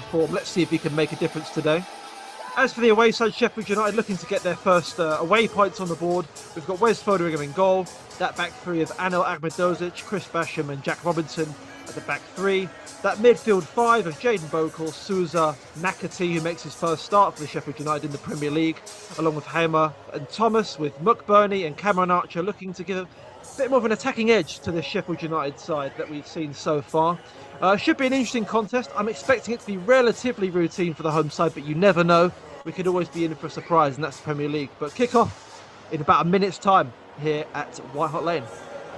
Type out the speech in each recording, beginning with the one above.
form. Let's see if he can make a difference today. As for the away side, Sheffield United looking to get their first away points on the board. We've got Wes Foderingham in goal. That back three of Anel Ahmedosic, Chris Basham and Jack Robinson at the back three. That midfield five of Jaden Bogle, Souza, Nakati, who makes his first start for the Sheffield United in the Premier League, along with Hamer and Thomas, with McBurney and Cameron Archer looking to give a bit more of an attacking edge to the Sheffield United side that we've seen so far. Should be an interesting contest. I'm expecting it to be relatively routine for the home side, but you never know. We could always be in for a surprise, and that's the Premier League. But kick off in about a minute's time here at White Hart Lane.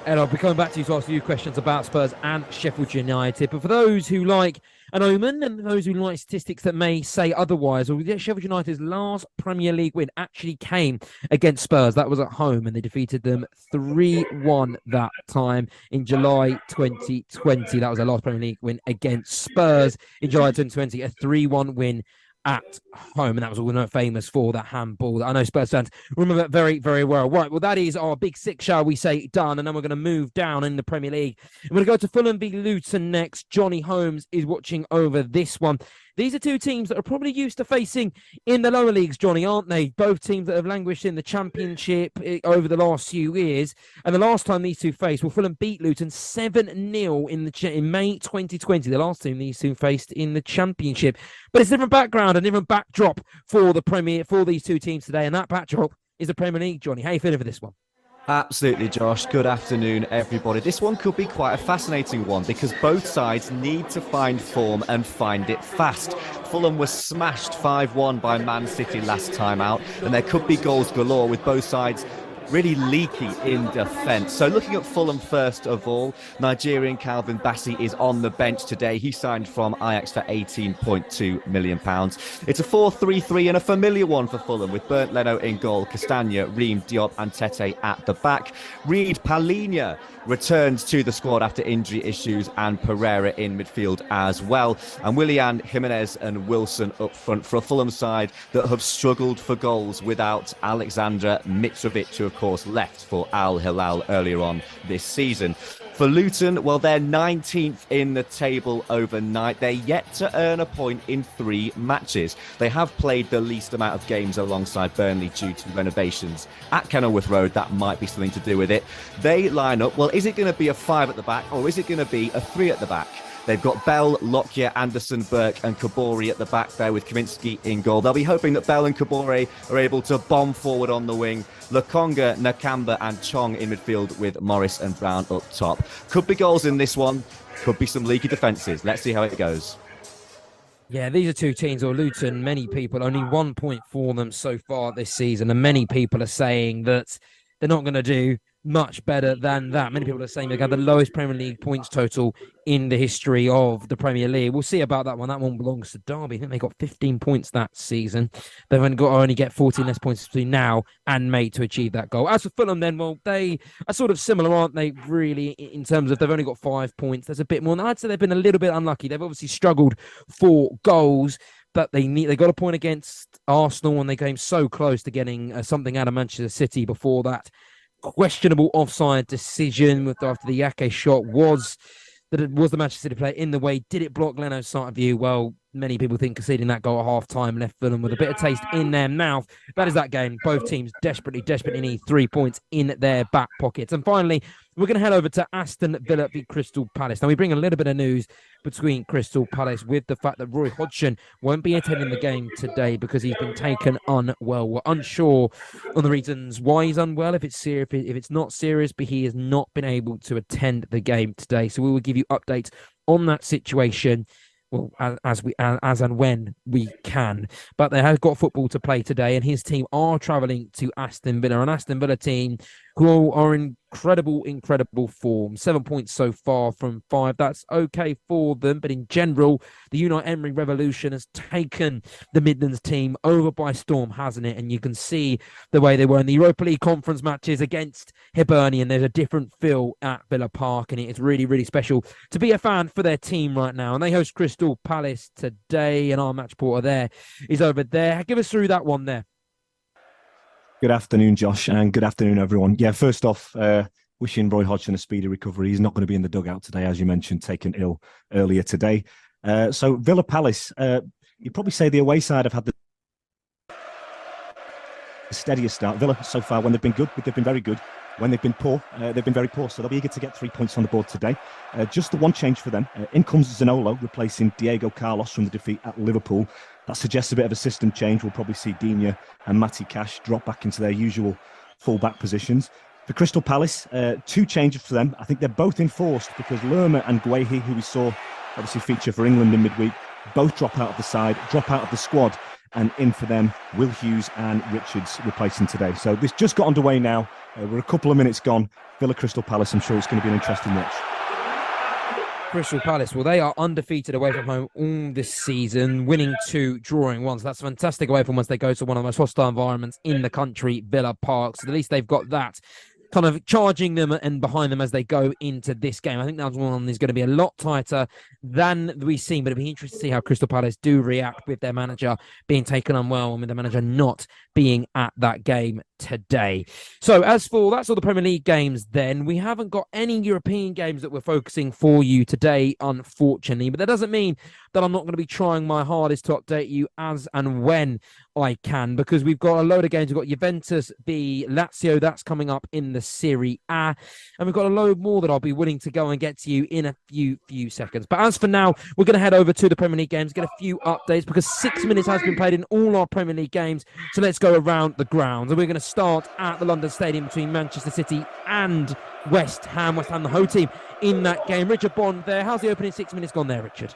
And I'll be coming back to you to ask you questions about Spurs and Sheffield United. But for those who like an omen and those who like statistics that may say otherwise, well, Sheffield United's last Premier League win actually came against Spurs. That was at home, and they defeated them 3-1 that time in July 2020. That was their last Premier League win against Spurs in July 2020, a 3-1 win at home, and that was all famous for that handball that I know Spurs fans remember very, very well. Right, well, that is our big six, shall we say, done, and then we're going to move down in the Premier League. We're going to go to Fulham v Luton next. Johnny Holmes is watching over this one. These are two teams that are probably used to facing in the lower leagues, Johnny, aren't they? Both teams that have languished in the Championship over the last few years. And the last time these two faced, well, Fulham beat Luton 7-0 in May 2020. The last time these two faced in the Championship. But it's a different background, a different backdrop for these two teams today. And that backdrop is the Premier League, Johnny. How are you feeling for this one? Absolutely, Josh. Good afternoon, everybody. This one could be quite a fascinating one because both sides need to find form and find it fast. Fulham was smashed 5-1 by Man City last time out, and there could be goals galore with both sides really leaky in defence. So looking at Fulham first of all, Nigerian Calvin Bassey is on the bench today. He signed from Ajax for £18.2 million. It's a 4-3-3 and a familiar one for Fulham with Bernd Leno in goal, Castagna, Ream, Diop and Tete at the back. Reid Palhinha returns to the squad after injury issues and Pereira in midfield as well. And Willian, Jimenez and Wilson up front for a Fulham side that have struggled for goals without Alexander Mitrovic, who of course left for Al Hilal earlier on this season. For Luton, well, they're 19th in the table overnight. They're yet to earn a point in 3 matches. They have played the least amount of games alongside Burnley due to renovations at Kenilworth Road. That might be something to do with it. They line up, well, is it going to be a 5 at the back or is it going to be a 3 at the back? They've got Bell, Lockyer, Anderson, Burke and Kabore at the back there with Kaminsky in goal. They'll be hoping that Bell and Kabore are able to bomb forward on the wing. Lokonga, Nakamba and Chong in midfield with Morris and Brown up top. Could be goals in this one. Could be some leaky defences. Let's see how it goes. Yeah, these are two teams, or Luton, many people, only 1 point for them so far this season. And many people are saying that they're not going to do much better than that. Many people are saying they've got the lowest Premier League points total in the history of the Premier League. We'll see about that one. That one belongs to Derby. I think they got 15 points that season. They've only get 14 less points between now and May to achieve that goal. As for Fulham then, well, they are sort of similar, aren't they, really, in terms of they've only got 5 points. There's a bit more. And I'd say they've been a little bit unlucky. They've obviously struggled for goals, but they got a point against Arsenal and they came so close to getting something out of Manchester City before that questionable offside decision after the Yake shot was the Manchester City player in the way. Did it block Leno's sight of view? Well, many people think conceding that goal at half-time left Fulham with a bit of taste in their mouth. That is that game. Both teams desperately need 3 points in their back pockets. And finally, we're going to head over to Aston Villa v Crystal Palace. Now, we bring a little bit of news between Crystal Palace with the fact that Roy Hodgson won't be attending the game today because he's been taken unwell. We're unsure on the reasons why he's unwell, if it's serious, if it's not serious, but he has not been able to attend the game today. So we will give you updates on that situation, well, as and when we can. But they have got football to play today, and his team are travelling to Aston Villa, an Aston Villa team who are in incredible form. 7 points so far from 5. That's okay for them, but in general, the Unai Emery revolution has taken the Midlands team over by storm, hasn't it? And you can see the way they were in the Europa League conference matches against Hibernian. There's a different feel at Villa Park, and it's really special to be a fan for their team right now. And they host Crystal Palace today, and our match porter there is over there. Give us through that one there. Good afternoon, Josh, and good afternoon, everyone. Yeah, first off, wishing Roy Hodgson a speedy recovery. He's not going to be in the dugout today, as you mentioned, taken ill earlier today. So Villa Palace, you'd probably say the away side have had the steadiest start. Villa so far, when they've been good, they've been very good. When they've been poor, they've been very poor. So they'll be eager to get 3 points on the board today. Just the one change for them. In comes Zanolo, replacing Diego Carlos from the defeat at Liverpool. That suggests a bit of a system change. We'll probably see Digne and Matty Cash drop back into their usual full-back positions. For Crystal Palace, 2 changes for them. I think they're both enforced because Lerma and Guehi, who we saw obviously feature for England in midweek, both drop out of the side, drop out of the squad. And in for them, Will Hughes and Richards replacing today. So this just got underway now. We're a couple of minutes gone. Villa Crystal Palace, I'm sure it's going to be an interesting watch. Crystal Palace, well, they are undefeated away from home all this season, winning 2, drawing 1. So that's fantastic away from once they go to one of the most hostile environments in the country, Villa Park. So at least they've got that kind of charging them and behind them as they go into this game. I think that one is going to be a lot tighter than we've seen, but it'll be interesting to see how Crystal Palace do react with their manager being taken unwell and with the manager not being at that game today. So as for that's all the Premier League games, then we haven't got any European games that we're focusing for you today, unfortunately, but that doesn't mean that I'm not going to be trying my hardest to update you as and when I can, because we've got a load of games. We've got Juventus v Lazio, that's coming up in the Serie A, and we've got a load more that I'll be willing to go and get to you in a few seconds. But as for now, we're going to head over to the Premier League games, get a few updates, because 6 minutes has been played in all our Premier League games. So let's go around the grounds, and we're going to start at the London Stadium between Manchester City and West Ham. West Ham, the home team in that game. Richard Bond there. How's the opening 6 minutes gone there, Richard?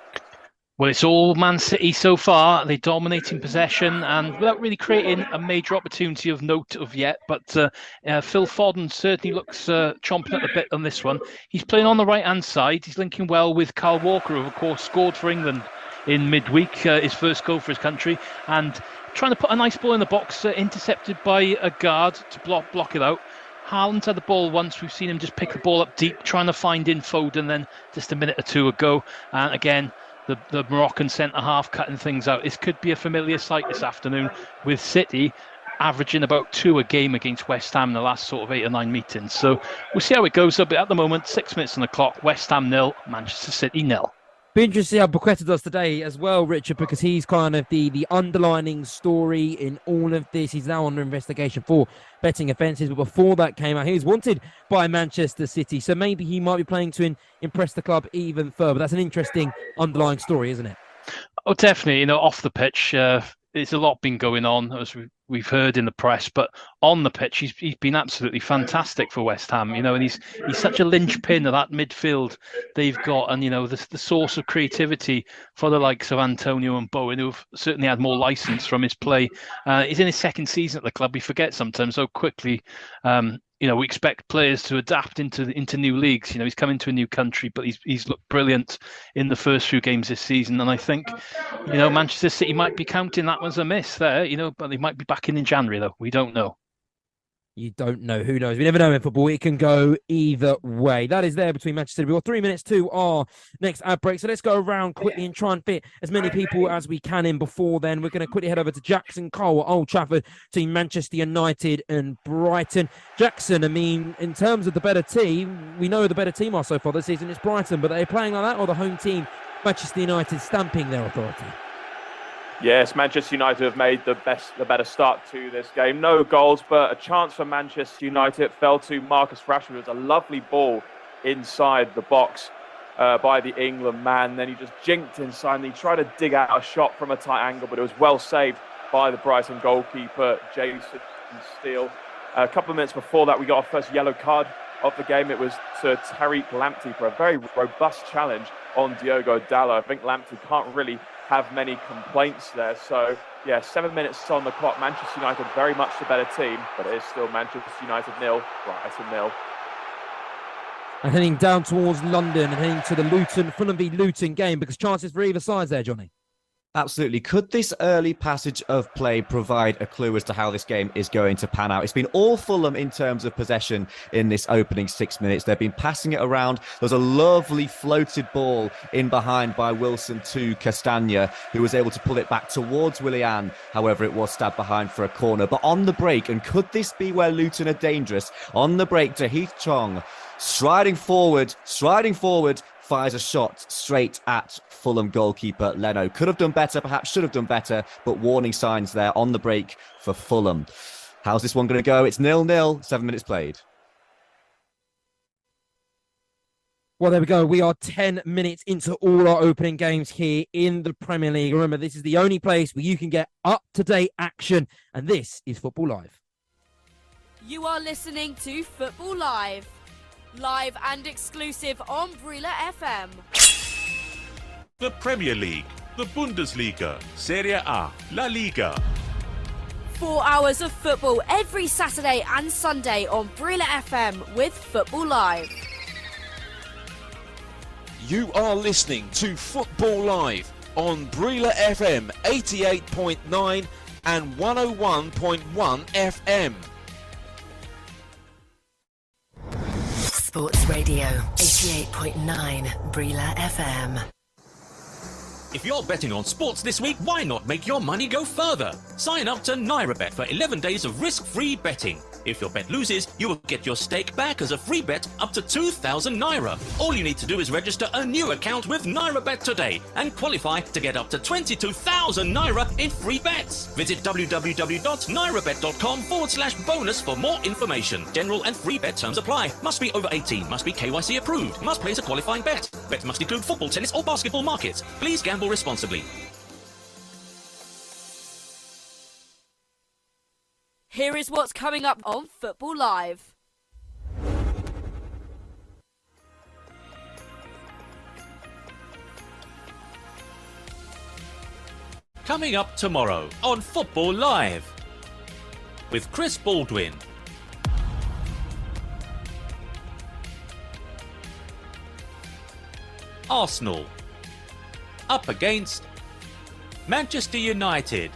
Well, it's all Man City so far. They dominate in possession and without really creating a major opportunity of note of yet. But Phil Foden certainly looks chomping at the bit on this one. He's playing on the right-hand side. He's linking well with Kyle Walker, who, of course, scored for England in midweek, his first goal for his country. And trying to put a nice ball in the box, intercepted by a guard to block it out. Haaland's had the ball once. We've seen him just pick the ball up deep, trying to find in Foden then just a minute or two ago. And again, the Moroccan centre-half cutting things out. This could be a familiar sight this afternoon, with City averaging about 2 a game against West Ham in the last sort of 8 or 9 meetings. So we'll see how it goes. But at the moment, 6 minutes on the clock, West Ham 0, Manchester City 0. Be interesting to see how Paqueta does today as well, Richard, because he's kind of the underlining story in all of this. He's now under investigation for betting offences, but before that came out, he was wanted by Manchester City, so maybe he might be playing to impress the club even further. That's an interesting underlying story, isn't it? Oh, definitely. You know, off the pitch, there's a lot been going on, as we've heard in the press, but on the pitch, he's been absolutely fantastic for West Ham, you know, and he's such a linchpin of that midfield they've got, and, you know, the source of creativity for the likes of Antonio and Bowen, who've certainly had more license from his play. He's in his second season at the club. We forget sometimes so quickly. You know, we expect players to adapt into new leagues. You know, he's come into a new country, but he's looked brilliant in the first few games this season. And I think, you know, Manchester City might be counting that one's a miss there, you know, but they might be back in January, though. We don't know. You don't know. Who knows? We never know in football. It can go either way. That is there between Manchester City. We've got 3 minutes to our next ad break. So let's go around quickly and try and fit as many people as we can in before then. We're going to quickly head over to Jackson Cole at Old Trafford between Manchester United and Brighton. Jackson, I mean, in terms of the better team, we know who the better team are so far this season. It's Brighton, but are they playing like that, or the home team, Manchester United, stamping their authority? Yes, Manchester United have made the better start to this game. No goals, but a chance for Manchester United. Fell to Marcus Rashford. It was a lovely ball inside the box by the England man. Then he just jinked inside and he tried to dig out a shot from a tight angle, but it was well saved by the Brighton goalkeeper, Jason Steele. A couple of minutes before that, we got our first yellow card of the game. It was to Tariq Lamptey for a very robust challenge on Diogo Dalot. I think Lamptey can't really have many complaints there. So, yeah, 7 minutes on the clock. Manchester United very much the better team, but it is still Manchester United 0, Brighton 0. And heading down towards London and heading to the Fulham v Luton game, because chances for either sides there, Johnny. Absolutely. Could this early passage of play provide a clue as to how this game is going to pan out? It's been all Fulham in terms of possession in this opening 6 minutes. They've been passing it around. There's a lovely floated ball in behind by Wilson to Castagna, who was able to pull it back towards Willian. However, it was stabbed behind for a corner. But on the break, and could this be where Luton are dangerous? On the break to Heath Chong. Striding forward, fires a shot straight at Fulham goalkeeper Leno. Could have done better, perhaps should have done better, but warning signs there on the break for Fulham. How's this one going to go? It's 0-0, 7 minutes played. Well, there we go. We are 10 minutes into all our opening games here in the Premier League. Remember, this is the only place where you can get up-to-date action, and this is Football Live. You are listening to Football Live. Live and exclusive on Brila FM. The Premier League, the Bundesliga, Serie A, La Liga. 4 hours of football every Saturday and Sunday on Brila FM with Football Live. You are listening to Football Live on Brila FM 88.9 and 101.1 FM. Sports Radio 88.9 Brila FM. If you're betting on sports this week, why not make your money go further? Sign up to NairaBet for 11 days of risk-free betting. If your bet loses, you will get your stake back as a free bet up to 2,000 Naira. All you need to do is register a new account with NairaBet today and qualify to get up to 22,000 Naira in free bets. Visit www.nairabet.com/bonus for more information. General and free bet terms apply. Must be over 18. Must be KYC approved. Must place a qualifying bet. Bet must include football, tennis or basketball markets. Please gamble responsibly. Here is what's coming up on Football Live. Coming up tomorrow on Football Live with Chris Baldwin. Arsenal up against Manchester United.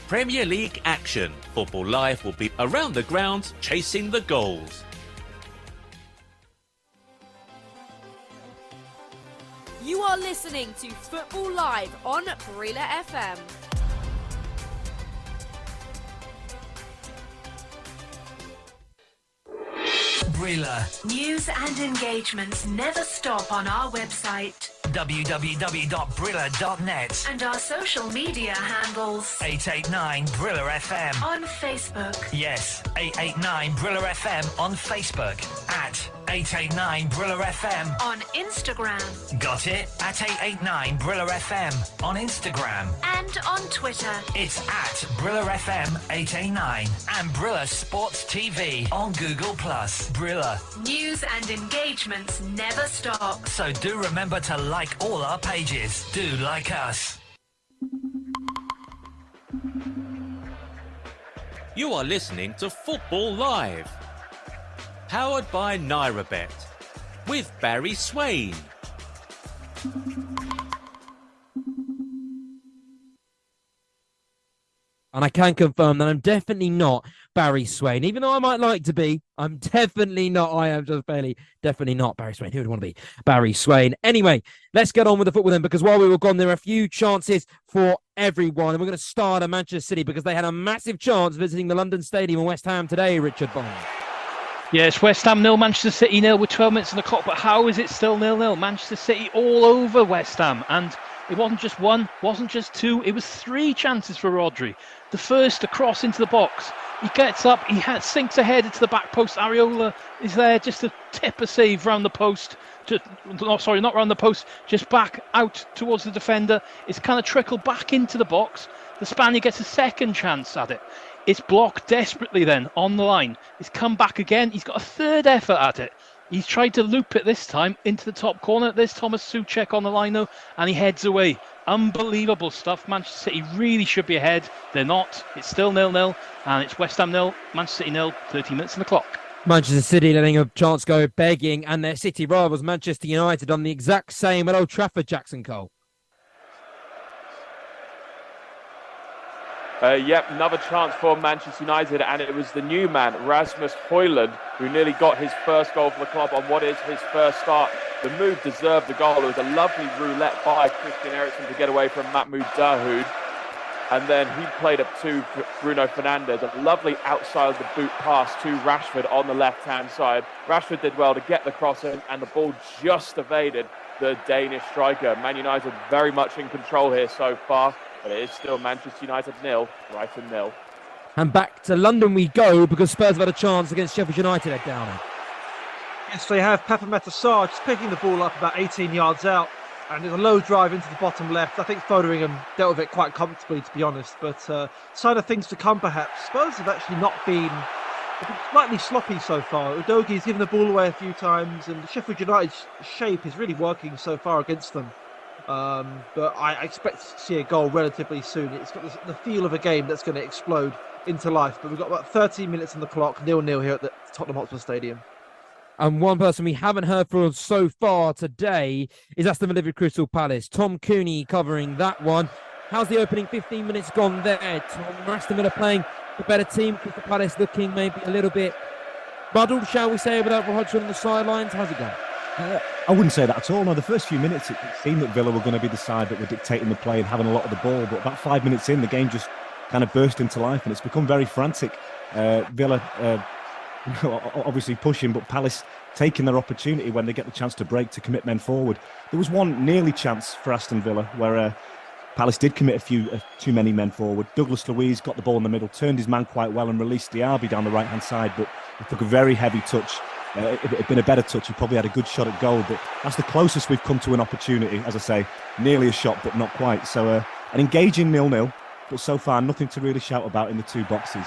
Premier League action. Football Live will be around the grounds chasing the goals. You are listening to Football Live on Brila FM. Brila. News and engagements never stop on our website www.brilla.net and our social media handles 889 Brilla FM on Facebook. Yes, 889 Brilla FM on Facebook, at 889 Brilla FM on Instagram. Got it? At 889 Brilla FM on Instagram and on Twitter. It's at Brilla FM 889 and Brilla Sports TV on Google+. Brilla. News and engagements never stop. So do remember to like all our pages. Do like us. You are listening to Football Live, powered by NairaBet, with Barry Swain. And I can confirm that I'm definitely not Barry Swain. Even though I might like to be, I'm definitely not. I am just barely, definitely not Barry Swain. Who would want to be Barry Swain? Anyway, let's get on with the football then, because while we were gone, there are a few chances for everyone. And we're going to start at Manchester City because they had a massive chance visiting the London Stadium in West Ham today, Richard Bond. Yes, West Ham 0, Manchester City 0 with 12 minutes on the clock. But how is it still 0-0? Manchester City all over West Ham. And it wasn't just one, wasn't just two. It was 3 chances for Rodri. The first, a cross into the box. He gets up, sinks ahead into the back post. Areola is there just to tip a save round the post. Not round the post, just back out towards the defender. It's kind of trickled back into the box. The Spaniard gets a second chance at it. It's blocked desperately then on the line. It's come back again. He's got a third effort at it. He's tried to loop it this time into the top corner. There's Thomas Souček on the line though, and he heads away. Unbelievable stuff. Manchester City really should be ahead. They're not. It's still 0-0, and it's West Ham 0, Manchester City 0, 30 minutes on the clock. Manchester City letting a chance go begging, and their City rivals Manchester United on the exact same at Old Trafford, Jackson Cole. Yep, another chance for Manchester United, and it was the new man, Rasmus Højlund, who nearly got his first goal for the club on what is his first start. The move deserved the goal. It was a lovely roulette by Christian Eriksen to get away from Mahmoud Dahoud. And then he played up to Bruno Fernandes, a lovely outside of the boot pass to Rashford on the left-hand side. Rashford did well to get the cross in, and the ball just evaded the Danish striker. Man United very much in control here so far, but it is still Manchester United 0, Brighton 0. And back to London we go, because Spurs have had a chance against Sheffield United at Downey. Yes, they have. Papa Matassar just picking the ball up about 18 yards out. And there's a low drive into the bottom left. I think Fotheringham dealt with it quite comfortably, to be honest. But sign of things to come, perhaps. Spurs have actually not been slightly sloppy so far. Udogi's given the ball away a few times, and Sheffield United's shape is really working so far against them. But I expect to see a goal relatively soon. It's got the feel of a game that's going to explode into life. But we've got about 13 minutes on the clock, 0-0 here at the Tottenham Hotspur Stadium. And one person we haven't heard from so far today is Aston Villa Crystal Palace. Tom Cooney covering that one. How's the opening 15 minutes gone there, Tom? Aston Villa playing the better team. Crystal Palace looking maybe a little bit muddled, shall we say, without Hodgson on the sidelines. How's it going? I wouldn't say that at all. No, the first few minutes, it seemed that Villa were going to be the side that were dictating the play and having a lot of the ball. But about 5 minutes in, the game just kind of burst into life, and it's become very frantic. Villa obviously pushing, but Palace taking their opportunity when they get the chance to break to commit men forward. There was one nearly chance for Aston Villa where Palace did commit too many men forward. Douglas Luiz got the ball in the middle, turned his man quite well and released Diaby down the right-hand side, but he took a very heavy touch. If it had been a better touch, he probably had a good shot at goal, but that's the closest we've come to an opportunity. As I say, nearly a shot, but not quite. So an engaging 0-0, but so far nothing to really shout about in the two boxes.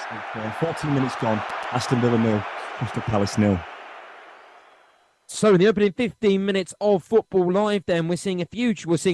14 minutes gone, Aston Villa 0, Crystal Palace 0. So in the opening 15 minutes of Football Live, then we're seeing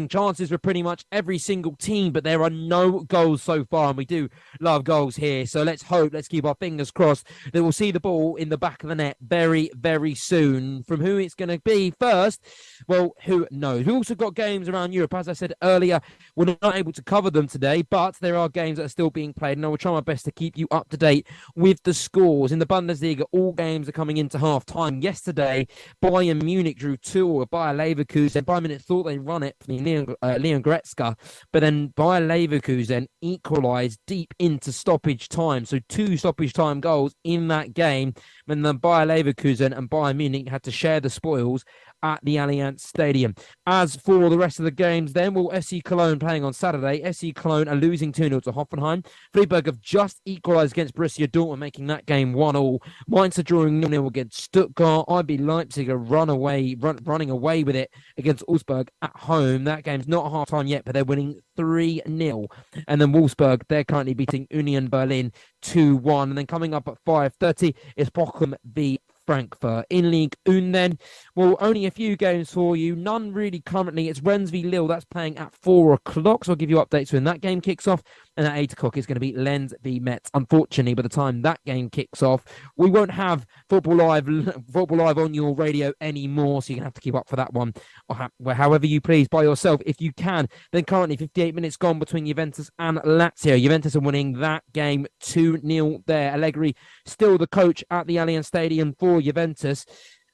chances for pretty much every single team, but there are no goals so far, and we do love goals here. So let's keep our fingers crossed that we'll see the ball in the back of the net very, very soon. From who it's going to be first, well, who knows? We've also got games around Europe. As I said earlier, we're not able to cover them today, but there are games that are still being played, and I will try my best to keep you up to date with the scores. In the Bundesliga, all games are coming into half-time. Yesterday, Bayern Munich drew 2 with Bayer Leverkusen. Bayern Munich thought they'd run it from Leon Goretzka, but then Bayer Leverkusen equalised deep into stoppage time. So 2 stoppage time goals in that game, when then Bayer Leverkusen and Bayern Munich had to share the spoils at the Allianz Stadium. As for the rest of the games then, well, FC Cologne playing on Saturday. FC Cologne are losing 2-0 to Hoffenheim. Freiburg have just equalised against Borussia Dortmund, making that game 1-1. Mainz are drawing 0-0 against Stuttgart. RB Leipzig are running away with it against Augsburg at home. That game's not half-time yet, but they're winning 3-0. And then Wolfsburg, they're currently beating Union Berlin 2-1. And then coming up at 5:30 is Bochum v Frankfurt. In League 1 then, well, only a few games for you, none really currently. It's Rennes v Lille, that's playing at 4 o'clock, so I'll give you updates when that game kicks off. And at 8 o'clock it's going to be Lens v Metz. Unfortunately, by the time that game kicks off, we won't have Football Live on your radio anymore, so you're going to have to keep up for that one, or however you please by yourself if you can. Then currently 58 minutes gone between Juventus and Lazio. Juventus are winning that game 2-0 there. Allegri still the coach at the Allianz Stadium for Juventus.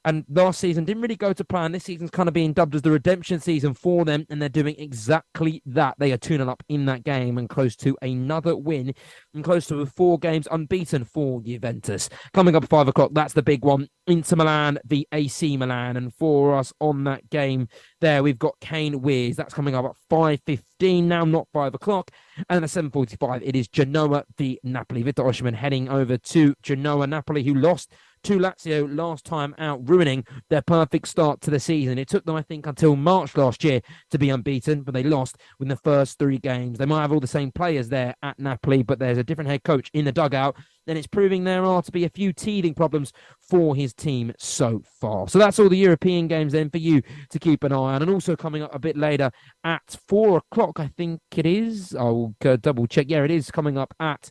And last season didn't really go to plan. This season's kind of being dubbed as the redemption season for them, and they're doing exactly that. They are 2-0 up in that game and close to another win and close to 4 games unbeaten for Juventus. Coming up at 5 o'clock, that's the big one. Inter Milan v AC Milan. And for us on that game there, we've got Kane Wiz. That's coming up at 5:15 now, not 5 o'clock. And at 7:45, it is Genoa v Napoli. Victor Osimhen heading over to Genoa. Napoli, who lost to Lazio last time out, ruining their perfect start to the season. It took them, I think, until March last year to be unbeaten, but they lost in the first 3 games. They might have all the same players there at Napoli, but there's a different head coach in the dugout. Then it's proving there are to be a few teething problems for his team so far. So that's all the European games then for you to keep an eye on. And also coming up a bit later at 4 o'clock, I think it is. I'll double check. Yeah, it is coming up at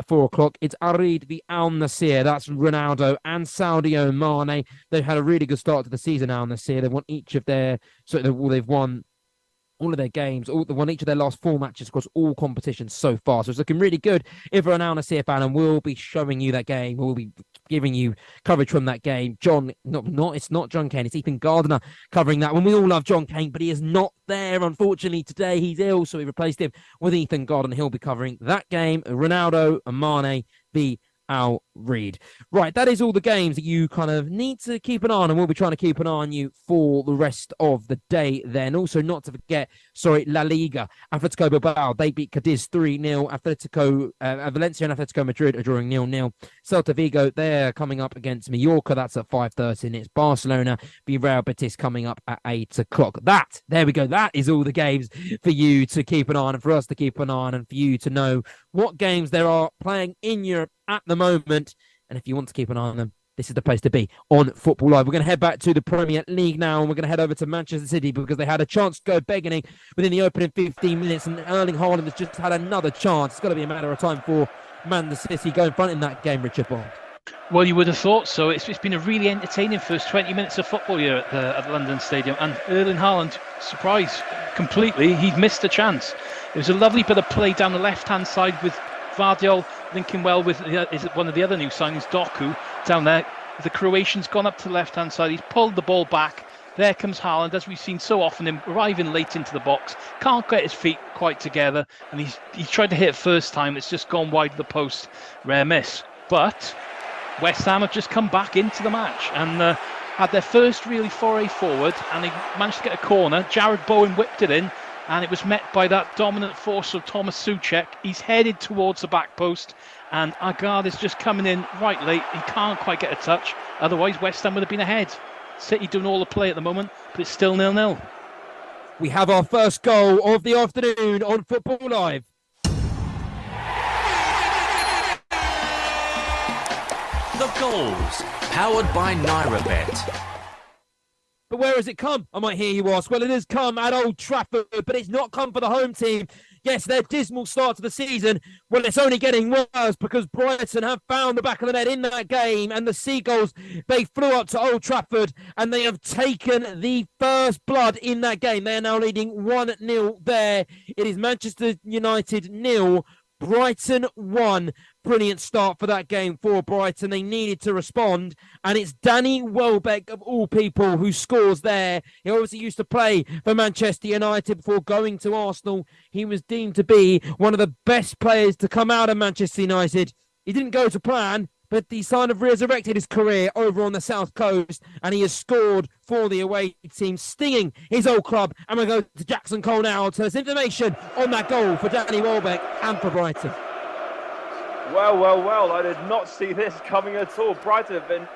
4 o'clock. It's Arid v Al Nassr. That's Ronaldo and Sadio Mane. They've had a really good start to the season, Al Nassr. They've won each of their... they've won all of their games, they won each of their last 4 matches across all competitions so far. So it's looking really good. If we're now on a CFL, and we'll be showing you that game, we'll be giving you coverage from that game. It's not John Kane, it's Ethan Gardner covering that one. We all love John Kane, but he is not there, unfortunately, today. He's ill, so we replaced him with Ethan Gardner. He'll be covering that game. Ronaldo, Amane, Al Reed. Right, that is all the games that you kind of need to keep an eye on, and we'll be trying to keep an eye on you for the rest of the day then. Also, not to forget, La Liga. Atletico Bilbao, they beat Cadiz 3-0. Valencia and Atletico Madrid are drawing 0-0. Celta Vigo, they're coming up against Mallorca. That's at 5:30, and it's Barcelona v Real Betis coming up at 8 o'clock. There we go. That is all the games for you to keep an eye on, and for us to keep an eye on, and for you to know what games there are playing in Europe at the moment. And if you want to keep an eye on them, this is the place to be on Football Live. We're going to head back to the Premier League now, and we're going to head over to Manchester City because they had a chance to go begging within the opening 15 minutes, and Erling Haaland has just had another chance. It's got to be a matter of time for Manchester City go in front in that game, Richard Bond. Well, you would have thought so. It's been a really entertaining first 20 minutes of football here at the London Stadium, and Erling Haaland, surprise completely, he'd missed a chance. It was a lovely bit of play down the left-hand side with Vardiol linking well with one of the other new signings, Doku, down there. The Croatian's gone up to the left-hand side. He's pulled the ball back. There comes Haaland, as we've seen so often, him arriving late into the box. Can't get his feet quite together, and he's tried to hit it first time. It's just gone wide of the post. Rare miss. But West Ham have just come back into the match and had their first really foray forward, and they managed to get a corner. Jared Bowen whipped it in, and it was met by that dominant force of Thomas Souček. He's headed towards the back post, and Agard is just coming in right late. He can't quite get a touch. Otherwise, West Ham would have been ahead. City doing all the play at the moment, but it's still 0-0. We have our first goal of the afternoon on Football Live. The goals, powered by NairaBet. But where has it come? I might hear you ask. Well, it has come at Old Trafford, but it's not come for the home team. Yes, their dismal start to the season. Well, it's only getting worse because Brighton have found the back of the net in that game, and the Seagulls, they flew up to Old Trafford and they have taken the first blood in that game. They are now leading 1-0 there. It is Manchester United 0, Brighton 1. Brilliant start for that game for Brighton. They needed to respond, and it's Danny Welbeck, of all people, who scores there. He obviously used to play for Manchester United before going to Arsenal. He was deemed to be one of the best players to come out of Manchester United. He didn't go to plan, but he kind of resurrected his career over on the South Coast, and he has scored for the away team, stinging his old club. And we'll go to Jackson Cole now to tell us information on that goal for Danny Welbeck and for Brighton. Well, I did not see this coming at all. Brighton have been,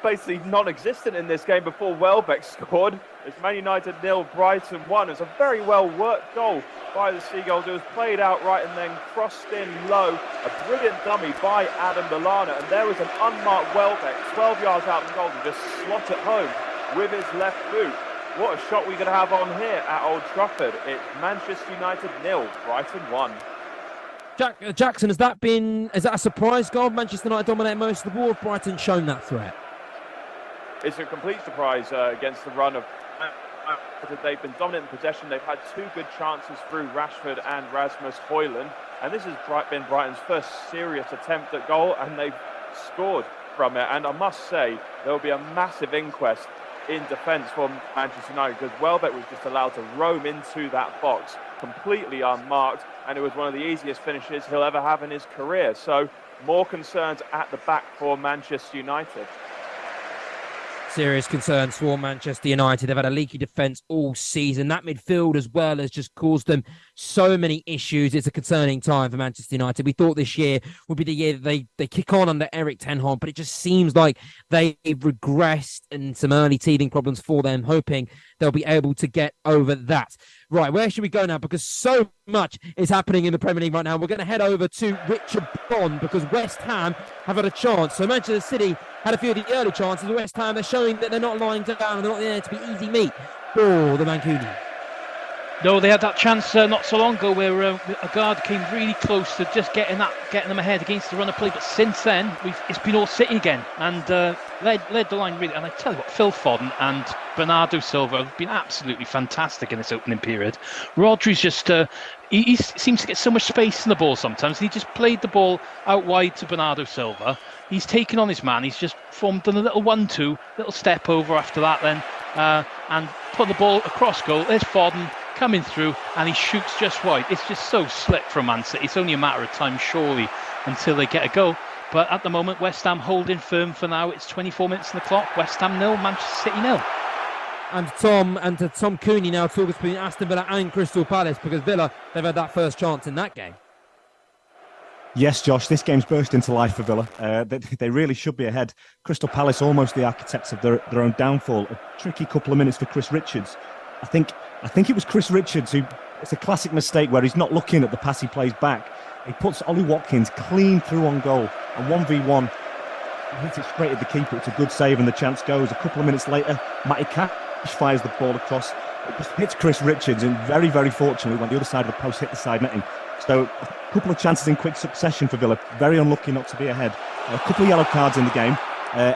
basically non-existent in this game before Welbeck scored. It's Man United 0, Brighton 1. It's a very well-worked goal by the Seagulls. It was played out right and then crossed in low. A brilliant dummy by Adam Lallana. And there was an unmarked Welbeck, 12 yards out from goal, and just slot it home with his left boot. What a shot we're going to have on here at Old Trafford. It's Manchester United 0, Brighton 1. Jackson, is that a surprise goal? Manchester United dominate most of the ball. Brighton shown that threat? It's a complete surprise against the run of. They've been dominant in possession. They've had 2 good chances through Rashford and Rasmus Højlund, and this has been Brighton's first serious attempt at goal, and they've scored from it. And I must say, there will be a massive inquest in defence for Manchester United because Welbeck was just allowed to roam into that box completely unmarked, and it was one of the easiest finishes he'll ever have in his career. So more concerns at the back for Manchester United. Serious concerns for Manchester United. They've had a leaky defence all season. That midfield as well has just caused them so many issues. It's a concerning time for Manchester United. We thought this year would be the year that they kick on under Erik ten Hag, but it just seems like they've regressed and some early teething problems for them, hoping they'll be able to get over that. Right, where should we go now? Because so much is happening in the Premier League right now. We're going to head over to Richard Bond because West Ham have had a chance. So Manchester City had a few of the early chances. West Ham, they're showing that they're not lying down and they're not there to be easy meat for the Mancunian. No, they had that chance not so long ago where a guard came really close to just getting them ahead against the run of play. But since then, it's been all City again and led the line really. And I tell you what, Phil Foden and Bernardo Silva have been absolutely fantastic in this opening period. Rodri's just he seems to get so much space in the ball sometimes. He just played the ball out wide to Bernardo Silva. He's taken on his man. He's just done a little 1-2, little step over after that then, and put the ball across goal. There's Foden coming through, and he shoots just wide. It's just so slick from Man City. It's only a matter of time, surely, until they get a goal. But at the moment, West Ham holding firm for now. It's 24 minutes on the clock. West Ham 0, Manchester City 0. And to Tom Cooney now talking between Aston Villa and Crystal Palace, because Villa, they've had that first chance in that game. Yes, Josh, this game's burst into life for Villa. They really should be ahead. Crystal Palace almost the architects of their own downfall. A tricky couple of minutes for Chris Richards. I think it was Chris Richards who, it's a classic mistake where he's not looking at the pass he plays back. He puts Ollie Watkins clean through on goal, and 1v1, he hits it straight at the keeper. It's a good save and the chance goes. A couple of minutes later, Matty Cash fires the ball across. It just hits Chris Richards, and very, very fortunately, when the other side of the post hit the side netting. So a couple of chances in quick succession for Villa. Very unlucky not to be ahead. A couple of yellow cards in the game.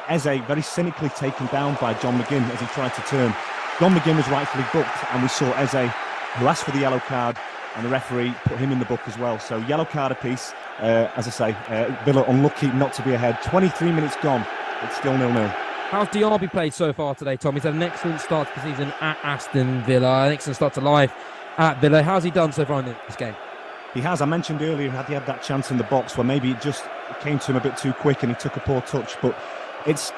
Eze very cynically taken down by John McGinn as he tried to turn. John McGinn was rightfully booked, and we saw Eze, who asked for the yellow card, and the referee put him in the book as well. So yellow card apiece. As I say, Villa unlucky not to be ahead. 23 minutes gone. It's still 0-0. How's Diaby played so far today, Tom? He's had an excellent start to the season at Aston Villa, an excellent start to life at Villa. How's he done so far in this game? He has. I mentioned earlier he had that chance in the box where maybe it came to him a bit too quick and he took a poor touch. But he's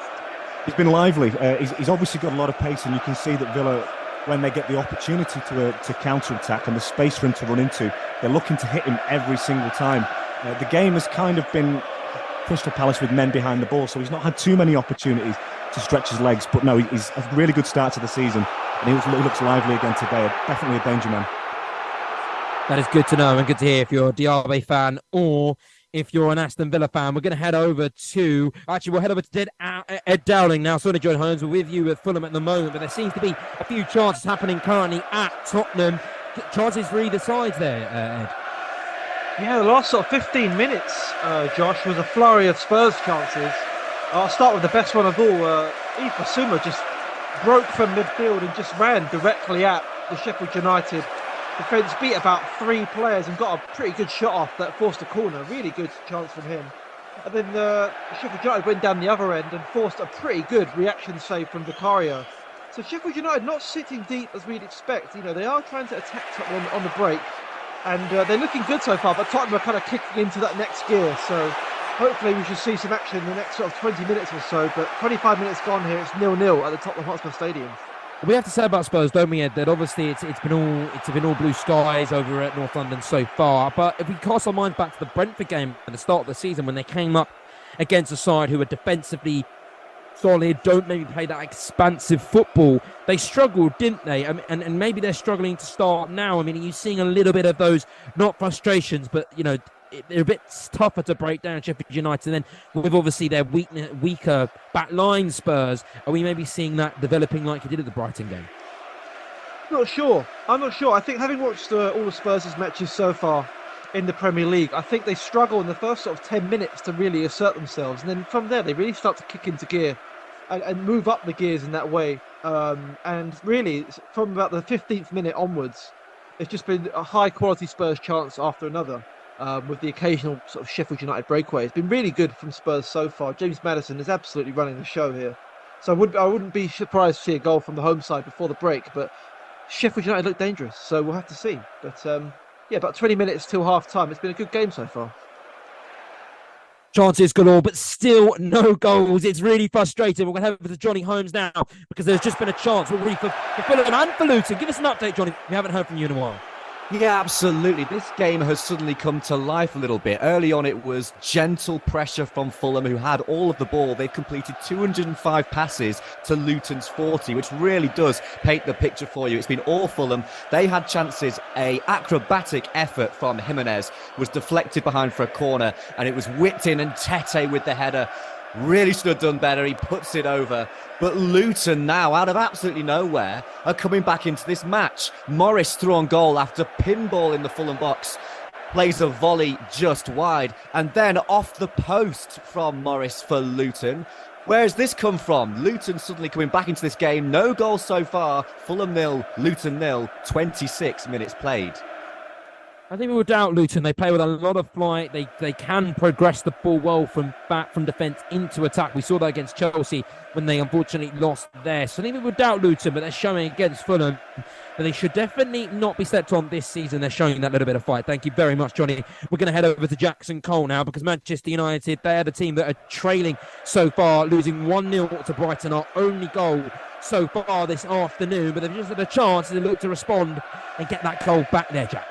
been lively. He's obviously got a lot of pace, and you can see that Villa, when they get the opportunity to counter-attack and the space for him to run into, they're looking to hit him every single time. The game has kind of been Crystal Palace with men behind the ball, so he's not had too many opportunities to stretch his legs. But no, he's a really good start to the season, and he looks lively again today. Definitely a danger man. That is good to know and good to hear if you're a Diaby fan or if you're an Aston Villa fan. We're going to head over to... Actually, we'll head over to Ed Dowling now. Sorry, John Holmes, we're with you at Fulham at the moment, but there seems to be a few chances happening currently at Tottenham. Chances for either side there, Ed. Yeah, the last sort of 15 minutes, Josh, was a flurry of Spurs chances. I'll start with the best one of all. Yves Bissouma just broke from midfield and just ran directly at the Sheffield United defence, beat about 3 players and got a pretty good shot off that forced a corner. Really good chance from him. And then Sheffield United went down the other end and forced a pretty good reaction save from Vicario. So Sheffield United not sitting deep as we'd expect. You know, they are trying to attack Tottenham on the break, and they're looking good so far, but Tottenham are kind of kicking into that next gear. So hopefully we should see some action in the next sort of 20 minutes or so. But 25 minutes gone here, it's 0-0 at the Tottenham Hotspur Stadium. We have to say about Spurs, don't we, Ed, that obviously it's been all blue skies over at North London so far. But if we cast our minds back to the Brentford game at the start of the season, when they came up against a side who were defensively solid, don't maybe play that expansive football, they struggled, didn't they? And maybe they're struggling to start now. I mean, are you seeing a little bit of those, not frustrations, but, you know, they're a bit tougher to break down, Sheffield United. And then with obviously their weaker back line Spurs, are we maybe seeing that developing like you did at the Brighton game? Not sure. I'm not sure. I think having watched all of Spurs' matches so far in the Premier League, I think they struggle in the first sort of 10 minutes to really assert themselves. And then from there, they really start to kick into gear and move up the gears in that way. And really, from about the 15th minute onwards, it's just been a high-quality Spurs chance after another. With the occasional sort of Sheffield United breakaway. It's been really good from Spurs so far. James Maddison is absolutely running the show here. So I wouldn't be surprised to see a goal from the home side before the break, but Sheffield United look dangerous, so we'll have to see. But yeah, about 20 minutes till half-time. It's been a good game so far. Chances galore, but still no goals. It's really frustrating. We're going to head over to Johnny Holmes now because there's just been a chance for Fulham and for Luton. Give us an update, Johnny. We haven't heard from you in a while. Yeah, absolutely. This game has suddenly come to life a little bit. Early on, it was gentle pressure from Fulham, who had all of the ball. They've completed 205 passes to Luton's 40, which really does paint the picture for you. It's been all Fulham. They had chances. A acrobatic effort from Jimenez was deflected behind for a corner, and it was whipped in, and Tete with the header. Really should have done better. He puts it over. But Luton now, out of absolutely nowhere, are coming back into this match. Morris through on goal after pinball in the Fulham box. Plays a volley just wide. And then off the post from Morris for Luton. Where has this come from? Luton suddenly coming back into this game. No goals so far. Fulham 0, Luton 0. 26 minutes played. I think we would doubt Luton. They play with a lot of flight. They can progress the ball well from back from defence into attack. We saw that against Chelsea when they unfortunately lost there. So I think we would doubt Luton, but they're showing against Fulham that they should definitely not be slept on this season. They're showing that little bit of fight. Thank you very much, Johnny. We're going to head over to Jackson Cole now because Manchester United, they are the team that are trailing so far, losing 1-0 to Brighton, our only goal so far this afternoon. But they've just had a chance to look to respond and get that goal back there, Jack.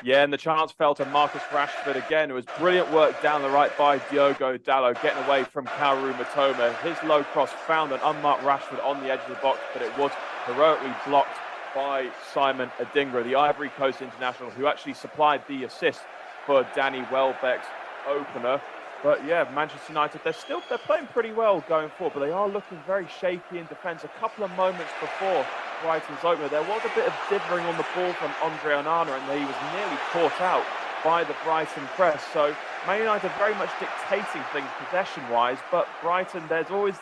Yeah, and the chance fell to Marcus Rashford again. It was brilliant work down the right by Diogo Dalot, getting away from Kaoru Matoma. His low cross found an unmarked Rashford on the edge of the box, but it was heroically blocked by Simon Adingra, the Ivory Coast international, who actually supplied the assist for Danny Welbeck's opener. But yeah, Manchester United, they're playing pretty well going forward, but they are looking very shaky in defence. A couple of moments before Brighton's opener, there was a bit of dithering on the ball from Andre Onana, and he was nearly caught out by the Brighton press. So Man United very much dictating things possession-wise, but Brighton, they're always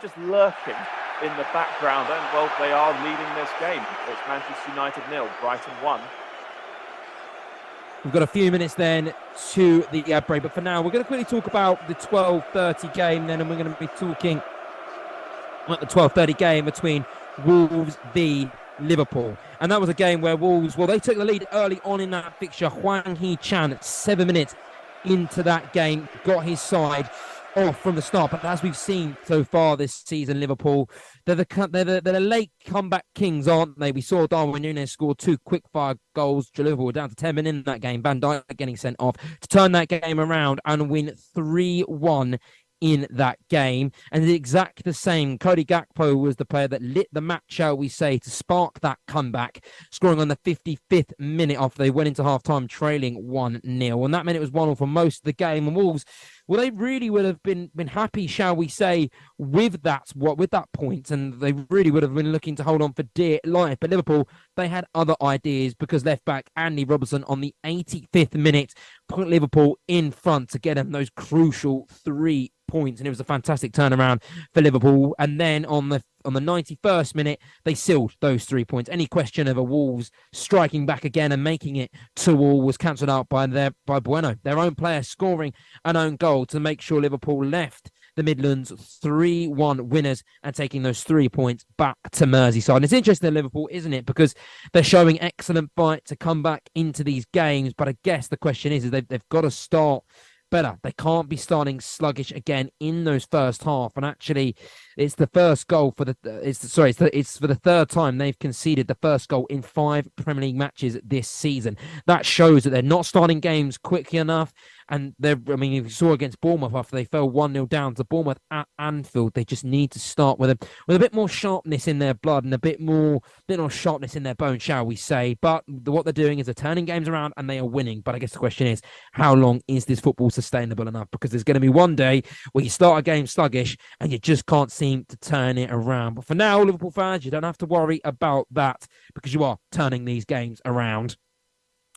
just lurking in the background, and well, they are leading this game. It's Manchester United 0, Brighton 1. We've got a few minutes then to the ad break, but for now, we're going to quickly talk about the 12:30 game then, and we're going to be talking about the 12:30 game between Wolves v Liverpool. And that was a game where Wolves, well, they took the lead early on in that fixture. Hwang Hee-chan at 7 minutes into that game got his side off from the start, but as we've seen so far this season, Liverpool, they're the late comeback kings, aren't they? We saw Darwin Núñez score 2 quick-fire goals. Liverpool were down to 10 minutes in that game. Van Dijk getting sent off to turn that game around and win 3-1 in that game. And it's exactly the same. Cody Gakpo was the player that lit the match, shall we say, to spark that comeback, scoring on the 55th minute after they went into half-time trailing 1-0. And that meant it was 1-0 for most of the game. And Wolves, well, they really would have been happy, shall we say, with that point, and they really would have been looking to hold on for dear life. But Liverpool, they had other ideas because left back Andy Robertson on the 85th minute put Liverpool in front to get them those crucial 3 points, and it was a fantastic turnaround for Liverpool. And then on the 91st minute, they sealed those 3 points. Any question of a Wolves striking back again and making it 2-2 was cancelled out by Bueno, their own player scoring an own goal to make sure Liverpool left the Midlands 3-1 winners and taking those 3 points back to Merseyside. And it's interesting in Liverpool, isn't it? Because they're showing excellent fight to come back into these games. But I guess the question is they've got to start better. They can't be starting sluggish again in those first half. And actually, it's the first goal for it's for the third time they've conceded the first goal in 5 Premier League matches this season. That shows that they're not starting games quickly enough. And if you saw against Bournemouth after they fell 1-0 down to Bournemouth at Anfield, they just need to start with a bit more sharpness in their blood and a bit more sharpness in their bones, shall we say. But what they're doing is they're turning games around and they are winning. But I guess the question is, how long is this football sustainable enough? Because there's going to be one day where you start a game sluggish and you just can't seem to turn it around. But for now, Liverpool fans, you don't have to worry about that because you are turning these games around.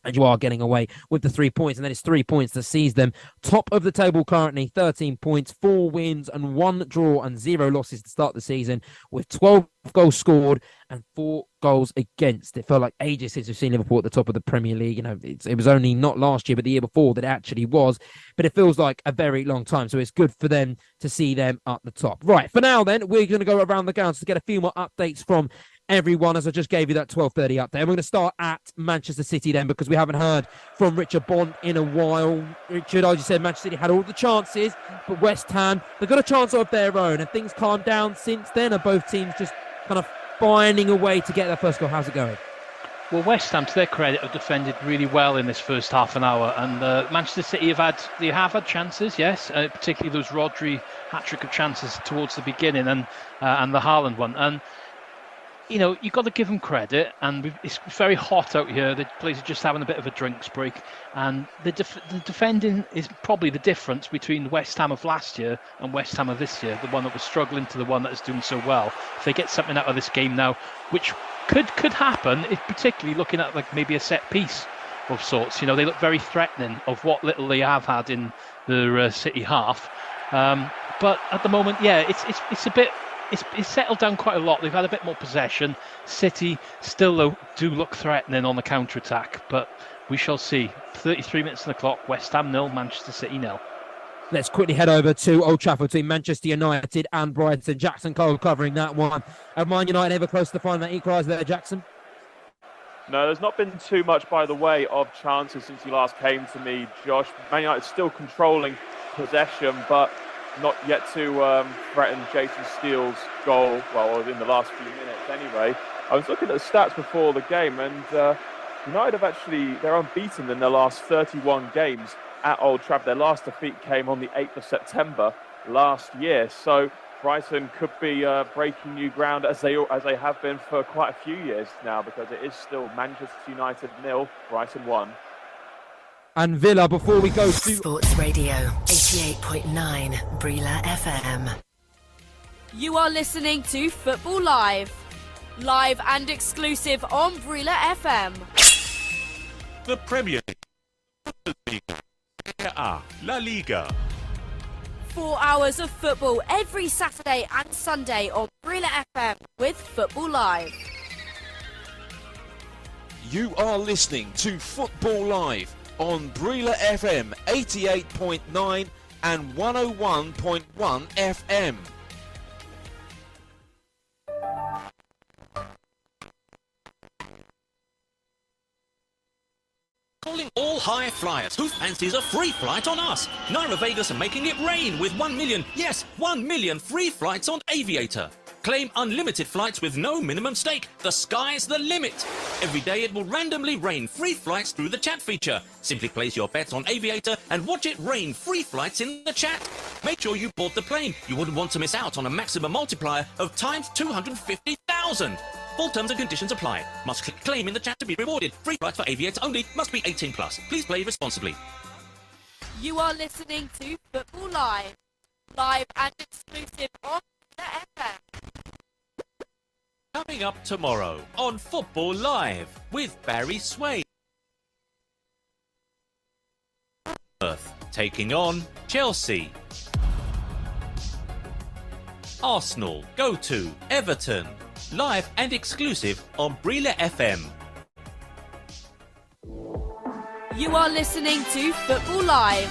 And you are getting away with the 3 points. And that is 3 points that sees them top of the table currently, 13 points, 4 wins and 1 draw and 0 losses to start the season with 12 goals scored and 4 goals against. It felt like ages since we've seen Liverpool at the top of the Premier League. It was only not last year, but the year before that it actually was. But it feels like a very long time. So it's good for them to see them at the top. Right, for now then, we're going to go around the grounds to get a few more updates from everyone, as I just gave you that 12:30 update. We're going to start at Manchester City then, because we haven't heard from Richard Bond in a while. Richard, I just said Manchester City had all the chances, but West Ham, they've got a chance of their own, and things calmed down since then. Are both teams just kind of finding a way to get their first goal? How's it going? Well, West Ham, to their credit, have defended really well in this first half an hour, and Manchester City have had chances, yes, particularly those Rodri hat-trick of chances towards the beginning and the Haaland one. And you know, you've got to give them credit, and it's very hot out here. The players are just having a bit of a drinks break, and the defending is probably the difference between West Ham of last year and West Ham of this year, the one that was struggling to the one that is doing so well. If they get something out of this game now, which could happen, if particularly looking at like maybe a set piece of sorts. You know, they look very threatening of what little they have had in the City half. But at the moment, yeah, it's a bit... It's settled down quite a lot. They've had a bit more possession. City still do look threatening on the counter-attack, but we shall see. 33 minutes on the clock, West Ham 0, Manchester City 0. Let's quickly head over to Old Trafford between Manchester United and Brighton. Jackson Cole covering that one. Have Man United ever close to finding that equaliser there, Jackson? No, there's not been too much by the way of chances since you last came to me, Josh. Man United still controlling possession, but not yet to threaten Jason Steele's goal, well, in the last few minutes anyway. I was looking at the stats before the game, and United they're unbeaten in their last 31 games at Old Trafford. Their last defeat came on the 8th of September last year, so Brighton could be breaking new ground as they have been for quite a few years now, because it is still Manchester United 0, Brighton 1. And Villa, before we go to Sports Radio 88.9 Brila FM. You are listening to Football Live and exclusive on Brila FM. The Premier League, Serie A, La Liga. 4 hours of football every Saturday and Sunday on Brila FM with Football Live. You are listening to Football Live on Brila FM 88.9 and 101.1 FM. Calling all high flyers who fancies a free flight on us. Naira Vegas are making it rain with 1 million, yes, 1 million free flights on Aviator. Claim unlimited flights with no minimum stake. The sky's the limit. Every day it will randomly rain free flights through the chat feature. Simply place your bets on Aviator and watch it rain free flights in the chat. Make sure you board the plane. You wouldn't want to miss out on a maximum multiplier of times 250,000. Full terms and conditions apply. Must click claim in the chat to be rewarded. Free flights for Aviator only. Must be 18 plus. Please play responsibly. You are listening to Football Live and exclusive on the FM. Coming up tomorrow on Football Live with Barry Sway. Perth taking on Chelsea. Arsenal go to Everton. Live and exclusive on Brila FM. You are listening to Football Live.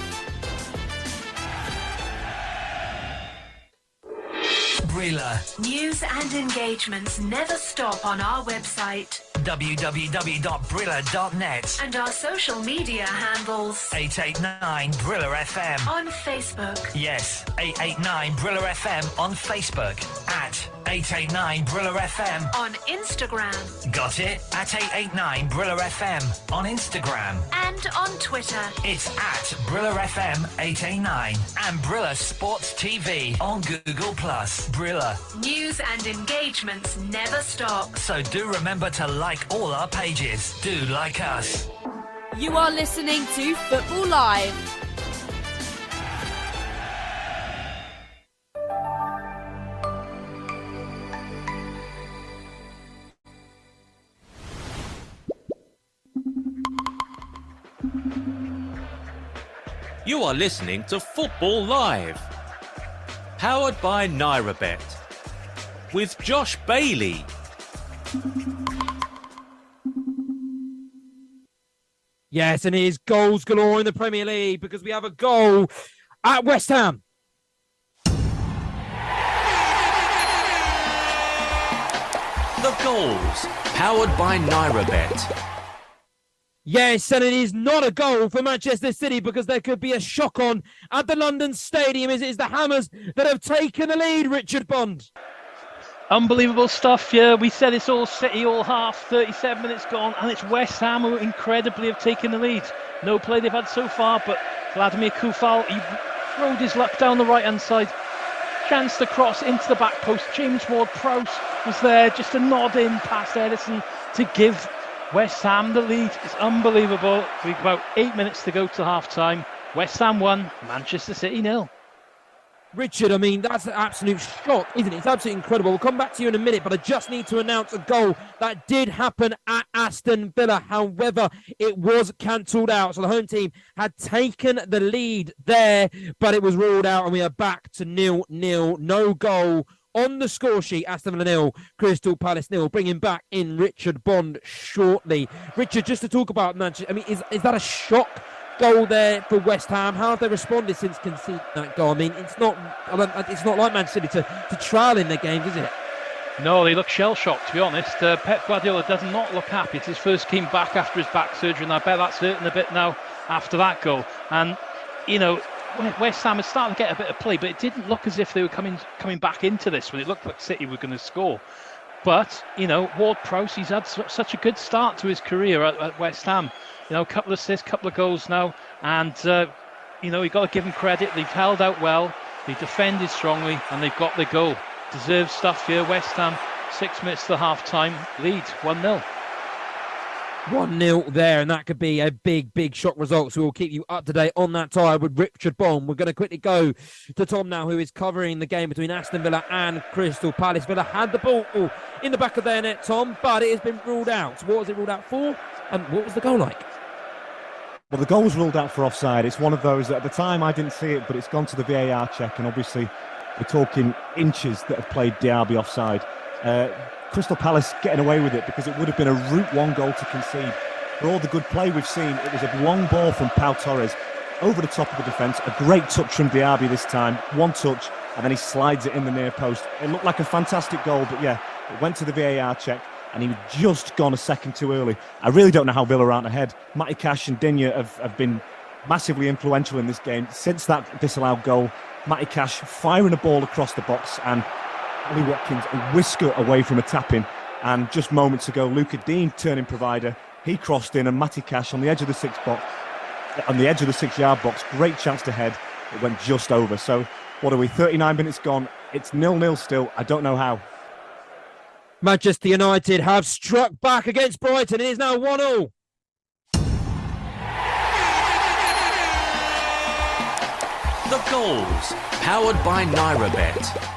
Brila. News and engagements never stop on our website www.brila.net and our social media handles 889 Brila FM on Facebook. Yes, 889 Brila FM on Facebook. At 889 Brila FM on Instagram. Got it? At 889 Brila FM on Instagram. And on Twitter. It's at Brila FM 889 and Brila Sports TV on Google+. Brila. News and engagements never stop. So do remember to like all our pages. Do like us. You are listening to Football Live. You are listening to Football Live. Powered by NairaBet. With Josh Bailey. Yes, and it is goals galore in the Premier League because we have a goal at West Ham. The goals. Powered by NairaBet. Yes, and it is not a goal for Manchester City because there could be a shock on at the London Stadium as it is the Hammers that have taken the lead, Richard Bond. Unbelievable stuff, yeah. We said it's all City, all half, 37 minutes gone, and it's West Ham who incredibly have taken the lead. No play they've had so far, but Vladimir Kufal, he rode his luck down the right-hand side. Chance to cross into the back post. James Ward-Prowse was there, just a nod in past Edison to give West Ham the lead. It's unbelievable. We've about 8 minutes to go to half-time. West Ham 1, Manchester City 0. Richard, I mean, that's an absolute shock, isn't it? It's absolutely incredible. We'll come back to you in a minute, but I just need to announce a goal that did happen at Aston Villa. However, it was cancelled out. So the home team had taken the lead there, but it was ruled out, and we are back to 0-0. No goal on the score sheet. Aston Villa 0, Crystal Palace 0. Bringing back in Richard Bond shortly. Richard, just to talk about Manchester, I mean, is that a shock goal there for West Ham? How have they responded since conceding that goal? I mean, it's not like Man City to trial in their games, is it? No, they look shell-shocked, to be honest. Pep Guardiola does not look happy. It's his first game back after his back surgery, and I bet that's hurting a bit now after that goal. And, you know, West Ham is starting to get a bit of play, but it didn't look as if they were coming back into this when it looked like City were going to score. But, you know, Ward-Prowse, he's had such a good start to his career at West Ham. You know, a couple of assists, couple of goals now. And, you know, you've got to give them credit. They've held out well. They defended strongly, and they've got the goal. Deserved stuff here. West Ham, 6 minutes to half-time. Lead, 1-0. 1-0 there, and that could be a big shock result. So we'll keep you up to date on that tie with Richard Bond. We're going to quickly go to Tom now, who is covering the game between Aston Villa and Crystal Palace. Villa had the ball in the back of their net, Tom, but it has been ruled out. So what was it ruled out for, and what was the goal like? Well, the goal was ruled out for offside. It's one of those that at the time I didn't see it, but it's gone to the VAR check, and obviously we're talking inches that have played Diaby offside. Crystal Palace getting away with it because it would have been a route one goal to concede. For all the good play we've seen, it was a long ball from Pau Torres over the top of the defence. A great touch from Diaby this time. One touch, and then he slides it in the near post. It looked like a fantastic goal, but yeah, it went to the VAR check, and he was just gone a second too early. I really don't know how Villa aren't ahead. Matty Cash and Digne have been massively influential in this game. Since that disallowed goal, Matty Cash firing a ball across the box, and Ollie Watkins a whisker away from a tap-in. And just moments ago, Luca Dean, turning provider, he crossed in, and Matty Cash on the edge of the 6-yard box, great chance to head. It went just over. So what are we, 39 minutes gone? It's 0-0 still. I don't know how. Manchester United have struck back against Brighton. It is now 1-0. The goals, powered by NairaBet.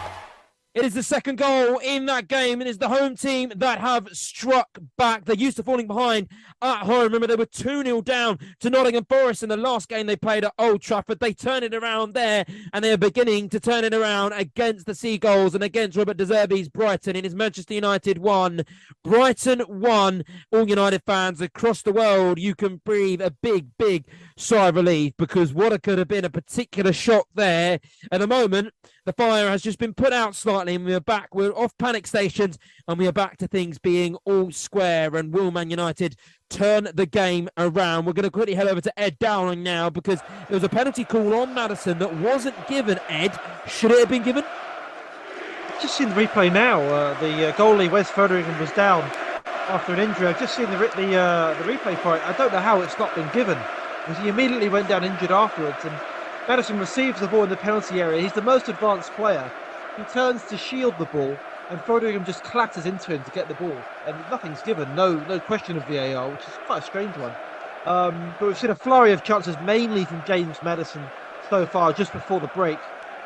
It is the second goal in that game. It is the home team that have struck back. They're used to falling behind at home. Remember, they were 2-0 down to Nottingham Forest in the last game they played at Old Trafford. They turn it around there, and they are beginning to turn it around against the Seagulls and against Robert De Zerbi's Brighton. It is Manchester United 1, Brighton 1. All United fans across the world, you can breathe a big sigh of relief, because what could have been a particular shock there. At the moment, the fire has just been put out slightly, and we're back. We're off panic stations, and we are back to things being all square. And will Man United turn the game around? We're going to quickly head over to Ed Dowling now, because there was a penalty call on Maddison that wasn't given. Ed, should it have been given? Just seen the replay now. The goalie Wes Foderingham was down after an injury. I've just seen the replay for it. I don't know how it's not been given, because he immediately went down injured afterwards, and Maddison receives the ball in the penalty area. He's the most advanced player. He turns to shield the ball, and Foderingham just clatters into him to get the ball, and nothing's given. No question of VAR, which is quite a strange one. But we've seen a flurry of chances, mainly from James Maddison so far, just before the break.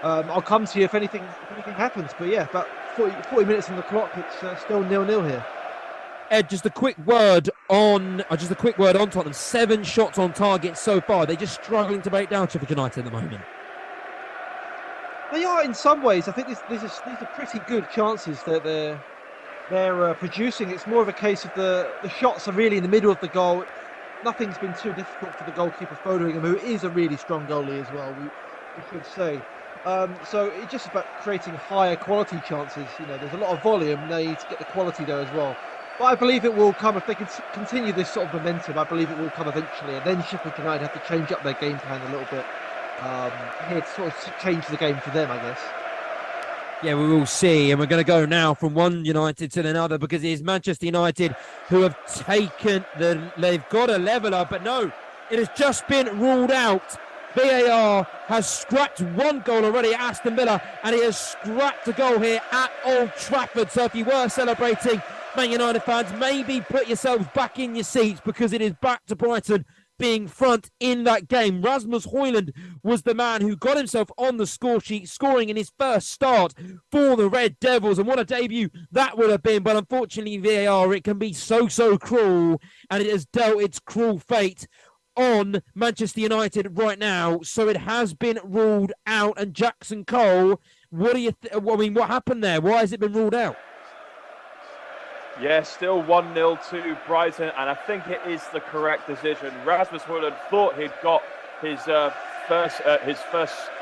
I'll come to you if anything happens. But yeah, about 40 minutes on the clock. It's still 0-0 here. Ed, just a quick word on Tottenham. 7 shots on target so far. They're just struggling to break down Sheffield United at the moment. They are in some ways. I think these are pretty good chances that they're producing. It's more of a case of the shots are really in the middle of the goal. Nothing's been too difficult for the goalkeeper Foderingham, who is a really strong goalie as well, we should say. So it's just about creating higher quality chances. You know, there's a lot of volume. They need to get the quality there as well. But I believe it will come if they can continue this sort of momentum. I believe it will come eventually, and then Sheffield United have to change up their game plan a little bit here to sort of change the game for them, I guess. Yeah, we will see, and we're going to go now from one United to another, because it is Manchester United who have taken they've got a leveller, but no, it has just been ruled out. VAR has scrapped one goal already at Aston Villa, and it has scrapped a goal here at Old Trafford. So if you were celebrating, Man United fans, maybe put yourselves back in your seats, because it is back to Brighton being front in that game. Rasmus Højlund was the man who got himself on the score sheet, scoring in his first start for the Red Devils, and what a debut that would have been. But unfortunately, VAR, it can be so cruel, and it has dealt its cruel fate on Manchester United right now. So it has been ruled out. And Jackson Cole, what do you what happened there? Why has it been ruled out? Yeah, still 1-0 to Brighton, and I think it is the correct decision. Rasmus Højlund thought he'd got his first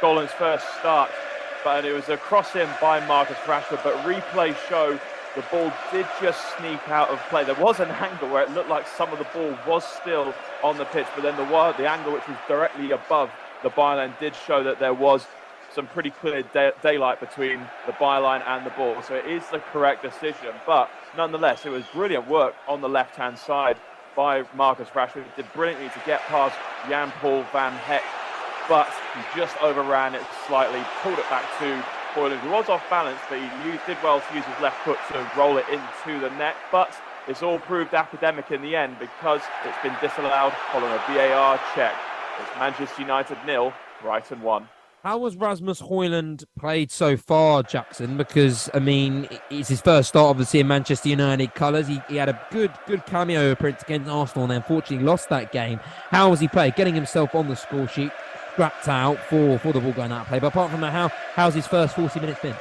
goal in his first start, but it was a cross-in by Marcus Rashford, but replays show the ball did just sneak out of play. There was an angle where it looked like some of the ball was still on the pitch, but then the angle which was directly above the byline did show that there was some pretty clear daylight between the byline and the ball. So it is the correct decision, but nonetheless, it was brilliant work on the left-hand side by Marcus Rashford. He did brilliantly to get past Jan-Paul van Heck, but he just overran it slightly, pulled it back to Højlund, who was off balance, but he did well to use his left foot to roll it into the net. But it's all proved academic in the end, because it's been disallowed following a VAR check. It's Manchester United 0, Brighton 1. How has Rasmus Højlund played so far, Jackson? Because, I mean, it's his first start, obviously, in Manchester United colours. He had a good cameo appearance against Arsenal, and unfortunately lost that game. How has he played? Getting himself on the score sheet, scrapped out for the ball going out of play. But apart from that, how's his first 40 minutes been?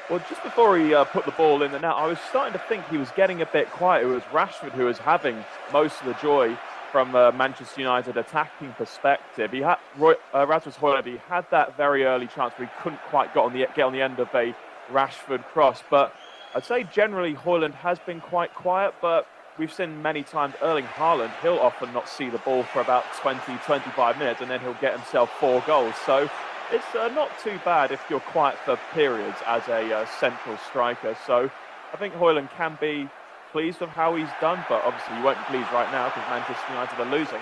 Well, just before he put the ball in the net, I was starting to think he was getting a bit quiet. It was Rashford who was having most of the joy from Manchester United attacking perspective. He had Rasmus Højlund. He had that very early chance where he couldn't quite get on the end of a Rashford cross. But I'd say generally Højlund has been quite quiet. But we've seen many times Erling Haaland, he'll often not see the ball for about 20-25 minutes, and then he'll get himself 4 goals. So it's not too bad if you're quiet for periods as a central striker. So I think Højlund can be pleased with how he's done, but obviously you won't be pleased right now because Manchester United are losing.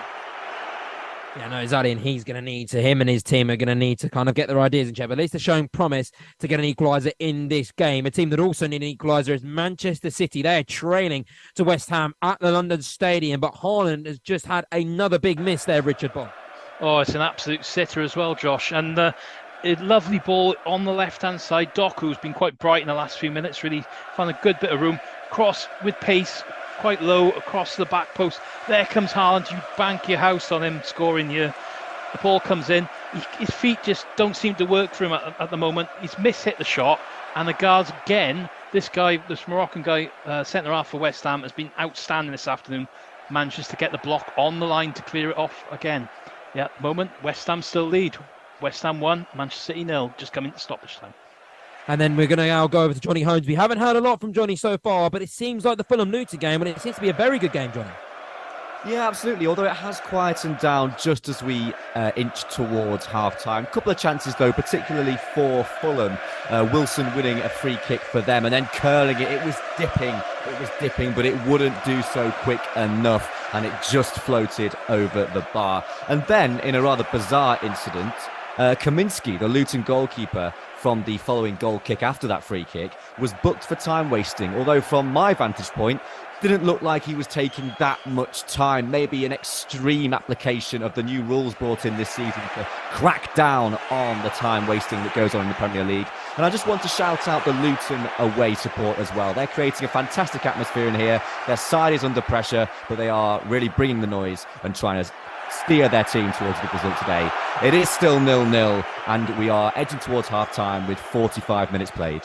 Yeah, no, exactly, and he's going to need to, him and his team are going to need to kind of get their ideas in check, but at least they're showing promise to get an equaliser in this game. A team that also need an equaliser is Manchester City. They are trailing to West Ham at the London Stadium, but Haaland has just had another big miss there, Richard Bond. Oh, it's an absolute sitter as well, Josh, and a lovely ball on the left-hand side. Doku's been quite bright in the last few minutes, really found a good bit of room. Cross with pace, quite low across the back post. There comes Haaland. You bank your house on him scoring here. The ball comes in. His feet just don't seem to work for him at the moment. He's mishit the shot, and the guards again. This Moroccan guy, centre half for West Ham, has been outstanding this afternoon. Manages to get the block on the line to clear it off again. Yeah, at the moment West Ham still lead. West Ham 1, Manchester City 0. Just coming to stoppage time. And then we're going to now go over to Johnny Holmes. We haven't heard a lot from Johnny so far, but it seems like the Fulham-Luton game, and it seems to be a very good game, Johnny. Yeah, absolutely. Although it has quietened down just as we inch towards half-time. A couple of chances, though, particularly for Fulham. Wilson winning a free kick for them and then curling it. It was dipping, but it wouldn't do so quick enough, and it just floated over the bar. And then, in a rather bizarre incident, Kaminski, the Luton goalkeeper, from the following goal kick after that free kick, was booked for time wasting, although from my vantage point, didn't look like he was taking that much time. Maybe an extreme application of the new rules brought in this season to crack down on the time wasting that goes on in the Premier League. And I just want to shout out the Luton away support as well. They're creating a fantastic atmosphere in here. Their side is under pressure, but they are really bringing the noise and trying to steer their team towards the result today. It is still 0-0, and we are edging towards half-time with 45 minutes played.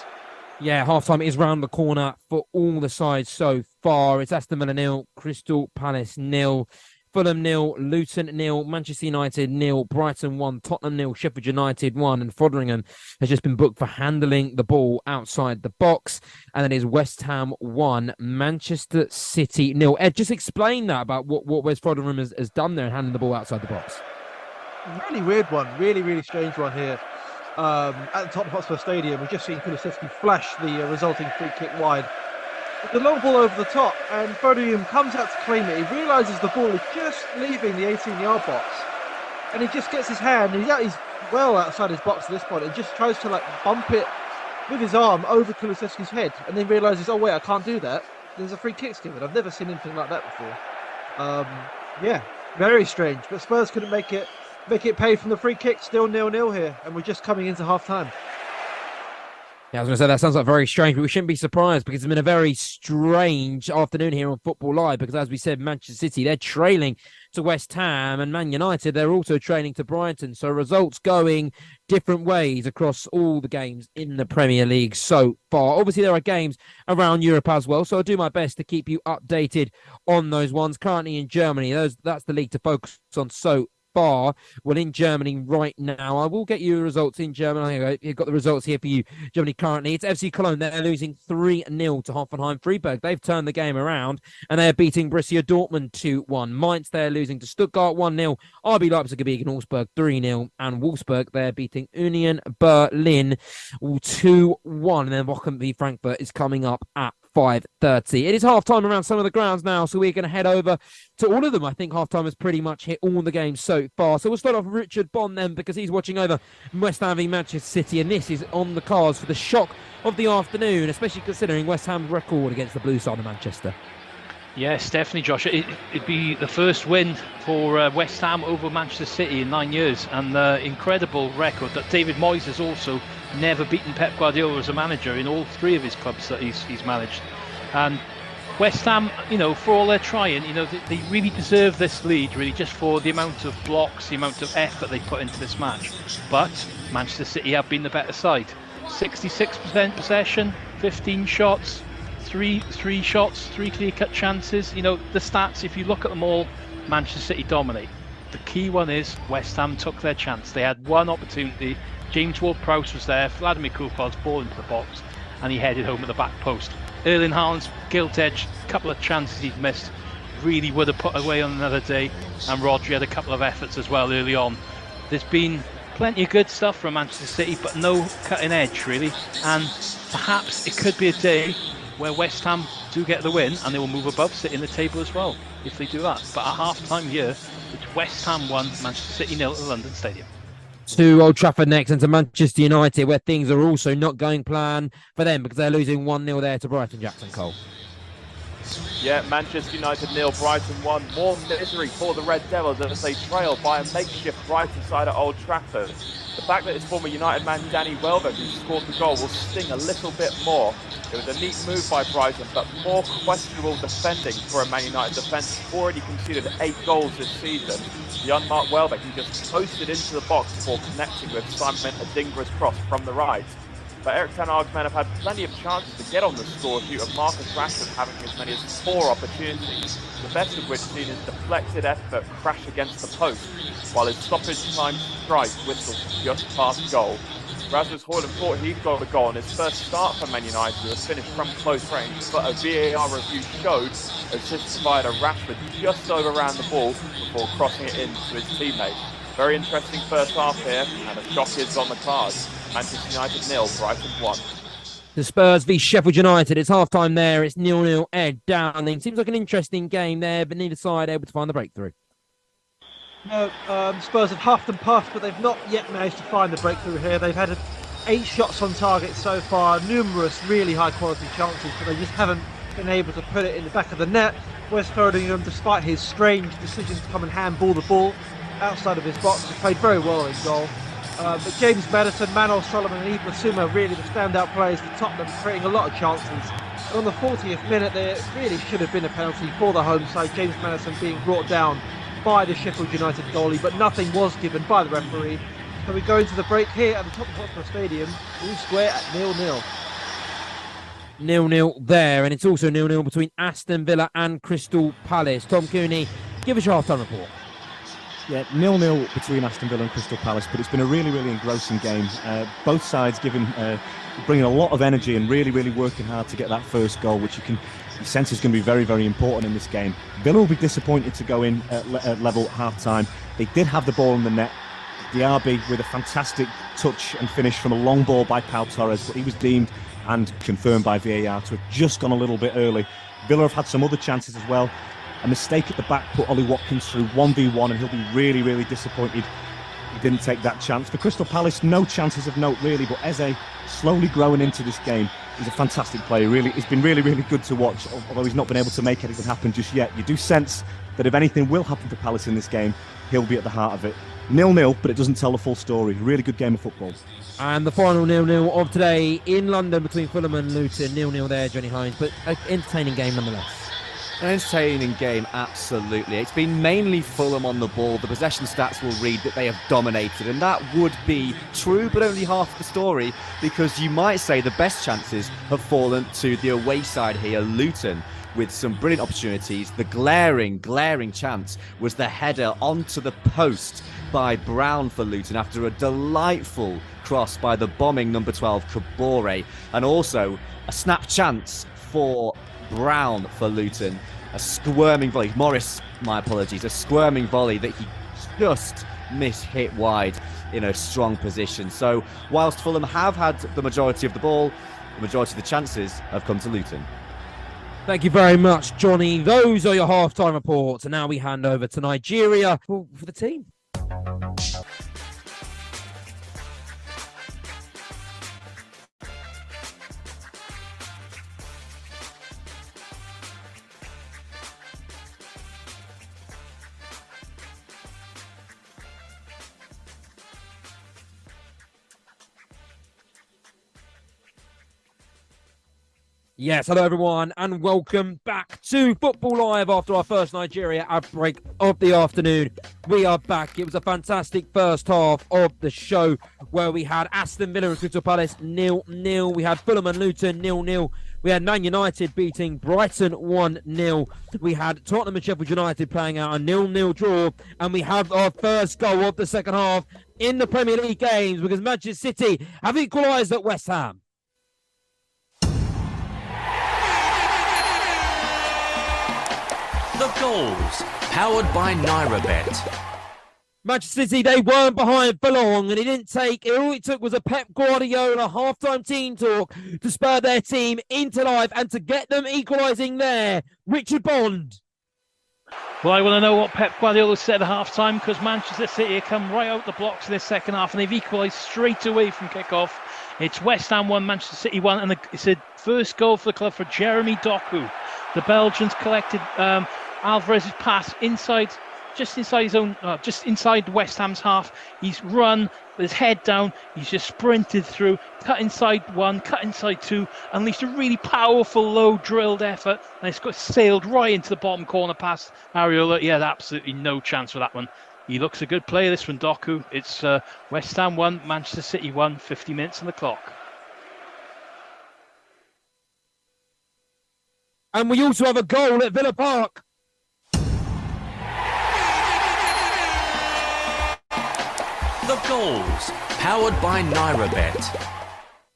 Yeah, half-time is round the corner for all the sides so far. It's Aston Villa 0, Crystal Palace 0, Fulham 0, Luton 0, Manchester United 0, Brighton 1, Tottenham 0, Sheffield United 1, and Foderingham has just been booked for handling the ball outside the box. And it is West Ham 1, Manchester City 0. Ed, just explain that about what Wes Foderingham has done there and handling the ball outside the box. Really weird one, really strange one here. At the Tottenham Hotspur Stadium, we've just seen Kulusevski flash the resulting free kick wide. The long ball over the top, and Foderingham comes out to claim it. He realises the ball is just leaving the 18-yard box. and he just gets his hand, he's well outside his box at this point, and just tries to like bump it with his arm over Kulusevski's head, and then realises, oh wait, I can't do that. There's a free kick given. I've never seen anything like that before. Yeah, very strange. But Spurs couldn't make it pay from the free kick. Still 0-0 here, and we're just coming into half time. Yeah, I was going to say that sounds like very strange, but we shouldn't be surprised because it's been a very strange afternoon here on Football Live because, as we said, Manchester City, they're trailing to West Ham, and Man United, they're also trailing to Brighton. So results going different ways across all the games in the Premier League so far. Obviously, there are games around Europe as well, so I'll do my best to keep you updated on those ones. Currently in Germany, that's the league to focus on so far. Well, in Germany right now, I will get you results in Germany. You've got the results here for you. Germany currently, it's FC Cologne. They're losing 3-0 to Hoffenheim Freiburg. They've turned the game around and they're beating Borussia Dortmund 2-1. Mainz, they're losing to Stuttgart 1-0. RB Leipzig are beating Augsburg 3-0. And Wolfsburg, they're beating Union Berlin 2-1. And then Bochum v Frankfurt is coming up at 5:30. It is half-time around some of the grounds now, so we're going to head over to all of them. I think half-time has pretty much hit all the games so far. So we'll start off with Richard Bond then, because he's watching over West Ham v Manchester City, and this is on the cards for the shock of the afternoon, especially considering West Ham's record against the blue side of Manchester. Yes, definitely, Josh. It'd be the first win for West Ham over Manchester City in 9 years, and incredible record that David Moyes has also never beaten Pep Guardiola as a manager in all three of his clubs that he's managed. And West Ham, for all they're trying, they really deserve this lead, really, just for the amount of blocks, the amount of effort they put into this match. But Manchester City have been the better side. 66% possession, 15 shots, three shots, 3 clear-cut chances. The stats, if you look at them all, Manchester City dominate. The key one is West Ham took their chance. They had one opportunity. James Ward-Prowse was there. Vladimir Koupal's ball into the box, and he headed home at the back post. Erling Haaland's gilt edge, couple of chances he'd missed, really would have put away on another day. And Rodri had a couple of efforts as well early on. There's been plenty of good stuff from Manchester City, but no cutting edge really. And perhaps it could be a day where West Ham do get the win, and they will move above City in the table as well if they do that. But at half-time here, it's West Ham 1, Manchester City 0 at the London Stadium. To Old Trafford next, and to Manchester United, where things are also not going plan for them because they're losing 1-0 there to Brighton. Jackson Cole. Yeah, Manchester United 0, Brighton 1. More misery for the Red Devils as they trail by a makeshift Brighton side at Old Trafford. The fact that it's former United man Danny Welbeck who scored the goal will sting a little bit more. It was a neat move by Brighton, but more questionable defending for a Man United defence. Already conceded 8 goals this season. The unmarked Welbeck, who just posted into the box before connecting with Simon Adingra's cross from the right. But Erik ten Hag's men have had plenty of chances to get on the score sheet, of Marcus Rashford having as many as 4 opportunities, the best of which seen his deflected effort crash against the post, while his stoppage time strike whistled just past goal. Rasmus Højlund thought he'd got a goal on his first start for Man United, who was finished from close range, but a VAR review showed assist provider Rashford just overran the ball before crossing it in to his teammate. Very interesting first half here, and a shock is on the cards. Manchester United 0, Brighton 1. The Spurs v Sheffield United. It's half-time there. It's 0-0 Ed Downing. Seems like an interesting game there, but neither side able to find the breakthrough. No, Spurs have huffed and puffed, but they've not yet managed to find the breakthrough here. They've had 8 shots on target so far, numerous really high-quality chances, but they just haven't been able to put it in the back of the net. Wes Ferdinand, despite his strange decision to come and handball the ball outside of his box, has played very well in goal. But James Maddison, Manol Solomon and Ibn Suma really the standout players for Tottenham, creating a lot of chances. And on the 40th minute, there really should have been a penalty for the home side, James Maddison being brought down by the Sheffield United goalie, but nothing was given by the referee. So we go into the break here at the Tottenham Hotspur Stadium, all square at 0-0. 0-0 there, and it's also 0-0 between Aston Villa and Crystal Palace. Tom Cooney, give us your half-time report. Yeah, 0-0 between Aston Villa and Crystal Palace, but it's been a really, really engrossing game. Both sides bringing a lot of energy and really, really working hard to get that first goal, which you sense is going to be very, very important in this game. Villa will be disappointed to go in at level at half-time. They did have the ball in the net. Diaby with a fantastic touch and finish from a long ball by Pau Torres, but he was deemed and confirmed by VAR to have just gone a little bit early. Villa have had some other chances as well. A mistake at the back put Ollie Watkins through 1v1, and he'll be really, really disappointed he didn't take that chance. For Crystal Palace, no chances of note really, but Eze slowly growing into this game. He's a fantastic player, really. He's been really, really good to watch, although he's not been able to make anything happen just yet. You do sense that if anything will happen for Palace in this game, he'll be at the heart of it. 0-0, but it doesn't tell the full story. Really good game of football. And the final 0-0 of today in London between Fulham and Luton. 0-0 there, Johnny Hines, but an entertaining game nonetheless. An entertaining game, absolutely. It's been mainly Fulham on the ball. The possession stats will read that they have dominated, and that would be true, but only half the story, because you might say the best chances have fallen to the away side here, Luton, with some brilliant opportunities. The glaring chance was the header onto the post by Brown for Luton after a delightful cross by the bombing number 12 Kabore, and also a snap chance for Brown for Luton, a squirming volley, a squirming volley that he just mishit wide in a strong position. So whilst Fulham have had the majority of the ball, the majority of the chances have come to Luton. Thank you very much, Johnny. Those are your halftime reports, and now we hand over to Nigeria for the team. Yes, hello everyone, and welcome back to Football Live after our first Nigeria outbreak of the afternoon. We are back. It was a fantastic first half of the show where we had Aston Villa and Crystal Palace 0-0. We had Fulham and Luton 0-0. We had Man United beating Brighton 1-0. We had Tottenham and Sheffield United playing out a 0-0 draw. And we have our first goal of the second half in the Premier League games because Manchester City have equalised at West Ham. The goals, powered by NairaBet. Manchester City, they weren't behind for long, and all it took was a Pep Guardiola halftime team talk to spur their team into life and to get them equalising there. Richard Bond. Well, I want to know what Pep Guardiola said at half-time, because Manchester City have come right out the blocks in this second half and they've equalised straight away from kick-off. It's West Ham 1, Manchester City 1, and it's a first goal for the club for Jeremy Doku. The Belgians collected Alvarez's pass just inside West Ham's half. He's run with his head down. He's just sprinted through, cut inside one, cut inside two, unleashed a really powerful low drilled effort, and it's got sailed right into the bottom corner past Areola. He had absolutely no chance for that one. He looks a good player, this one, Doku. It's West Ham 1, Manchester City 1, 50 minutes on the clock. And we also have a goal at Villa Park. The goals, powered by NairaBet.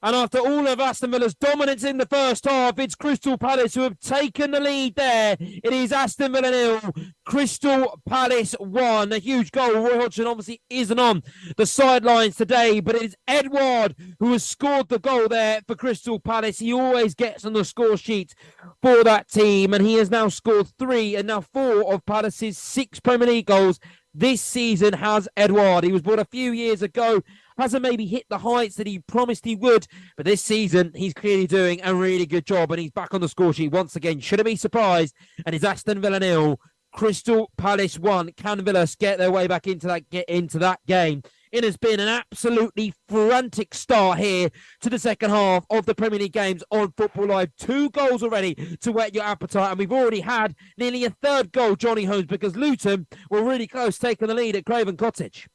And after all of Aston Villa's dominance in the first half, it's Crystal Palace who have taken the lead there. It is Aston Villa 0, Crystal Palace 1. A huge goal. Roy Hodgson obviously isn't on the sidelines today, but it is Edouard who has scored the goal there for Crystal Palace. He always gets on the score sheet for that team, and he has now scored 3 and now 4 of Palace's 6 Premier League goals this season has Edouard. He was brought a few years ago, hasn't maybe hit the heights that he promised he would, but this season he's clearly doing a really good job and he's back on the score sheet once again. Shouldn't be surprised. And it's Aston Villa 0, Crystal Palace 1. Can Villa get their way back into that game? It has been an absolutely frantic start here to the second half of the Premier League games on Football Live. 2 goals already to whet your appetite, and we've already had nearly a third goal, Johnny Holmes, because Luton were really close taking the lead at Craven Cottage.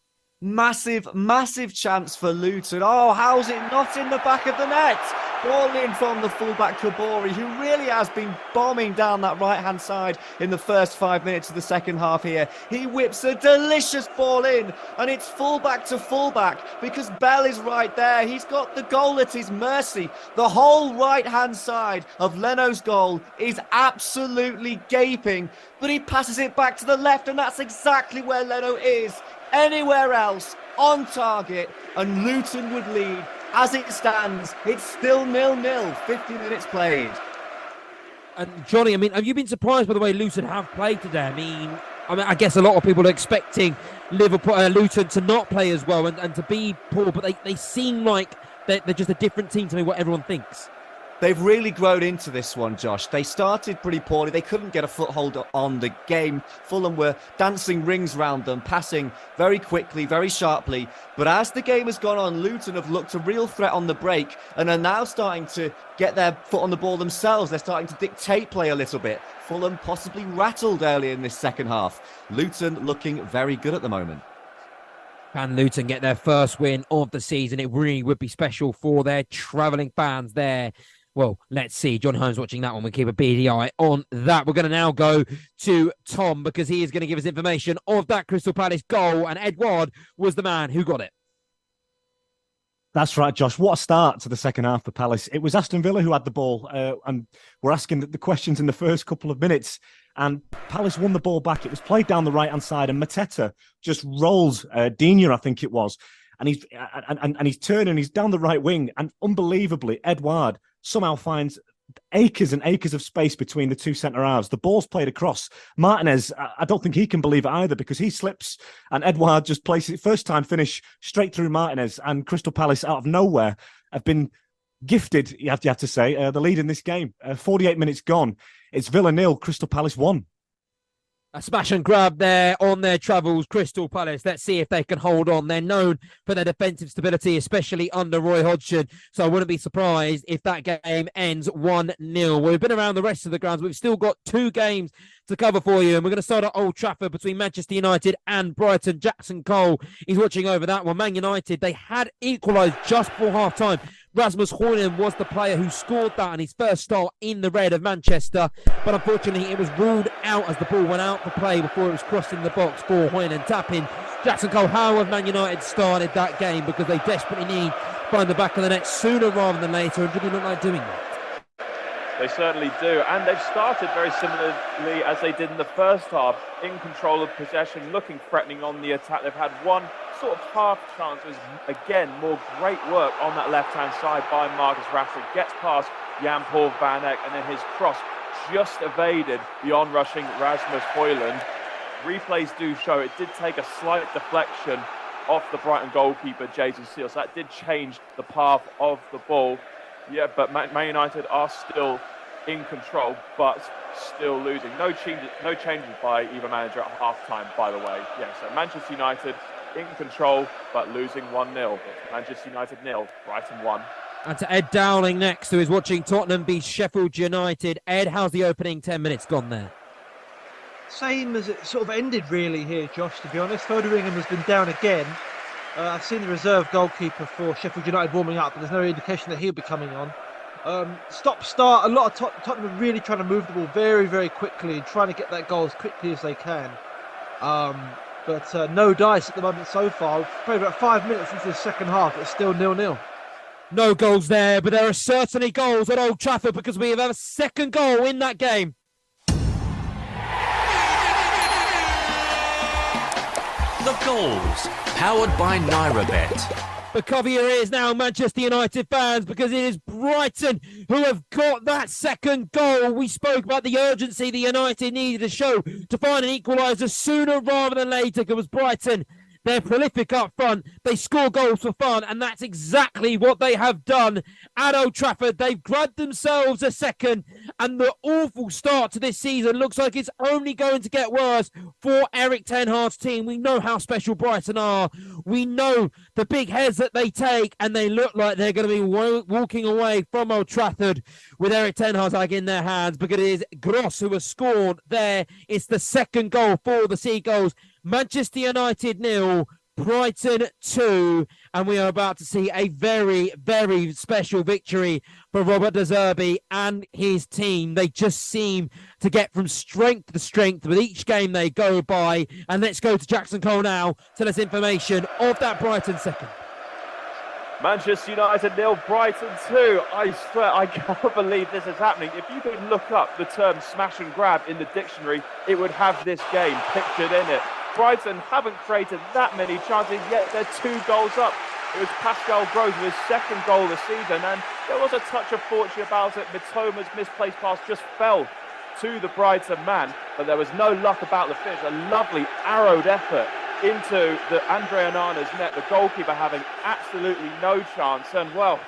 Massive chance for Luton. Oh, how's it not in the back of the net? Ball in from the fullback Kabore, who really has been bombing down that right-hand side in the first 5 minutes of the second half here. He whips a delicious ball in, and it's fullback to fullback because Bell is right there. He's got the goal at his mercy. The whole right-hand side of Leno's goal is absolutely gaping, but he passes it back to the left, and that's exactly where Leno is. Anywhere else on target, and Luton would lead. As it stands, it's still 0-0, 50 minutes played. And Johnny, I mean, have you been surprised by the way Luton have played today? I mean, I mean, I guess a lot of people are expecting Luton to not play as well and to be poor, but they seem like they're just a different team to me, what everyone thinks. They've really grown into this one, Josh. They started pretty poorly. They couldn't get a foothold on the game. Fulham were dancing rings round them, passing very quickly, very sharply. But as the game has gone on, Luton have looked a real threat on the break and are now starting to get their foot on the ball themselves. They're starting to dictate play a little bit. Fulham possibly rattled early in this second half. Luton looking very good at the moment. Can Luton get their first win of the season? It really would be special for their travelling fans there. Well, let's see. John Holmes watching that one. We'll keep a beady eye on that. We're going to now go to Tom because he is going to give us information of that Crystal Palace goal. And Edouard was the man who got it. That's right, Josh. What a start to the second half for Palace. It was Aston Villa who had the ball and were asking the questions in the first couple of minutes. And Palace won the ball back. It was played down the right-hand side and Mateta just rolls Digne, I think it was. And he's turning, he's down the right wing. And unbelievably, Edouard somehow finds acres and acres of space between the two centre-halves. The ball's played across. Martinez, I don't think he can believe it either because he slips and Edouard just places it. First time finish straight through Martinez, and Crystal Palace out of nowhere have been gifted, you have to say, the lead in this game. 48 minutes gone. It's Villa 0, Crystal Palace 1. A smash and grab there on their travels, Crystal Palace. Let's see if they can hold on. They're known for their defensive stability, especially under Roy Hodgson. So I wouldn't be surprised if that game ends 1-0. We've been around the rest of the grounds. We've still got 2 games to cover for you. And we're going to start at Old Trafford between Manchester United and Brighton. Jackson Cole is watching over that one. Man United, they had equalised just before half-time. Rasmus Højlund was the player who scored that on his first start in the red of Manchester, but unfortunately it was ruled out as the ball went out for play before it was crossing the box for Højlund. Tapping Jackson Cole. How have Man United started that game? Because they desperately need to find the back of the net sooner rather than later, and do they look like doing that? They certainly do, and they've started very similarly as they did in the first half, in control of possession, looking threatening on the attack. They've had one sort of half chance. It was, again, more great work on that left-hand side by Marcus Rashford. Gets past Jan-Paul Van Eyck, and then his cross just evaded the on-rushing Rasmus Højlund. Replays do show it did take a slight deflection off the Brighton goalkeeper, Jason Seal, so that did change the path of the ball. Yeah, but Man United are still in control, but still losing. No changes by either manager at half-time, by the way. Yeah, so Manchester United in control, but losing 1-0. Manchester United 0, Brighton 1. And to Ed Dowling next, who is watching Tottenham beat Sheffield United. Ed, how's the opening 10 minutes gone there? Same as it sort of ended really here, Josh, to be honest. Foderingham has been down again. I've seen the reserve goalkeeper for Sheffield United warming up, but there's no indication that he'll be coming on. Stop-start, a lot of Tottenham are really trying to move the ball very, very quickly and trying to get that goal as quickly as they can. But no dice at the moment so far. We've played about 5 minutes into the second half. It's still 0-0. No goals there, but there are certainly goals at Old Trafford because we have a second goal in that game. The goals, powered by NairaBet. But cover your ears now, Manchester United fans, because it is Brighton who have got that second goal. We spoke about the urgency the United needed to show to find an equaliser sooner rather than later. It was Brighton. They're prolific up front. They score goals for fun, and that's exactly what they have done at Old Trafford. They've grabbed themselves a second, and the awful start to this season looks like it's only going to get worse for Erik ten Hag's team. We know how special Brighton are. We know the big heads that they take, and they look like they're going to be walking away from Old Trafford with Erik ten Hag in their hands, because it is Gross who has scored there. It's the second goal for the Seagulls. Manchester United 0, Brighton 2, and we are about to see a very, very special victory for Robert De Zerbi and his team. They just seem to get from strength to strength with each game they go by. And let's go to Jackson Cole now to tell us information of that Brighton second. Manchester United 0, Brighton 2. I swear, I can't believe this is happening. If you could look up the term smash and grab in the dictionary, it would have this game pictured in it. Brighton haven't created that many chances, yet they're 2 goals up. It was Pascal Gross with his second goal this season, and there was a touch of fortune about it. Mitoma's misplaced pass just fell to the Brighton man, but there was no luck about the finish. A lovely arrowed effort into the Andre Onana's net, the goalkeeper having absolutely no chance. And well,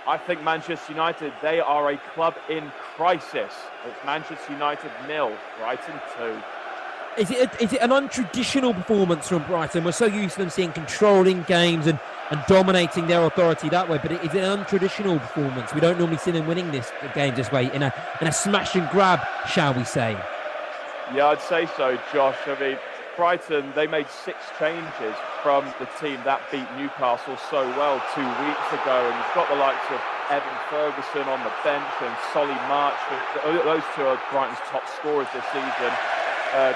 I think Manchester United, they are a club in crisis. It's Manchester United 0, Brighton 2. Is it an untraditional performance from Brighton? We're so used to them seeing controlling games and dominating their authority that way, but is it an untraditional performance? We don't normally see them winning this game this way, in a smash and grab, shall we say? Yeah, I'd say so, Josh. I mean, Brighton, they made 6 changes from the team that beat Newcastle so well 2 weeks ago, and you've got the likes of Evan Ferguson on the bench and Solly March. Those 2 are Brighton's top scorers this season,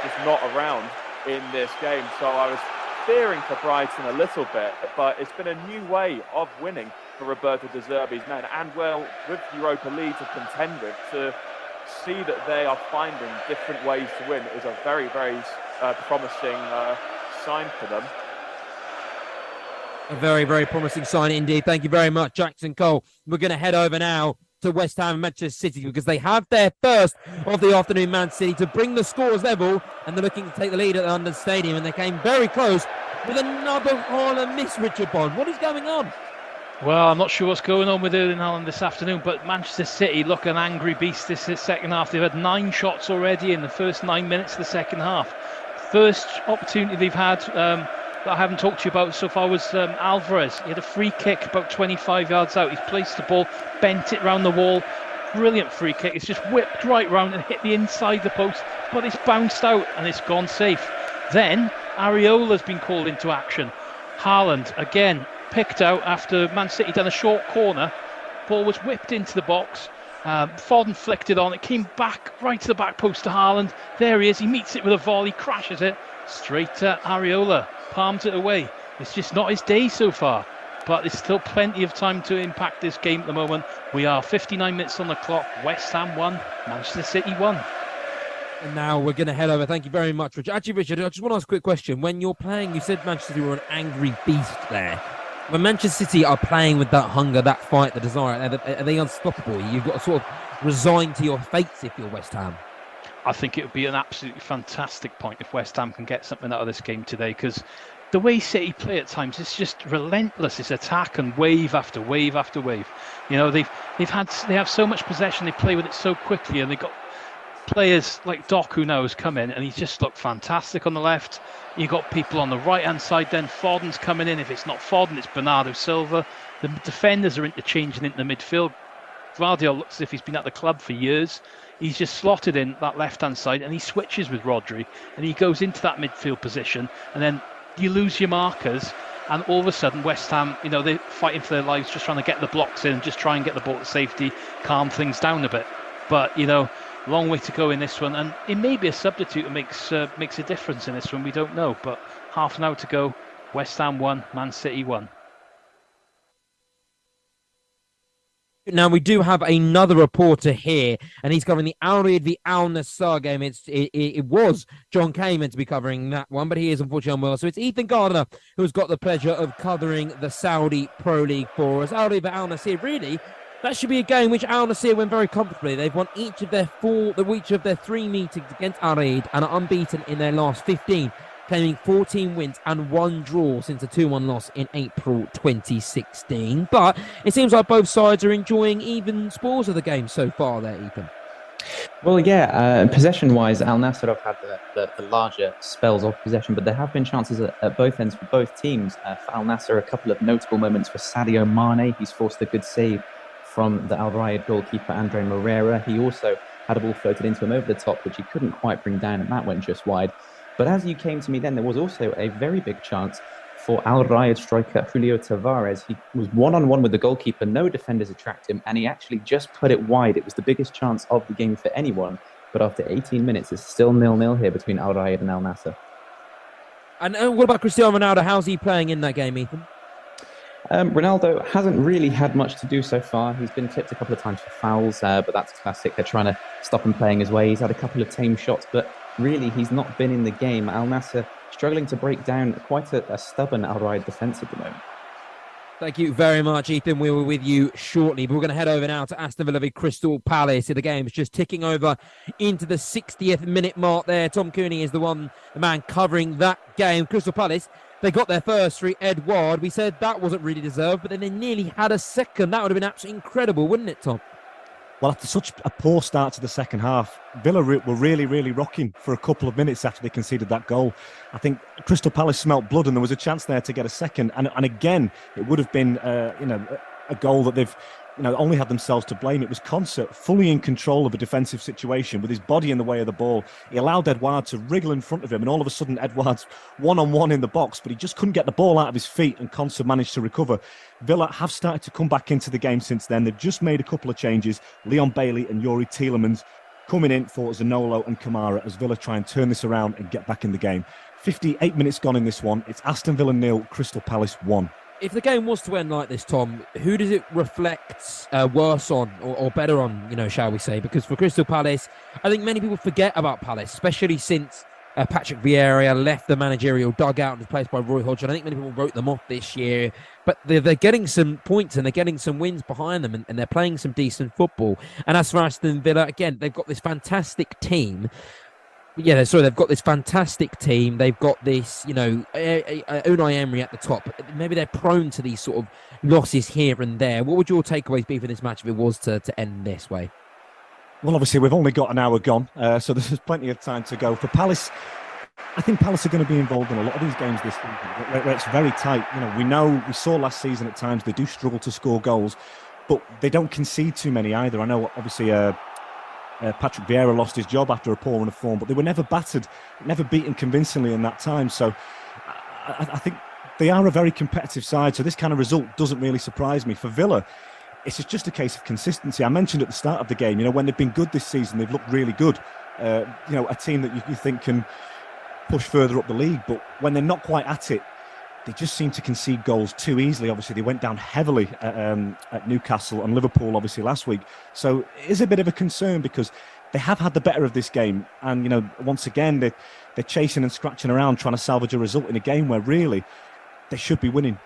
just not around in this game. So I was fearing for Brighton a little bit, but it's been a new way of winning for Roberto De Zerbi's men, and well, with Europa League to contend with, to see that they are finding different ways to win is a very, very promising sign for them. A very, very promising sign indeed. Thank you very much, Jackson Cole. We're going to head over now to West Ham and Manchester City because they have their first of the afternoon, Man City, to bring the scores level, and they're looking to take the lead at the London Stadium, and they came very close with another Haaland miss, Richard Bond. What is going on? Well, I'm not sure what's going on with Erling Haaland this afternoon, but Manchester City look an angry beast this second half. They've had 9 shots already in the first 9 minutes of the second half. First opportunity they've had that I haven't talked to you about so far was Alvarez. He had a free kick about 25 yards out. He's placed the ball, bent it round the wall. Brilliant free kick. It's just whipped right round and hit the inside the post, but it's bounced out and it's gone safe. Then Areola's been called into action. Haaland again picked out after Man City done a short corner. Ball was whipped into the box. Foden flicked it on. It came back right to the back post to Haaland. There he is. He meets it with a volley, crashes it straight to Areola. Palms it away. It's just not his day so far, but there's still plenty of time to impact this game at the moment. We are 59 minutes on the clock. West Ham 1, Manchester City 1. And now we're going to head over. Thank you very much, Richard. Actually, Richard, I just want to ask a quick question. When you're playing, you said Manchester City were an angry beast there. When Manchester City are playing with that hunger, that fight, the desire, are they unstoppable? You've got to sort of resign to your fates if you're West Ham. I think it would be an absolutely fantastic point if West Ham can get something out of this game today, because the way City play at times, it's just relentless. It's attack and wave after wave after wave. You know, they have so much possession, they play with it so quickly, and they've got players like Doku now has come in, and he's just looked fantastic on the left. You've got people on the right-hand side then. Foden's coming in. If it's not Foden, it's Bernardo Silva. The defenders are interchanging into the midfield. Gvardiol looks as if he's been at the club for years. He's just slotted in that left-hand side, and he switches with Rodri, and he goes into that midfield position, and then you lose your markers, and all of a sudden West Ham, you know, they're fighting for their lives, just trying to get the blocks in and just try and get the ball to safety, calm things down a bit. But, you know, long way to go in this one, and it may be a substitute that makes a difference in this one. We don't know, but half an hour to go. West Ham 1, Man City 1. Now, we do have another reporter here, and he's covering the Al Riyadh v Al Nassr game. It was John Kay meant to be covering that one, but he is unfortunately unwell. So it's Ethan Gardner who's got the pleasure of covering the Saudi Pro League for us. Al Riyadh v Al Nassr, really, that should be a game which Al Nassr win very comfortably. They've won each of their 3 meetings against Al Riyadh and are unbeaten in their last 15. Claiming 14 wins and 1 draw since a 2-1 loss in April 2016. But it seems like both sides are enjoying even scores of the game so far there, Ethan. Well, yeah, possession-wise, Al Nassr have had the larger spells of possession, but there have been chances at both ends for both teams. For Al Nassr, a couple of notable moments for Sadio Mane. He's forced a good save from the Al Riyadh goalkeeper, Andre Moreira. He also had a ball floated into him over the top, which he couldn't quite bring down, and that went just wide. But as you came to me then, there was also a very big chance for Al Riyadh striker Julio Tavares. He was one-on-one with the goalkeeper, no defenders attract him, and he actually just put it wide. It was the biggest chance of the game for anyone. But after 18 minutes, it's still 0-0 here between Al Riyadh and Al Nassr. And what about Cristiano Ronaldo? How's he playing in that game, Ethan? Ronaldo hasn't really had much to do so far. He's been clipped a couple of times for fouls, but that's classic. They're trying to stop him playing his way. He's had a couple of tame shots, but really he's not been in the game. Al Nassr struggling to break down quite a stubborn Al Riyadh defence at the moment. Thank you very much, Ethan. We were with you shortly, but we're going to head over now to Aston Villa v Crystal Palace. The game's just ticking over into the 60th minute mark there. Tom Cooney is the man covering that game. Crystal Palace, they got their first through Edouard. We said that wasn't really deserved, but then they nearly had a second. That would have been absolutely incredible, wouldn't it, Tom? Well, after such a poor start to the second half, Villa were really, really rocking for a couple of minutes after they conceded that goal. I think Crystal Palace smelt blood, and there was a chance there to get a second. And again, it would have been, a goal that they've, only had themselves to blame. It was Concert fully in control of a defensive situation with his body in the way of the ball. He allowed Edouard to wriggle in front of him, and all of a sudden Edouard's one-on-one in the box, but he just couldn't get the ball out of his feet, and Concert managed to recover. Villa have started to come back into the game since then. They've just made a couple of changes. Leon Bailey and Yuri Tielemans coming in for Zanolo and Kamara as Villa try and turn this around and get back in the game. 58 minutes gone in this one. It's Aston Villa 0, Crystal Palace 1. If the game was to end like this, Tom, who does it reflect worse on or better on, shall we say? Because for Crystal Palace, I think many people forget about Palace, especially since Patrick Vieira left the managerial dugout and was replaced by Roy Hodgson. I think many people wrote them off this year, but they're getting some points and they're getting some wins behind them, and they're playing some decent football. And as for Aston Villa, again, they've got this fantastic team. Yeah, sorry, they've got this fantastic team. They've got this, Unai Emery at the top. Maybe they're prone to these sort of losses here and there. What would your takeaways be for this match if it was to end this way? Well, obviously, we've only got an hour gone, so there's plenty of time to go. For Palace, I think Palace are going to be involved in a lot of these games this season, where it's very tight. We saw last season at times they do struggle to score goals, but they don't concede too many either. I know, obviously, Patrick Vieira lost his job after a poor run of form, but they were never battered, never beaten convincingly in that time. So I think they are a very competitive side. So this kind of result doesn't really surprise me. For Villa, it's just a case of consistency. I mentioned at the start of the game, when they've been good this season, they've looked really good. A team that you think can push further up the league, but when they're not quite at it, they just seem to concede goals too easily. Obviously, they went down heavily at Newcastle and Liverpool, obviously, last week. So it is a bit of a concern because they have had the better of this game. And, once again, they're chasing and scratching around trying to salvage a result in a game where really they should be winning.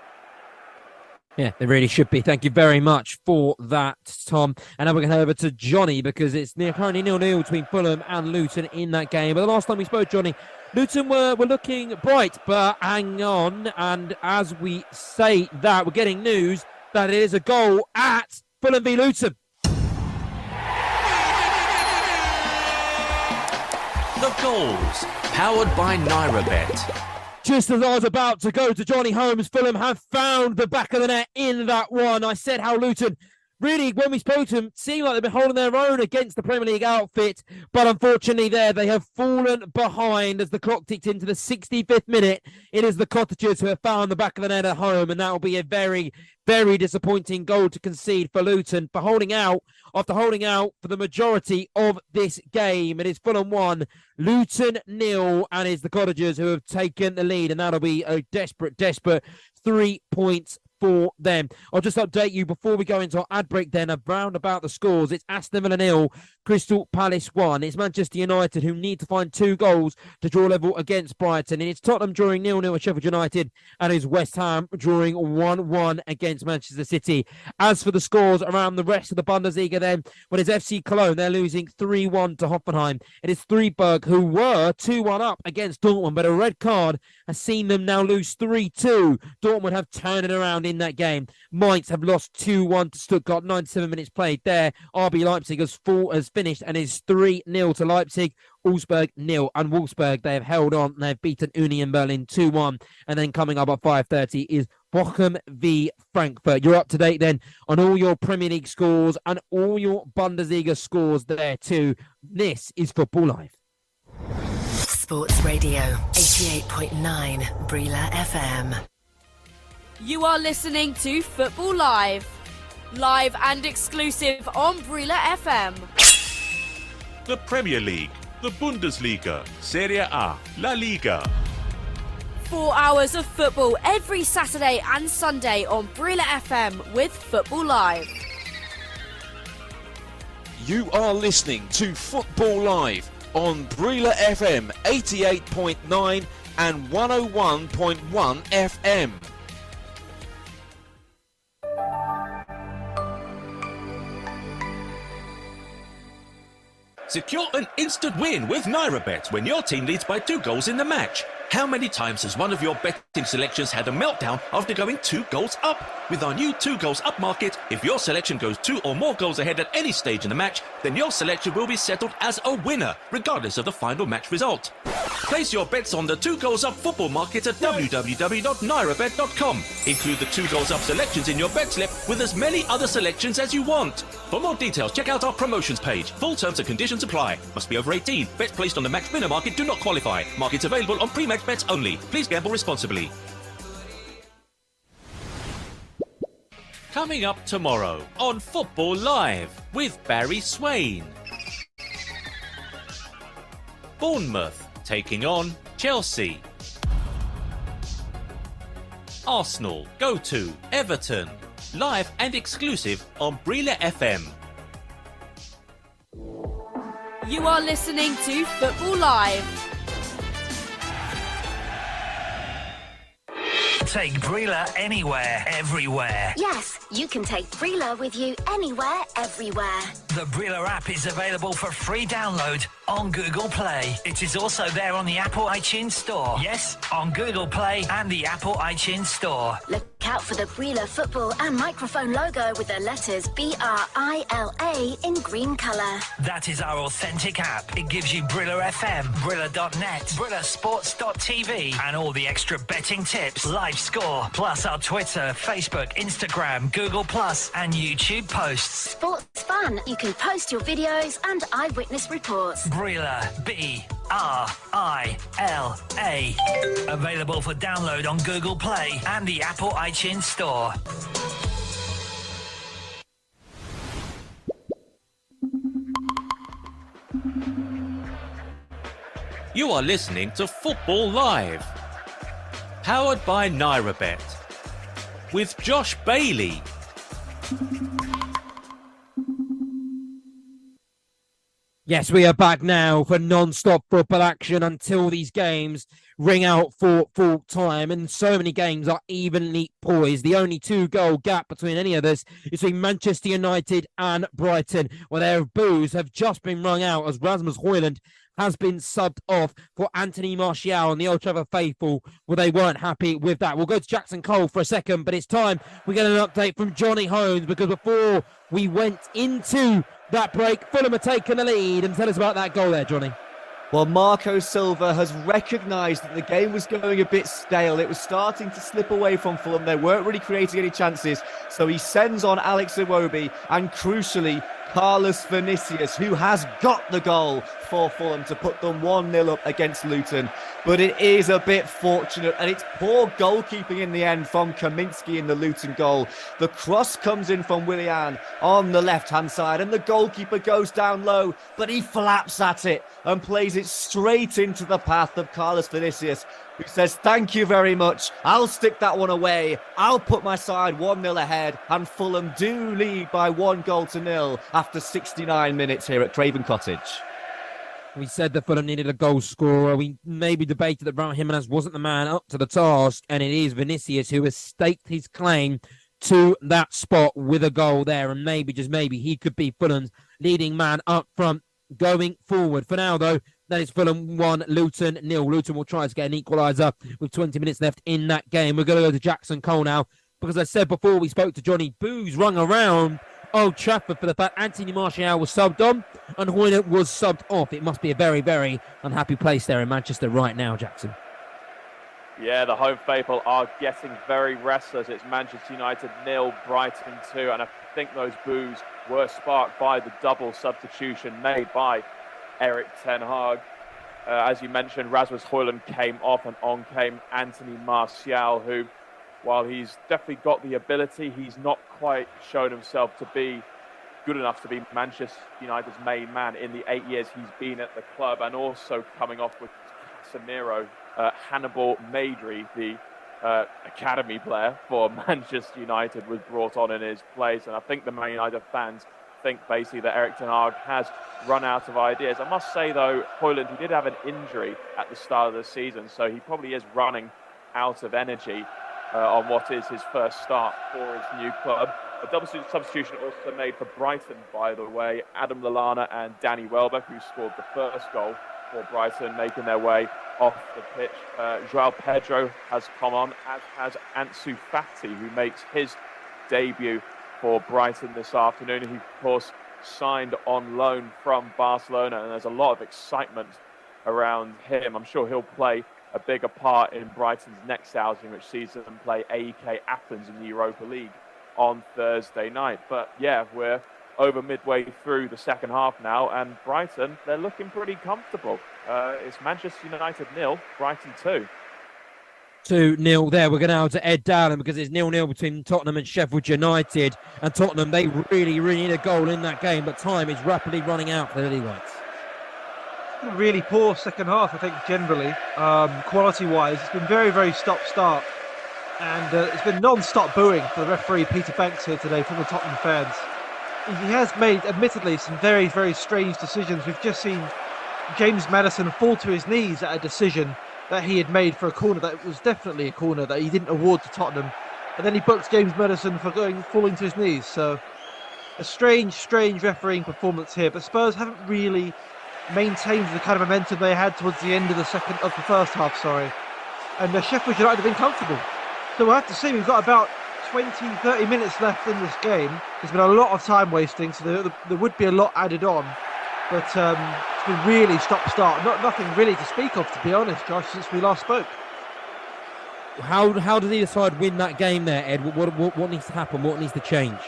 Yeah, they really should be. Thank you very much for that, Tom. And now we're going to head over to Johnny because it's currently 0-0 between Fulham and Luton in that game. But the last time we spoke, Johnny, Luton were looking bright, but hang on. And as we say that, we're getting news that it is a goal at Fulham v Luton. The goals, powered by NairaBet. Just as I was about to go to Johnny Holmes, Fulham have found the back of the net in that one. I said how Luton, really, when we spoke to them, seemed like they've been holding their own against the Premier League outfit. But unfortunately they have fallen behind as the clock ticked into the 65th minute. It is the Cottagers who have found the back of the net at home, and that will be a very, very disappointing goal to concede for Luton for holding out for the majority of this game. It is Fulham 1, Luton 0, and it's the Cottagers who have taken the lead, and that'll be a desperate 3 points for them. I'll just update you before we go into our ad break then around about the scores. It's Aston Villa 0, Crystal Palace 1. It's Manchester United who need to find 2 goals to draw level against Brighton. And it's Tottenham drawing 0-0 at Sheffield United, and it's West Ham drawing 1-1 against Manchester City. As for the scores around the rest of the Bundesliga then, well, it's FC Cologne. They're losing 3-1 to Hoffenheim. It is Freiburg who were 2-1 up against Dortmund, but a red card has seen them now lose 3-2. Dortmund have turned it around in that game. Mainz have lost 2-1 to Stuttgart, 97 minutes played there. RB Leipzig has finished and is 3-0 to Leipzig. Augsburg 0, and Wolfsburg, they have held on. They've beaten Union Berlin 2-1. And then coming up at 5:30 is Bochum v Frankfurt. You're up to date then on all your Premier League scores and all your Bundesliga scores there too. This is Football Live. Sports Radio 88.9 Brila FM. You are listening to Football Live. Live and exclusive on Brila FM. The Premier League, the Bundesliga, Serie A, La Liga. 4 hours of football every Saturday and Sunday on Brila FM with Football Live. You are listening to Football Live on Brila FM 88.9 and 101.1 FM. Secure an instant win with NairaBet when your team leads by 2 goals in the match. How many times has one of your betting selections had a meltdown after going 2 goals up? With our new 2 goals up market, if your selection goes 2 or more goals ahead at any stage in the match, then your selection will be settled as a winner, regardless of the final match result. Place your bets on the 2 goals up football market at www.nairabet.com. Include the 2 goals up selections in your bet slip with as many other selections as you want. For more details, check out our promotions page. Full terms and conditions apply. Must be over 18. Bets placed on the match winner market do not qualify. Markets available on pre-match bets only. Please gamble responsibly. Coming up tomorrow on Football Live with Barry Swain. Bournemouth taking on Chelsea. Arsenal go to Everton. Live and exclusive on Brila FM. You are listening to Football Live. Take Brila anywhere, everywhere. Yes, you can take Brila with you anywhere, everywhere. The Brila app is available for free download on Google Play. It is also there on the Apple iTunes Store. Yes, on Google Play and the Apple iTunes Store. Look out for the Brila football and microphone logo with the letters BRILA in green colour. That is our authentic app. It gives you Brila FM, Brila.net, BrilaSports.tv, and all the extra betting tips, live score, plus our Twitter, Facebook, Instagram, Google Plus, and YouTube posts. Sports fun. You can post your videos and eyewitness reports. Brila, BRILA. Available for download on Google Play and the Apple iTunes Store. You are listening to Football Live. Powered by NairaBet. With Josh Bailey. Yes, we are back now for non-stop football action until these games ring out for full time. And so many games are evenly poised. The only 2-goal gap between any of this is between Manchester United and Brighton, where their boos have just been rung out as Rasmus Højlund has been subbed off for Anthony Martial and the Old Trafford faithful. Well, they weren't happy with that. We'll go to Jackson Cole for a second, but it's time we get an update from Johnny Holmes, because before we went into that break, Fulham are taking the lead. And tell us about that goal there, Johnny. Well, Marco Silva has recognised that the game was going a bit stale. It was starting to slip away from Fulham. They weren't really creating any chances. So he sends on Alex Iwobi and, crucially, Carlos Vinicius, who has got the goal for Fulham to put them 1-0 up against Luton. But it is a bit fortunate, and it's poor goalkeeping in the end from Kaminski in the Luton goal. The cross comes in from Willian on the left-hand side, and the goalkeeper goes down low, but he flaps at it and plays it straight into the path of Carlos Vinicius, who says, "Thank you very much. I'll stick that one away. I'll put my side 1-0 ahead." And Fulham do lead by 1-0 after 69 minutes here at Craven Cottage. We said that Fulham needed a goal scorer. We maybe debated that Raul Jimenez wasn't the man up to the task, and it is Vinicius who has staked his claim to that spot with a goal there, and maybe, just maybe, he could be Fulham's leading man up front going forward. For now, though, that is Fulham 1, Luton 0. Luton will try to get an equaliser with 20 minutes left in that game. We're going to go to Jackson Cole now, because I said before we spoke to Johnny, boos rung around Old Trafford for the fact Anthony Martial was subbed on and Højlund was subbed off. It must be a very, very unhappy place there in Manchester right now, Jackson. Yeah, the home faithful are getting very restless. It's Manchester United 0, Brighton 2, and I think those boos were sparked by the double substitution made by Erik ten Hag. As you mentioned, Rasmus Højlund came off and on came Anthony Martial, who, while he's definitely got the ability, he's not quite shown himself to be good enough to be Manchester United's main man in the 8 years he's been at the club. And also coming off with Casemiro, Hannibal Maidry, the academy player for Manchester United, was brought on in his place. And I think the Man United fans think basically that Erik ten Hag has run out of ideas. I must say, though, Højlund, he did have an injury at the start of the season, so he probably is running out of energy on what is his first start for his new club. A double substitution also made for Brighton, by the way. Adam Lallana and Danny Welbeck, who scored the first goal for Brighton, making their way off the pitch. João Pedro has come on, as has Ansu Fati, who makes his debut for Brighton this afternoon. He, of course, signed on loan from Barcelona, and there's a lot of excitement around him. I'm sure he'll play a bigger part in Brighton's next outing, which sees them play AEK Athens in the Europa League on Thursday night. But yeah, we're over midway through the second half now, and Brighton, they're looking pretty comfortable. It's Manchester United 0, Brighton 2. 2-0 there. We're going now to Ed Dowling because it's 0-0 between Tottenham and Sheffield United. And Tottenham, they really need a goal in that game, but time is rapidly running out for the Lily Whites. Really poor second half, I think, generally. Quality-wise, it's been very stop-start. And it's been non-stop booing for the referee, Peter Banks, here today from the Tottenham fans. He has made, admittedly, some very strange decisions. We've just seen James Maddison fall to his knees at a decision that he had made for a corner that was definitely a corner that he didn't award to Tottenham. And then he booked James Maddison for falling to his knees. So a strange refereeing performance here. But Spurs haven't really maintained the kind of momentum they had towards the end of the first half. And Sheffield United have been comfortable. So we'll have to see. We've got about 20-30 minutes left in this game. There's been a lot of time wasting, so there would be a lot added on. But it's been really stop-start. Nothing really to speak of, to be honest, Josh, since we last spoke. How did either side win that game there, Ed? What needs to happen? What needs to change?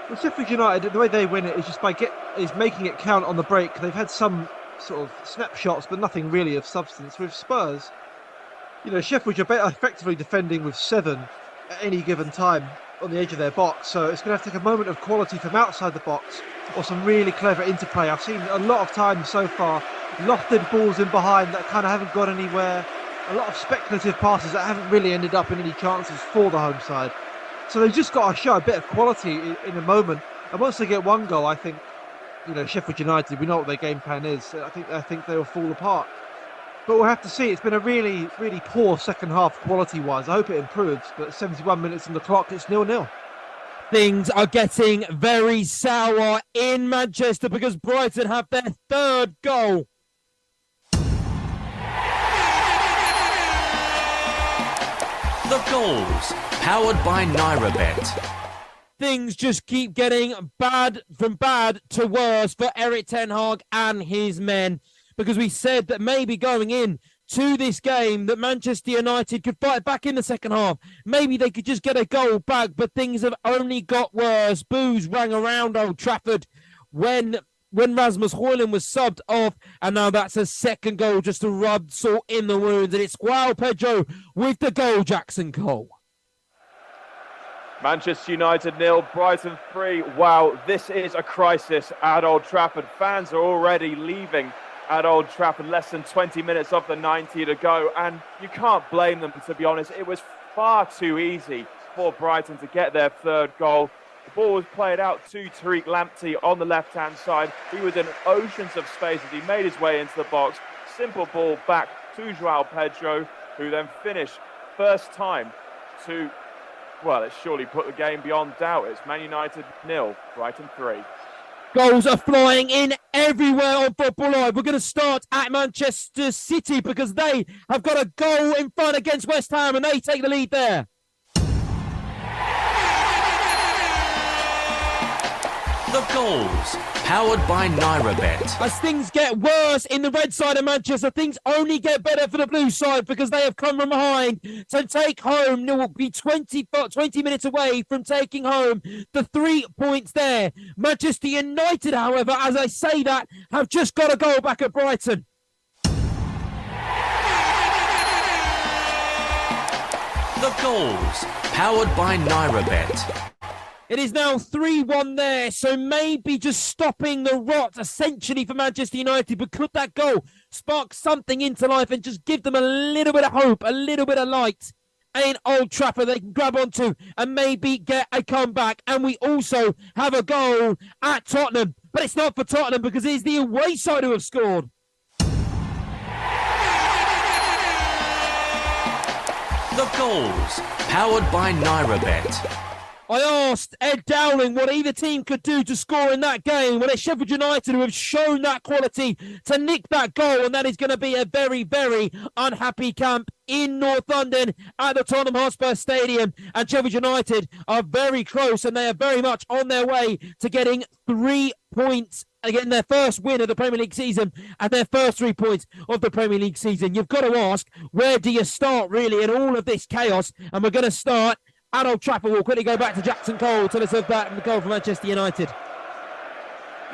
Well, Sheffield United, the way they win it is just is making it count on the break. They've had some sort of snapshots, but nothing really of substance. With Spurs, Sheffield are effectively defending with 7 at any given time on the edge of their box. So it's going to have to take a moment of quality from outside the box or some really clever interplay. I've seen a lot of times so far lofted balls in behind that kind of haven't got anywhere. A lot of speculative passes that haven't really ended up in any chances for the home side. So they've just got to show a bit of quality in a moment. And once they get one goal, I think, Sheffield United, we know what their game plan is. I think they will fall apart. But we'll have to see. It's been a really poor second half quality-wise. I hope it improves. But 71 minutes on the clock, it's 0-0. Things are getting very sour in Manchester because Brighton have their third goal. The goals, powered by NairaBet. Things just keep getting bad to worse for Erik ten Hag and his men, because we said that maybe going in to this game that Manchester United could fight back in the second half. Maybe they could just get a goal back, but things have only got worse. Boos rang around Old Trafford when Rasmus Højlund was subbed off, and now that's a second goal just to rub salt in the wounds, and it's João Pedro with the goal, Jackson Cole. Manchester United 0, Brighton 3. Wow, this is a crisis at Old Trafford. Fans are already leaving at Old Trafford, less than 20 minutes of the 90 to go, and you can't blame them, to be honest. It was far too easy for Brighton to get their third goal. The ball was played out to Tariq Lamptey on the left-hand side. He was in oceans of space as he made his way into the box. Simple ball back to João Pedro, who then finished first time to, well, it surely put the game beyond doubt. It's Man United 0, Brighton 3. Goals are flying in everywhere on Football Live. We're going to start at Manchester City because they have got a goal in front against West Ham and they take the lead there. The goals, powered by NairaBet. As things get worse in the red side of Manchester, things only get better for the blue side because they have come from behind to take home. They will be 20 minutes away from taking home the 3 points there. Manchester United, however, as I say that, have just got a goal back at Brighton. The goals, powered by NairaBet. It is now 3-1 there, so maybe just stopping the rot, essentially, for Manchester United. But could that goal spark something into life and just give them a little bit of hope, a little bit of light in Old Trafford they can grab onto and maybe get a comeback? And we also have a goal at Tottenham, but it's not for Tottenham because it is the away side who have scored. The goals, powered by NairaBet. I asked Ed Dowling what either team could do to score in that game. Well, it's Sheffield United who have shown that quality to nick that goal, and that is going to be a very, very unhappy camp in North London at the Tottenham Hotspur Stadium. And Sheffield United are very close, and they are very much on their way to getting 3 points. Again, their first win of the Premier League season and their first 3 points of the Premier League season. You've got to ask, where do you start really in all of this chaos? And we're going to start at Old Trafford. We'll quickly go back to Jackson Cole. Tell us of that and the goal for Manchester United.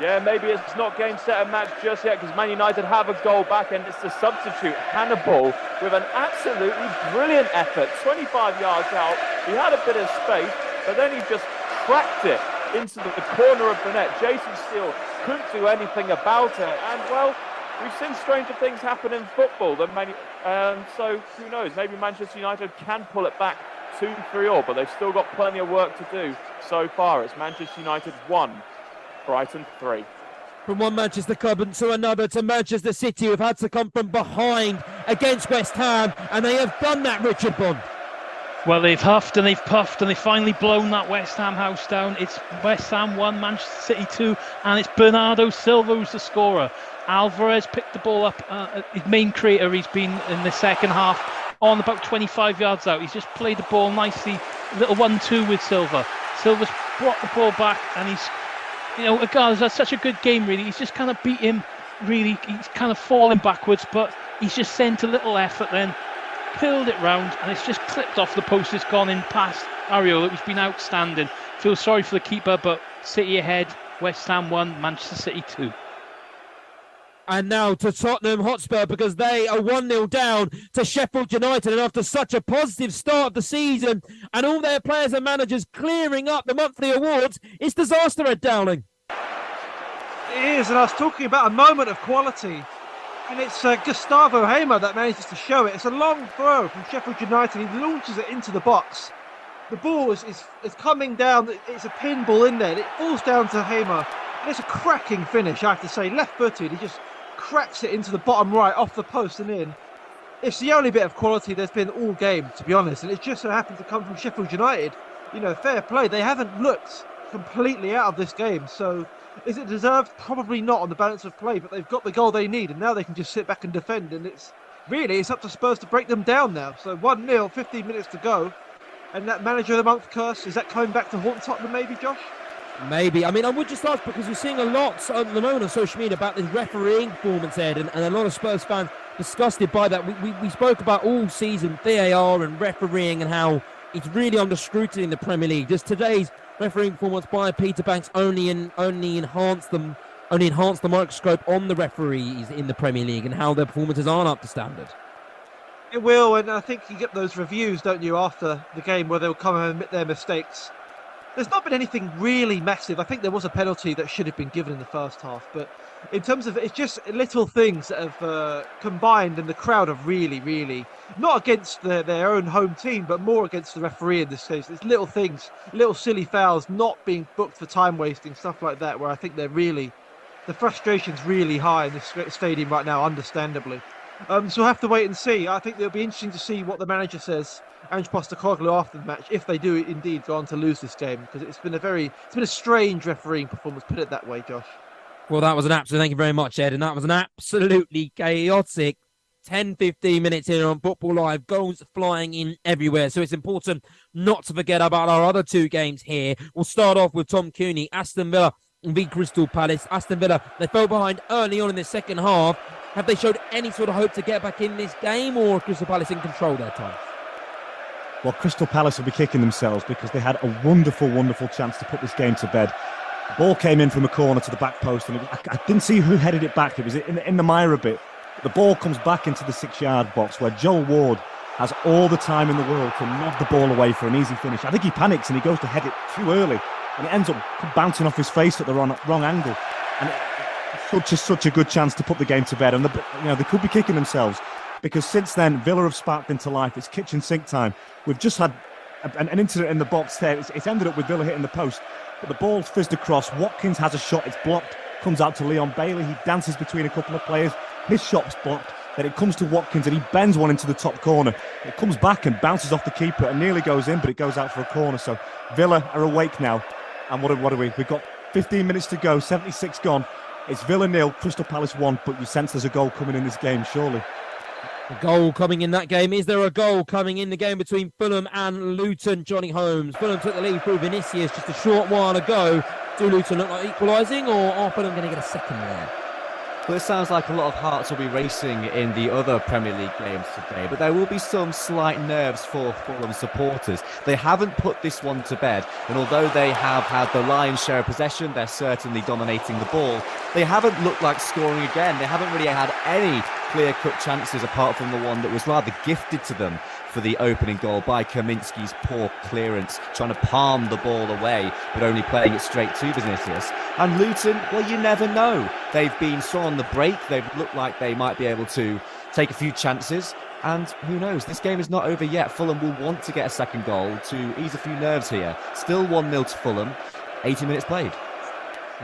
Yeah, maybe it's not game, set and match just yet because Man United have a goal back, and it's the substitute, Hannibal, with an absolutely brilliant effort. 25 yards out. He had a bit of space, but then he just cracked it into the corner of the net. Jason Steele couldn't do anything about it. And, well, we've seen stranger things happen in football. So, who knows? Maybe Manchester United can pull it back 2-3-0, but they've still got plenty of work to do so far. It's Manchester United 1, Brighton 3. From one Manchester club to another, to Manchester City, who've had to come from behind against West Ham, and they have done that, Richard Bond. Well, they've huffed and they've puffed and they've finally blown that West Ham house down. It's West Ham 1, Manchester City 2, and it's Bernardo Silva who's the scorer. Alvarez picked the ball up, his main creator. He's been in the second half on about 25 yards out. He's just played the ball nicely, little 1-2 with Silva. Silva's brought the ball back, and he's, Agar's had such a good game, really. He's just kind of beat him, really. He's kind of falling backwards, but he's just sent a little effort then, pilled it round, and it's just clipped off the post. It's gone in past Areola, who's been outstanding. Feel sorry for the keeper, but City ahead, West Ham 1, Manchester City 2. And now to Tottenham Hotspur, because they are 1-0 down to Sheffield United. And after such a positive start of the season and all their players and managers clearing up the monthly awards, it's disaster, Ed Dowling. It is, and I was talking about a moment of quality. And it's Gustavo Hamer that manages to show it. It's a long throw from Sheffield United. He launches it into the box. The ball is coming down. It's a pinball in there. It falls down to Hamer. And it's a cracking finish, I have to say. Left-footed. He just cracks it into the bottom right, off the post and in. It's the only bit of quality there's been all game, to be honest. And it just so happened to come from Sheffield United. Fair play. They haven't looked completely out of this game. So is it deserved? Probably not on the balance of play, but they've got the goal they need, and now they can just sit back and defend, and it's up to Spurs to break them down now. So 1-0, 15 minutes to go, and that manager of the month curse, is that coming back to haunt Tottenham maybe, Josh? Maybe. I mean, I would just ask, because we're seeing a lot at the moment on social media about this refereeing performance, Ed, and a lot of Spurs fans disgusted by that. We spoke about all season VAR and refereeing and how it's really under scrutiny in the Premier League. Just today's refereeing performance by Peter Banks only enhanced the microscope on the referees in the Premier League and how their performances aren't up to standard. It will, and I think you get those reviews, don't you, after the game where they'll come and admit their mistakes. There's not been anything really massive. I think there was a penalty that should have been given in the first half, but in terms of, it's just little things that have combined, and the crowd have really, not against their own home team, but more against the referee in this case. It's little things, little silly fouls, not being booked for time wasting, stuff like that, where I think the frustration's really high in this stadium right now, understandably. So we'll have to wait and see. I think it'll be interesting to see what the manager says, Ange Postecoglou, after the match, if they do indeed go on to lose this game, because it's been a strange refereeing performance, put it that way, Josh. Well, that was thank you very much, Ed, and that was an absolutely chaotic 10-15 minutes here on Football Live, goals flying in everywhere. So it's important not to forget about our other two games here. We'll start off with Tom Cooney, Aston Villa and beat Crystal Palace. Aston Villa, they fell behind early on in the second half. Have they showed any sort of hope to get back in this game, or Crystal Palace in control their time? Well, Crystal Palace will be kicking themselves because they had a wonderful chance to put this game to bed. The ball came in from a corner to the back post, and I didn't see who headed it back. It was in the mire a bit. The ball comes back into the 6-yard box where Joel Ward has all the time in the world to nod the ball away for an easy finish. I think he panics and he goes to head it too early, and it ends up bouncing off his face at the wrong angle. And such a good chance to put the game to bed. And they could be kicking themselves, because since then Villa have sparked into life. It's kitchen sink time. We've just had an incident in the box there. It's ended up with Villa hitting the post, but the ball fizzed across. Watkins has a shot. It's blocked. Comes out to Leon Bailey. He dances between a couple of players. His shot's blocked. Then it comes to Watkins and he bends one into the top corner. It comes back and bounces off the keeper and nearly goes in, but it goes out for a corner. So Villa are awake now. And what are we? We've got 15 minutes to go, 76 gone. It's Villa 0, Crystal Palace 1, but you sense there's a goal coming in this game, surely. A goal coming in that game. Is there a goal coming in the game between Fulham and Luton? Johnny Holmes. Fulham took the lead through Vinicius just a short while ago. Do Luton look like equalising, or are Fulham going to get a second there? Well, it sounds like a lot of hearts will be racing in the other Premier League games today, but there will be some slight nerves for Fulham supporters. They haven't put this one to bed, and although they have had the lion's share of possession, they're certainly dominating the ball. They haven't looked like scoring again. They haven't really had any clear-cut chances apart from the one that was rather gifted to them for the opening goal by Kaminski's poor clearance, trying to palm the ball away, but only playing it straight to Vinicius. And Luton, well, you never know. They've been strong on the break. They've looked like they might be able to take a few chances. And who knows, this game is not over yet. Fulham will want to get a second goal to ease a few nerves here. Still 1-0 to Fulham, 80 minutes played.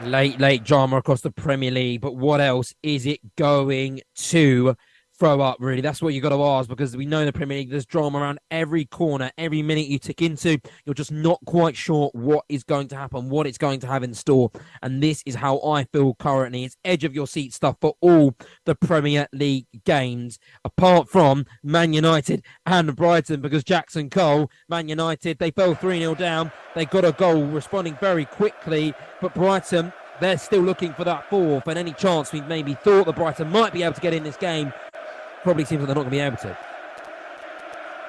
Late drama across the Premier League, but what else is it going to throw up, really? That's what you got to ask, because we know in the Premier League there's drama around every corner, every minute you tick into. You're just not quite sure what is going to happen, what it's going to have in store. And this is how I feel currently. It's edge of your seat stuff for all the Premier League games, apart from Man United and Brighton, because Jackson Cole, Man United, they fell 3-0 down. They got a goal responding very quickly, but Brighton, they're still looking for that fourth, and any chance we maybe thought that Brighton might be able to get in this game probably seems like they're not going to be able to.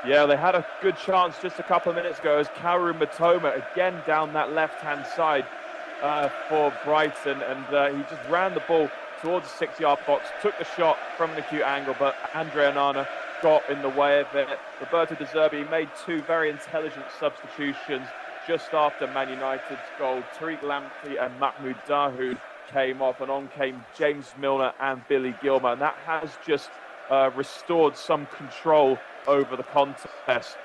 Yeah, they had a good chance just a couple of minutes ago as Kaoru Matoma again down that left-hand side for Brighton, and he just ran the ball towards the 6-yard box, took the shot from an acute angle, but Andre Onana got in the way of it. Roberto De Zerbi made two very intelligent substitutions just after Man United's goal. Tariq Lamptey and Mahmoud Dahoud came off, and on came James Milner and Billy Gilmer, and that has just restored some control over the contest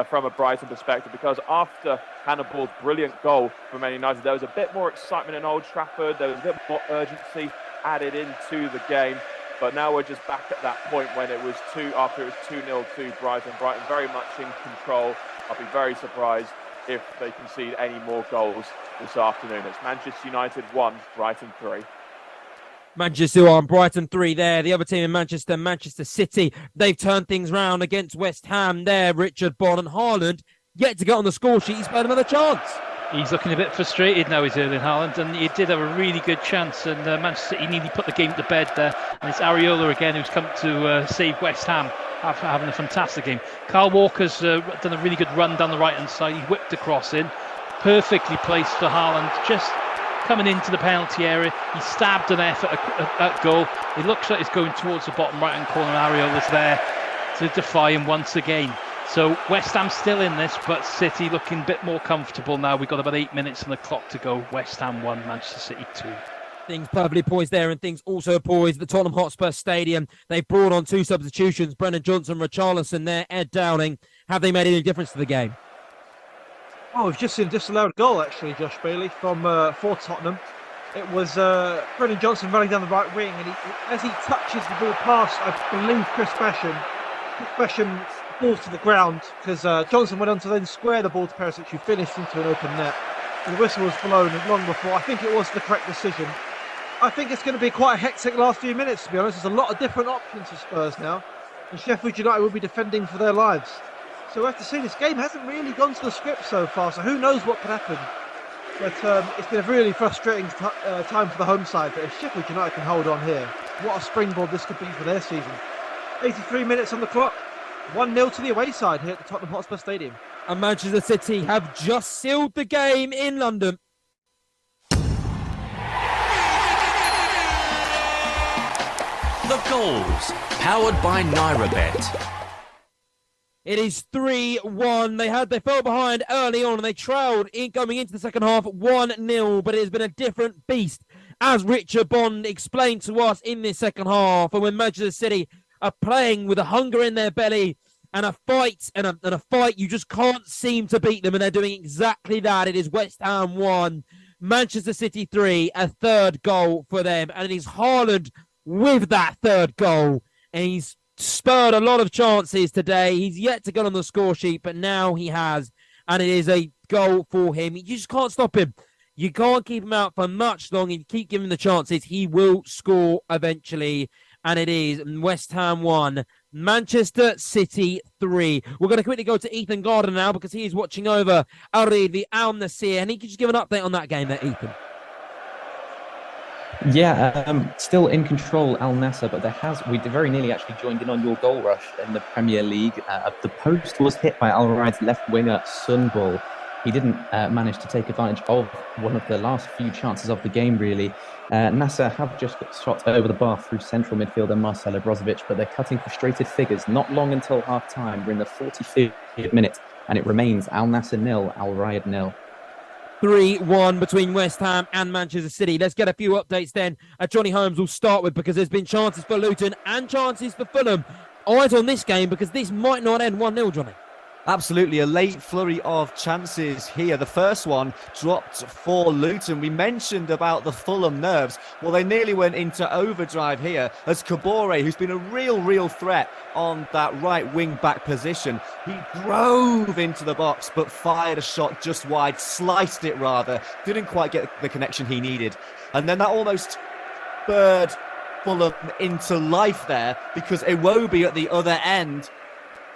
from a Brighton perspective, because after Hannibal's brilliant goal for Man United, there was a bit more excitement in Old Trafford, there was a bit more urgency added into the game, but now we're just back at that point when it was 2-0 to Brighton. Brighton very much in control. I'll be very surprised if they concede any more goals this afternoon. It's Manchester United 1, Brighton 3. Manchester 1, Brighton 3 there. The other team in Manchester, Manchester City, they've turned things round against West Ham there. Richard Bond and Haaland yet to get on the score sheet. He's had another chance. He's looking a bit frustrated now, he's Erling Haaland, and he did have a really good chance, and Manchester City nearly put the game to bed there. And it's Areola again who's come to save West Ham after having a fantastic game. Kyle Walker's done a really good run down the right-hand side. He whipped across in, perfectly placed for Haaland, just coming into the penalty area. He stabbed an effort at goal. It looks like it's going towards the bottom right-hand corner, and Areola's there to defy him once again. So West Ham still in this, but City looking a bit more comfortable now. We've got about 8 minutes on the clock to go. West Ham 1, Manchester City 2. Things perfectly poised there, and things also poised at the Tottenham Hotspur Stadium. They've brought on two substitutions, Brennan Johnson, Richarlison there, Ed Downing. Have they made any difference to the game? Oh, we've just seen a disallowed goal, actually, Josh Bailey, from for Tottenham. It was Brennan Johnson running down the right wing, and as he touches the ball past, I believe, Chris Basham falls to the ground, because Johnson went on to then square the ball to Perisic, who finished into an open net. And the whistle was blown long before. I think it was the correct decision. I think it's going to be quite a hectic last few minutes, to be honest. There's a lot of different options for Spurs now, and Sheffield United will be defending for their lives. So we have to see. This game hasn't really gone to the script so far, so who knows what could happen. But it's been a really frustrating time for the home side. But if Sheffield United can hold on here, what a springboard this could be for their season. 83 minutes on the clock. 1-0 to the away side here at the Tottenham Hotspur Stadium. And Manchester City have just sealed the game in London. The goals, powered by NairaBet. It is 3-1. They fell behind early on and they trailed going into the second half 1-0, but it has been a different beast, as Richard Bond explained to us in this second half. And when Manchester City are playing with a hunger in their belly and a fight, and a fight, you just can't seem to beat them, and they're doing exactly that. It is West Ham 1, Manchester City 3, a third goal for them, and it is Haaland with that third goal and he's spurred a lot of chances today. He's yet to get on the score sheet, but now he has, and it is a goal for him. You just can't stop him. You can't keep him out for much longer. You keep giving him the chances. He will score eventually, and it is West Ham 1, Manchester City 3. We're going to quickly go to Ethan Gardner now because he is watching over the Al Nassr, and he can just give an update on that game there, Ethan. Yeah, still in control, Al Nassr, but we very nearly actually joined in on your goal rush in the Premier League. The post was hit by Al Raid's left winger, Sunbul. He didn't manage to take advantage of one of the last few chances of the game, really. Nassr have just got shots over the bar through central midfielder Marcelo Brozovic, but they're cutting frustrated figures. Not long until half-time. We're in the 45th minute, and it remains Al Nassr 0, Al Raid 0. 3-1 between West Ham and Manchester City. Let's get a few updates then. Johnny Holmes will start with, because there's been chances for Luton and chances for Fulham. Eyes on this game, because this might not end 1-0, Johnny. Absolutely, a late flurry of chances here. The first one dropped for Luton. We mentioned about the Fulham nerves. Well, they nearly went into overdrive here as Kabore, who's been a real threat on that right wing-back position, he drove into the box but fired a shot just wide, sliced it rather, didn't quite get the connection he needed. And then that almost spurred Fulham into life there, because Iwobi at the other end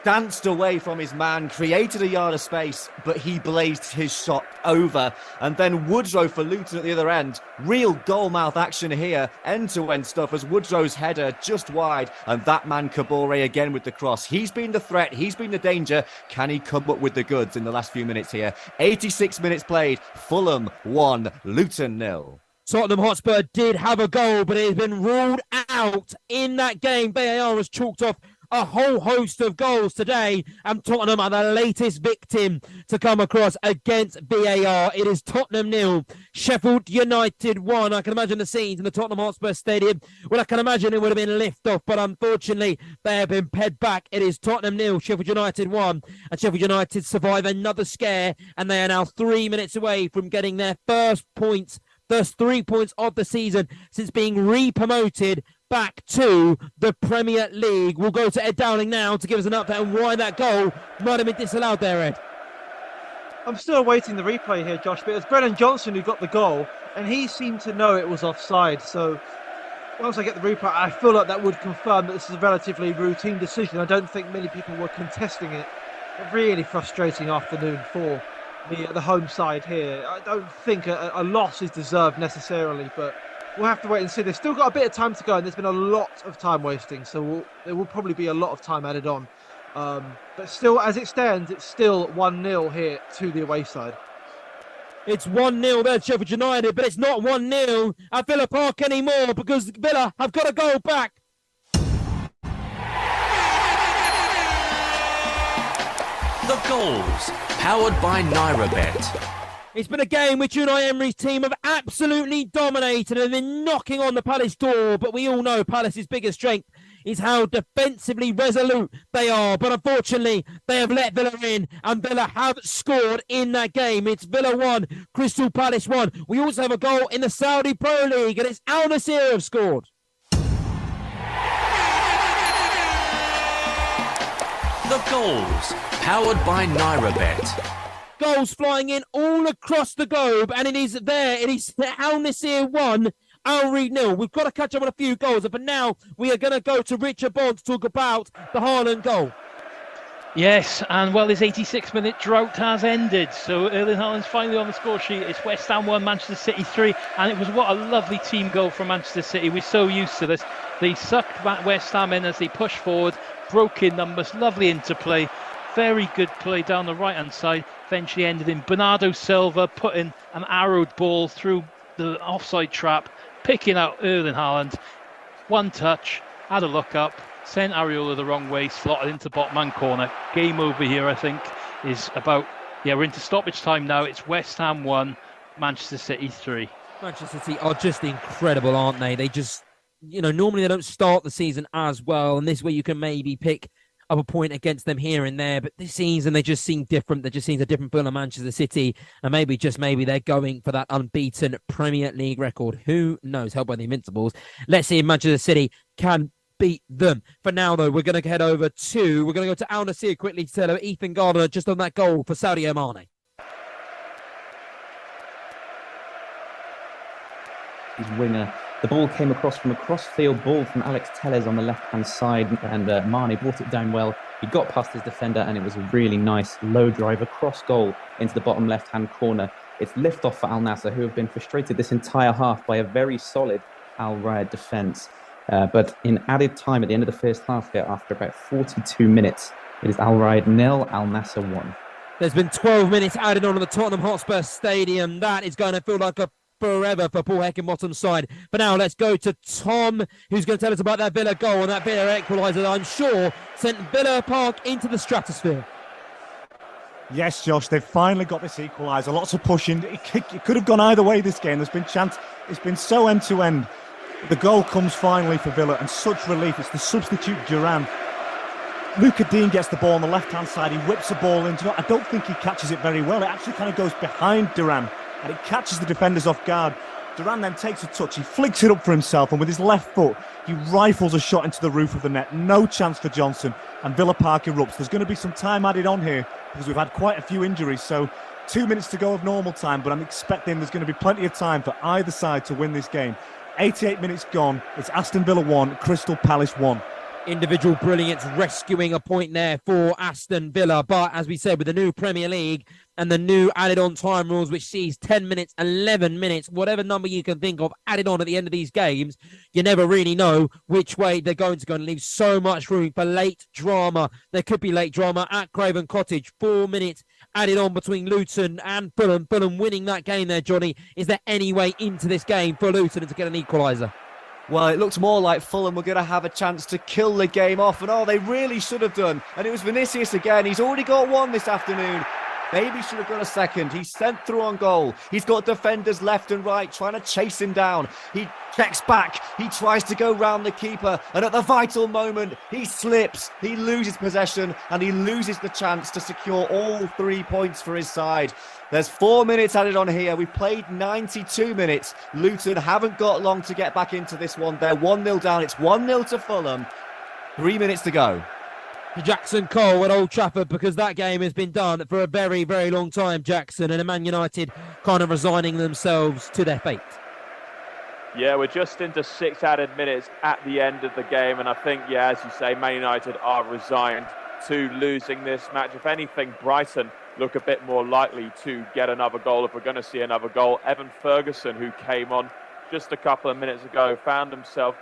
danced away from his man, created a yard of space, but he blazed his shot over. And then Woodrow for Luton at the other end. Real goal-mouth action here, end-to-end stuff, as Woodrow's header just wide, and that man Kabore again with the cross. He's been the threat, he's been the danger. Can he come up with the goods in the last few minutes here? 86 minutes played, Fulham 1, Luton 0. Tottenham Hotspur did have a goal, but it has been ruled out in that game. VAR has chalked off a whole host of goals today, and Tottenham are the latest victim to come across against VAR. It is Tottenham 0, Sheffield United 1. I can imagine the scenes in the Tottenham Hotspur Stadium. Well, I can imagine it would have been lift-off, but unfortunately, they have been paid back. It is Tottenham 0, Sheffield United 1, and Sheffield United survive another scare, and they are now 3 minutes away from getting their first 3 points of the season since being re-promoted back to the Premier League. We'll go to Ed Dowling now to give us an update on why that goal might have been disallowed there, Ed. I'm still awaiting the replay here, Josh, but it was Brennan Johnson who got the goal, and he seemed to know it was offside. So once I get the replay, I feel like that would confirm that this is a relatively routine decision. I don't think many people were contesting it. A really frustrating afternoon for the home side here. I don't think a loss is deserved necessarily, but we'll have to wait and see. They've still got a bit of time to go, and there's been a lot of time wasting, so there will probably be a lot of time added on. But still, as it stands, it's still 1-0 here to the away side. It's 1-0 there, Sheffield United, but it's not 1-0 at Villa Park anymore, because Villa have got to go back. The goals, powered by NairaBet. It's been a game which Unai Emery's team have absolutely dominated and been knocking on the Palace door, but we all know Palace's biggest strength is how defensively resolute they are. But unfortunately, they have let Villa in, and Villa have scored in that game. It's Villa 1, Crystal Palace 1. We also have a goal in the Saudi Pro League, and it's Al Nassr have scored. The goals, powered by NairaBet. Goals flying in all across the globe, and it is there. It is Al Nassr 1, Al Raid 0. We've got to catch up on a few goals, but now we are going to go to Richard Bond to talk about the Haaland goal. Yes, and well, his 86-minute drought has ended. So Erling Haaland's finally on the score sheet. It's West Ham 1, Manchester City 3, and it was what a lovely team goal from Manchester City. We're so used to this. They sucked back West Ham in as they pushed forward, broke in numbers, lovely interplay. Very good play down the right-hand side. Eventually ended in Bernardo Silva putting an arrowed ball through the offside trap, picking out Erling Haaland. One touch, had a look up, sent Areola the wrong way, slotted into bottom corner. Game over here, I think, is about... Yeah, we're into stoppage time now. It's West Ham 1, Manchester City 3. Manchester City are just incredible, aren't they? They just, normally they don't start the season as well, and this way you can maybe pick up a point against them here and there, but this season they just seem different. They just seem a different feel of Manchester City, and maybe they're going for that unbeaten Premier League record. Who knows? Helped by the Invincibles. Let's see if Manchester City can beat them. For now, though, we're going to go to Al Nassr quickly to tell Ethan Gardner just on that goal for Sadio Mane. His winger. The ball came across from a cross-field ball from Alex Telles on the left-hand side, and Mane brought it down well. He got past his defender, and it was a really nice low drive across goal into the bottom left-hand corner. It's lift-off for Al Nassr, who have been frustrated this entire half by a very solid Al Riyad defence. But in added time at the end of the first half here, after about 42 minutes, it is Al Riyad 0, Al Nassr 1. There's been 12 minutes added on at the Tottenham Hotspur Stadium. That is going to feel like a forever for Paul Heckingbottom's side. But now let's go to Tom, who's going to tell us about that Villa goal and that Villa equaliser that I'm sure sent Villa Park into the stratosphere. Yes, Josh, they've finally got this equaliser. Lots of pushing. It could have gone either way this game. There's been chance. It's been so end-to-end. The goal comes finally for Villa, and such relief. It's the substitute Duran. Luca Dean gets the ball on the left-hand side. He whips the ball in. I don't think he catches it very well. It actually kind of goes behind Duran, and it catches the defenders off guard. Duran then takes a touch. He flicks it up for himself, and with his left foot, he rifles a shot into the roof of the net. No chance for Johnson, and Villa Park erupts. There's going to be some time added on here because we've had quite a few injuries, so 2 minutes to go of normal time, but I'm expecting there's going to be plenty of time for either side to win this game. 88 minutes gone. It's Aston Villa 1, Crystal Palace 1. Individual brilliance rescuing a point there for Aston Villa. But as we said, with the new Premier League and the new added on time rules, which sees 10 minutes, 11 minutes, whatever number you can think of added on at the end of these games, you never really know which way they're going to go, and leave so much room for late drama. There could be late drama at Craven Cottage. 4 minutes added on between Luton and Fulham. Fulham winning that game there, Johnny. Is there any way into this game for Luton to get an equaliser? Well, it looked more like Fulham were going to have a chance to kill the game off, and they really should have done. And it was Vinicius again. He's already got one this afternoon. Maybe should have got a second. He's sent through on goal. He's got defenders left and right trying to chase him down. He checks back. He tries to go round the keeper. And at the vital moment, he slips. He loses possession and he loses the chance to secure all 3 points for his side. There's 4 minutes added on here. We've played 92 minutes. Luton haven't got long to get back into this one. They're 1-0 down. It's 1-0 to Fulham. 3 minutes to go. Jackson Cole at Old Trafford, because that game has been done for a very, very long time, Jackson, and Man United kind of resigning themselves to their fate. Yeah, we're just into 6 added minutes at the end of the game, and I think, yeah, as you say, Man United are resigned to losing this match. If anything, Brighton look a bit more likely to get another goal if we're going to see another goal. Evan Ferguson, who came on just a couple of minutes ago, found himself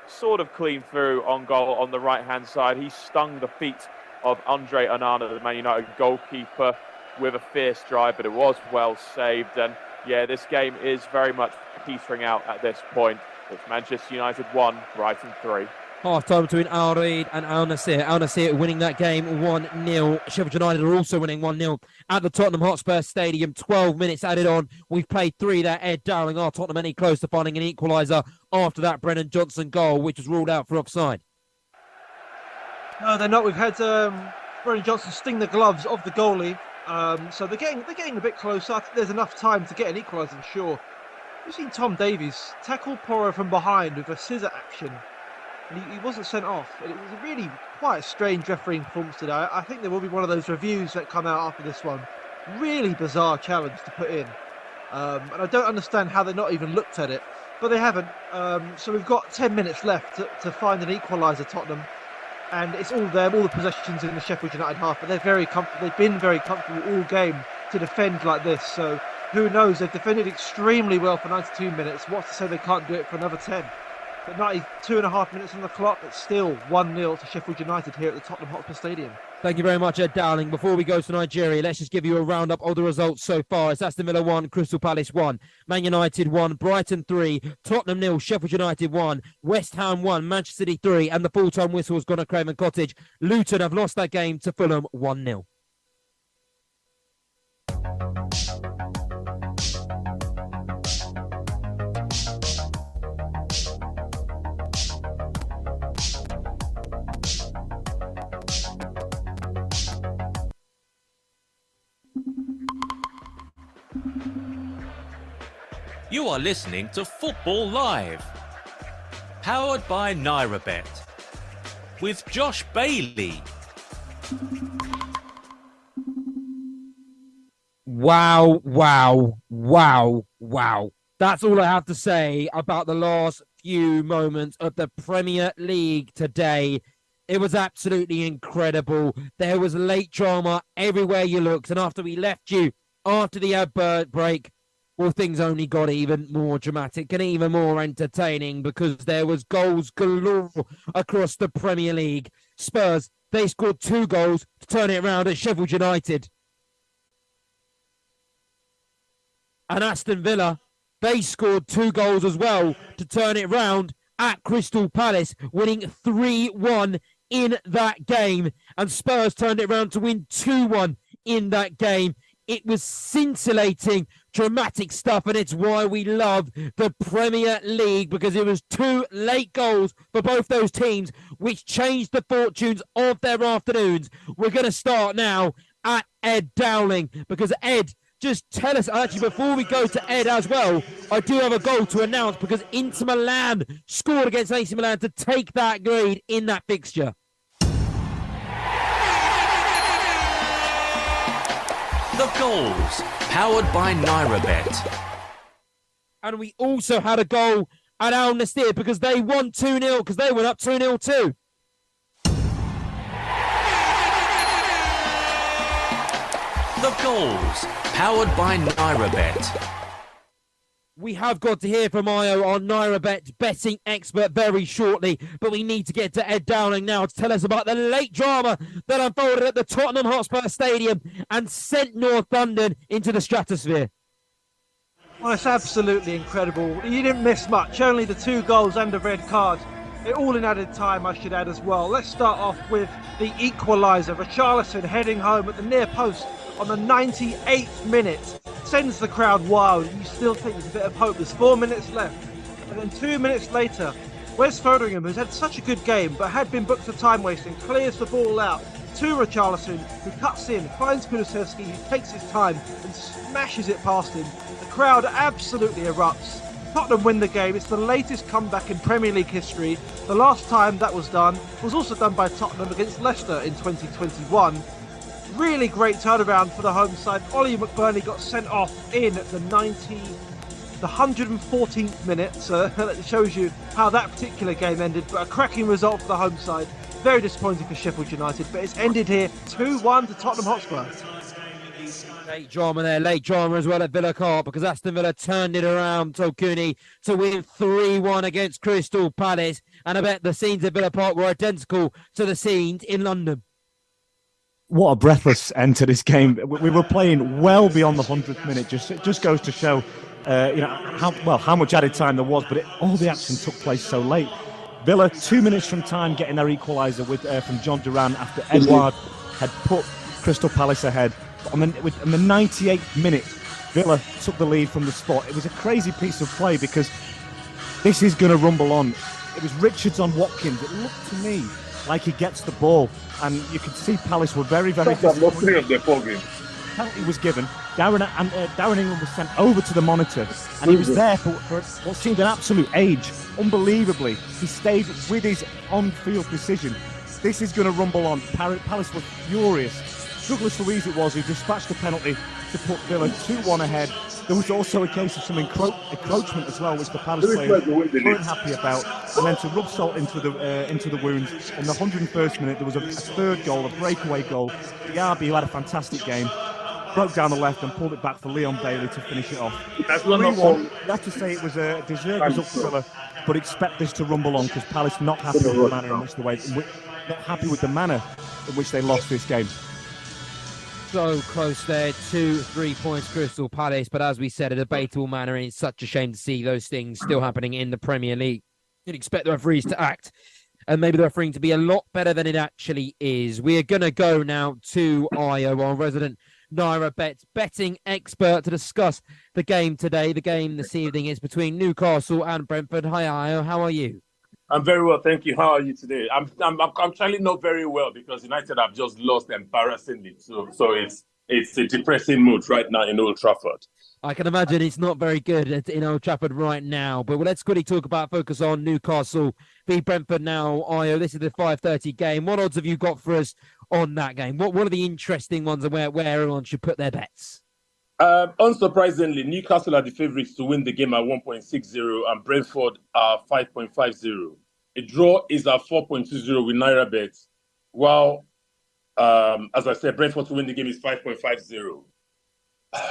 sort of clean through on goal on the right-hand side. He stung the feet of Andre Onana, the Man United goalkeeper, with a fierce drive, but it was well saved. And yeah, this game is very much petering out at this point. It's Manchester United 1, Brighton 3. Half-time between Al Riyad and Al Nassr. Al Nassr winning that game 1-0. Sheffield United are also winning 1-0 at the Tottenham Hotspur Stadium. 12 minutes added on. We've played 3 there. Ed Dowling, are Tottenham any close to finding an equaliser after that Brennan Johnson goal, which was ruled out for offside? No, they're not. We've had Brennan Johnson sting the gloves of the goalie. So they're getting a bit closer. I think there's enough time to get an equaliser, I'm sure. You've seen Tom Davies tackle Porro from behind with a scissor action. And he wasn't sent off. It was really quite a strange refereeing performance today. I think there will be one of those reviews that come out after this one. Really bizarre challenge to put in. And I don't understand how they've not even looked at it. But they haven't. So we've got 10 minutes left to find an equaliser, Tottenham. And it's all them, all the possessions in the Sheffield United half. But they're very comfortable. They've been very comfortable all game to defend like this. So who knows? They've defended extremely well for 92 minutes. What's to say they can't do it for another 10? But 92.5 minutes on the clock, it's still 1-0 to Sheffield United here at the Tottenham Hotspur Stadium. Thank you very much, Ed Dowling. Before we go to Nigeria, let's just give you a roundup of the results so far. It's Aston Villa 1, Crystal Palace 1, Man United 1, Brighton 3, Tottenham 0, Sheffield United 1, West Ham 1, Manchester City 3, and the full-time whistle has gone at Craven Cottage. Luton have lost that game to Fulham 1-0. You are listening to Football Live, powered by NairaBet. with Josh Bailey. Wow, wow, wow, wow. That's all I have to say about the last few moments of the Premier League today. It was absolutely incredible. There was late drama everywhere you looked. And after we left you, after the advert break, well, things only got even more dramatic and even more entertaining because there was goals galore across the Premier League. Spurs, they scored 2 goals to turn it around at Sheffield United. And Aston Villa, they scored 2 goals as well to turn it round at Crystal Palace, winning 3-1 in that game. And Spurs turned it round to win 2-1 in that game. It was scintillating, dramatic stuff, and it's why we love the Premier League, because it was 2 late goals for both those teams, which changed the fortunes of their afternoons. We're going to start now at Ed Dowling, because Ed, just tell us, actually, before we go to Ed as well, I do have a goal to announce because Inter Milan scored against AC Milan to take that lead in that fixture. The goals, powered by NairaBet. And we also had a goal at Al Nassr because they won 2-0, because they went up 2-0 too. The goals, powered by NairaBet. We have got to hear from Io, our NairaBet betting expert, very shortly, but we need to get to Ed Dowling now to tell us about the late drama that unfolded at the Tottenham Hotspur Stadium and sent North London into the stratosphere. Well, it's absolutely incredible. You didn't miss much, only the 2 goals and a red card. It all in added time, I should add as well. Let's start off with the equaliser. Richarlison heading home at the near post on the 98th minute. Sends the crowd wild. You still think there's a bit of hope. There's 4 minutes left. And then 2 minutes later, Wes Foderingham, who's had such a good game but had been booked for time wasting, clears the ball out to Richarlison, who cuts in, finds Kulusevski, who takes his time and smashes it past him. The crowd absolutely erupts. Tottenham win the game. It's the latest comeback in Premier League history. The last time that was done was also done by Tottenham against Leicester in 2021. Really great turnaround for the home side. Ollie McBurney got sent off in the 114th minute. So that shows you how that particular game ended. But a cracking result for the home side. Very disappointing for Sheffield United. But it's ended here 2-1 to Tottenham Hotspur. Late drama there, late drama as well at Villa Park because Aston Villa turned it around, Tokuni, to win 3-1 against Crystal Palace. And I bet the scenes at Villa Park were identical to the scenes in London. What a breathless end to this game. We were playing well beyond the 100th minute. It just goes to show, how much added time there was. But all the action took place so late. Villa 2 minutes from time getting their equaliser from John Duran after Edouard had put Crystal Palace ahead. On the 98th minute, Villa took the lead from the spot. It was a crazy piece of play because this is going to rumble on. It was Richards on Watkins. It looked to me like he gets the ball, and you could see Palace were very, very disappointed. Penalty was given. Darren England was sent over to the monitor, and he was there for what seemed an absolute age. Unbelievably, he stayed with his on-field decision. This is going to rumble on. Palace were furious. Douglas Luiz it was who dispatched the penalty to put Villa 2-1 ahead. There was also a case of some encroachment as well, which the Palace players weren't happy about. And then to rub salt into the wounds, in the 101st minute, there was a third goal, a breakaway goal. Diaby, who had a fantastic game, broke down the left and pulled it back for Leon Bailey to finish it off. 3-1. You have to say it was a deserved result for Villa, but expect this to rumble on because Palace not happy with the manner in which they lost this game. So close there, 2-3 points Crystal Palace, but as we said, a debatable manner, and it's such a shame to see those things still happening in the Premier League. You'd expect the referees to act, and maybe the refereeing to be a lot better than it actually is. We are going to go now to Io, our resident NairaBet betting expert, to discuss the game today. The game this evening is between Newcastle and Brentford. Hi Io, how are you? I'm very well, thank you. How are you today? I'm actually not very well because United have just lost embarrassingly. So it's a depressing mood right now in Old Trafford. I can imagine it's not very good in Old Trafford right now. But let's quickly focus on Newcastle v Brentford now. Io, this is the 5:30 game. What odds have you got for us on that game? What are the interesting ones and where everyone should put their bets? Unsurprisingly, Newcastle are the favourites to win the game at 1.60 and Brentford are 5.50. A draw is at 4.20 with NairaBet, while, as I said, Brentford to win the game is 5.50.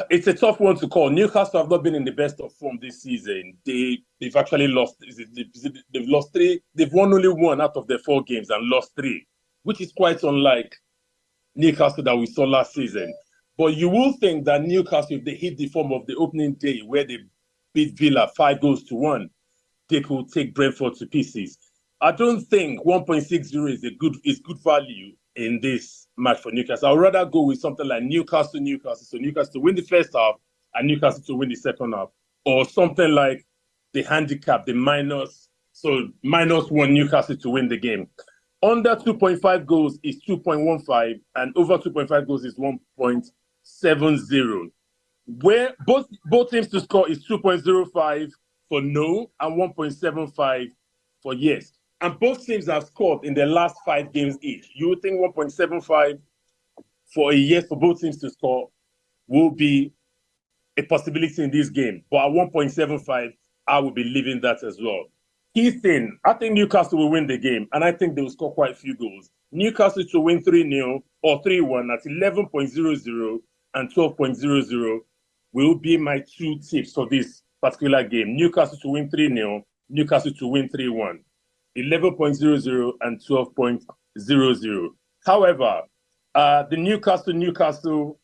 It's a tough one to call. Newcastle have not been in the best of form this season. They've actually lost. They've lost 3. They've won only 1 out of their 4 games and lost 3, which is quite unlike Newcastle that we saw last season. But you will think that Newcastle, if they hit the form of the opening day where they beat Villa 5-1, they could take Brentford to pieces. I don't think 1.60 is good value in this match for Newcastle. I'd rather go with something like Newcastle. So Newcastle to win the first half and Newcastle to win the second half. Or something like the handicap, the -1 Newcastle to win the game. Under 2.5 goals is 2.15 and over 2.5 goals is 1.70. Where both teams to score is 2.05 for no and 1.75 for yes. And both teams have scored in their last 5 games each. You would think 1.75 for a yes for both teams to score will be a possibility in this game. But at 1.75, I will be leaving that as well. Key thing, I think Newcastle will win the game, and I think they will score quite a few goals. Newcastle to win 3-0 or 3-1 at 11.00 and 12.00 will be my 2 tips for this particular game. Newcastle to win 3-0, Newcastle to win 3-1. 11.00 and 12.00. However, the Newcastle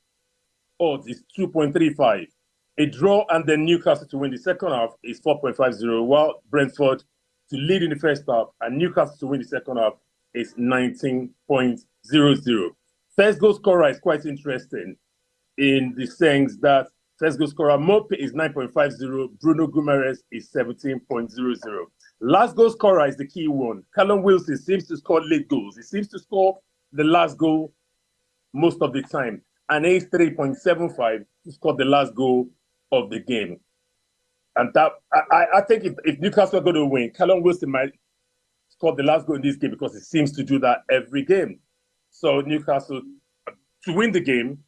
odds is 2.35. A draw and then Newcastle to win the second half is 4.50, while Brentford to lead in the first half and Newcastle to win the second half is 19.00. First goal scorer is quite interesting in the sense that first goal scorer Mope is 9.50, Bruno Guimaraes is 17.00. Last goal scorer is the key one. Callum Wilson seems to score late goals. He seems to score the last goal most of the time. And he's 3.75 to score the last goal of the game. And that I think if Newcastle are going to win, Callum Wilson might score the last goal in this game because he seems to do that every game. So Newcastle to win the game,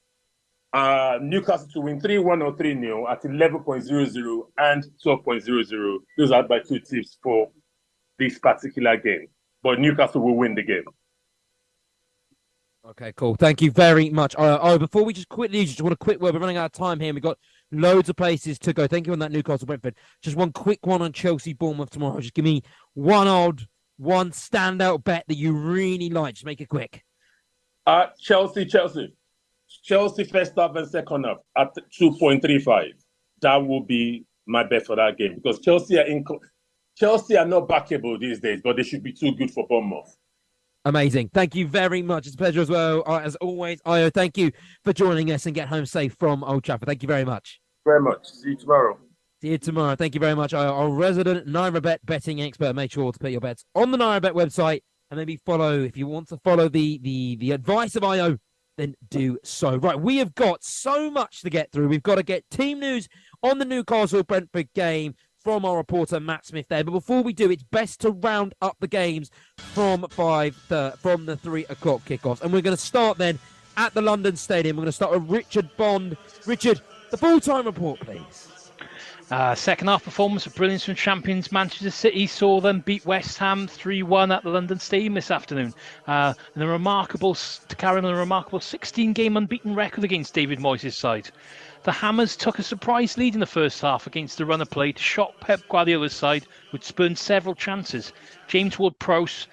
Newcastle to win 3-1 or 3-0 at 11.00 and 12.00. Those are my 2 tips for this particular game. But Newcastle will win the game. Okay, cool. Thank you very much. Before we just want a quick word. We're running out of time here. We've got loads of places to go. Thank you on that Newcastle Brentford. Just one quick one on Chelsea Bournemouth tomorrow. Just give me one standout bet that you really like. Just make it quick. Chelsea first half and second half at 2.35. That will be my bet for that game because Chelsea are not backable these days, but they should be too good for Bournemouth. Amazing. Thank you very much. It's a pleasure as well. As always, Io, thank you for joining us and get home safe from Old Trafford. Thank you very much. Very much. See you tomorrow. See you tomorrow. Thank you very much, Io, our resident NairaBet betting expert. Make sure to put your bets on the NairaBet website and maybe follow, if you want to follow the advice of Io, then do so. Right, we have got so much to get through. We've got to get team news on the Newcastle-Brentford game from our reporter Matt Smith there. But before we do, it's best to round up the games from the 3 o'clock kickoffs. And we're going to start then at the London Stadium. We're going to start with Richard Bond. Richard, the full-time report, please. Second half performance of brilliance from champions Manchester City saw them beat West Ham 3-1 at the London Stadium this afternoon. To carry on a remarkable 16-game unbeaten record against David Moyes' side. The Hammers took a surprise lead in the first half against the run of play to shock Pep Guardiola's side, which spurned several chances. James Ward-Prowse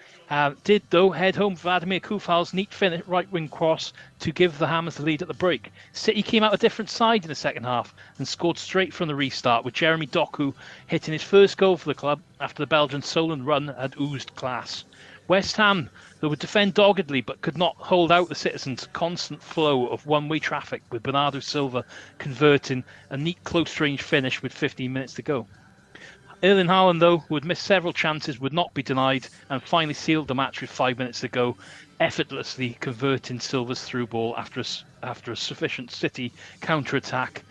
did, though, head home Vladimir Koufal's neat right-wing cross to give the Hammers the lead at the break. City came out a different side in the second half and scored straight from the restart, with Jeremy Doku hitting his first goal for the club after the Belgian Solent run had oozed class. West Ham, they would defend doggedly but could not hold out the citizens' constant flow of one-way traffic, with Bernardo Silva converting a neat close-range finish with 15 minutes to go. Erling Haaland, though, who had missed several chances, would not be denied and finally sealed the match with 5 minutes to go, effortlessly converting Silva's through ball after a sufficient City counter-attack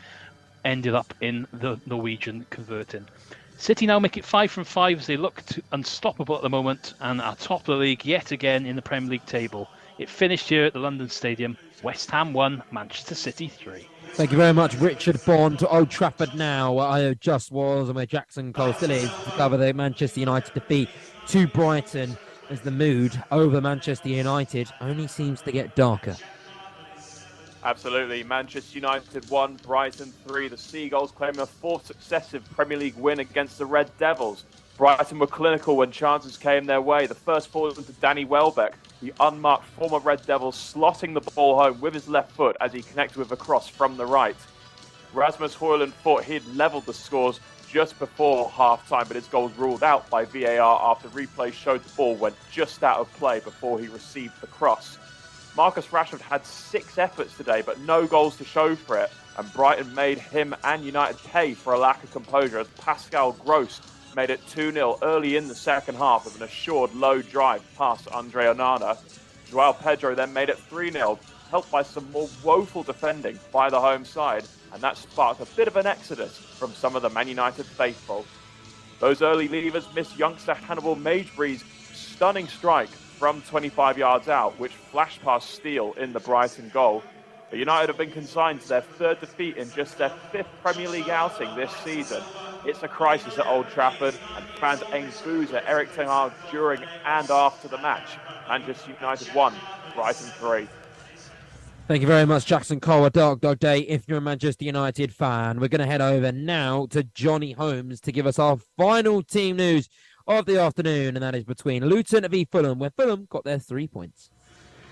ended up in the Norwegian converting. City now make it 5 from 5 as they look unstoppable at the moment and are top of the league yet again in the Premier League table. It finished here at the London Stadium. West Ham 1, Manchester City 3. Thank you very much, Richard Bond. To Old Trafford now, where I just was and where Jackson Cole still is, to cover the Manchester United defeat to Brighton, as the mood over Manchester United only seems to get darker. Absolutely. Manchester United 1, Brighton 3. The Seagulls claiming a fourth successive Premier League win against the Red Devils. Brighton were clinical when chances came their way. The first fall to Danny Welbeck, the unmarked former Red Devil, slotting the ball home with his left foot as he connected with a cross from the right. Rasmus Højlund thought he'd levelled the scores just before half-time, but his goal was ruled out by VAR after replay showed the ball went just out of play before he received the cross. Marcus Rashford had 6 efforts today, but no goals to show for it, and Brighton made him and United pay for a lack of composure as Pascal Gross made it 2-0 early in the second half with an assured low drive past Andre Onana. Joao Pedro then made it 3-0, helped by some more woeful defending by the home side, and that sparked a bit of an exodus from some of the Man United faithful. Those early leavers missed youngster Hannibal Magebree's stunning strike from 25 yards out, which flashed past Steele in the Brighton goal. But United have been consigned to their 3rd defeat in just their 5th Premier League outing this season. It's a crisis at Old Trafford, and fans aim boos at Erik ten Hag during and after the match. Manchester United 1, Brighton 3. Thank you very much, Jackson Cole. A dark day if you're a Manchester United fan. We're going to head over now to Johnny Holmes to give us our final team news of the afternoon, and that is between Luton v Fulham, where Fulham got their 3 points.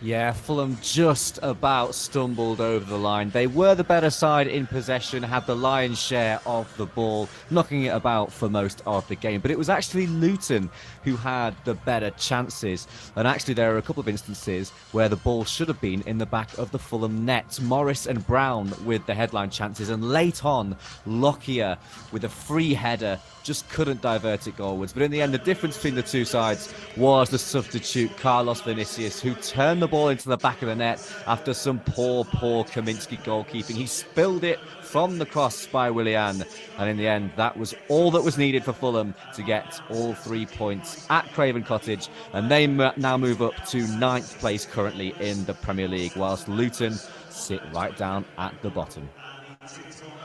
Yeah, Fulham just about stumbled over the line. They were the better side in possession, had the lion's share of the ball, knocking it about for most of the game. But it was actually Luton who had the better chances. And actually, there are a couple of instances where the ball should have been in the back of the Fulham net. Morris and Brown with the headline chances. And late on, Lockyer with a free header just couldn't divert it goalwards. But in the end, the difference between the two sides was the substitute, Carlos Vinicius, who turned the ball into the back of the net after some poor Kaminsky goalkeeping. He spilled it from the cross by Willian. And in the end, that was all that was needed for Fulham to get all 3 points at Craven Cottage. And they now move up to 9th place currently in the Premier League, whilst Luton sit right down at the bottom.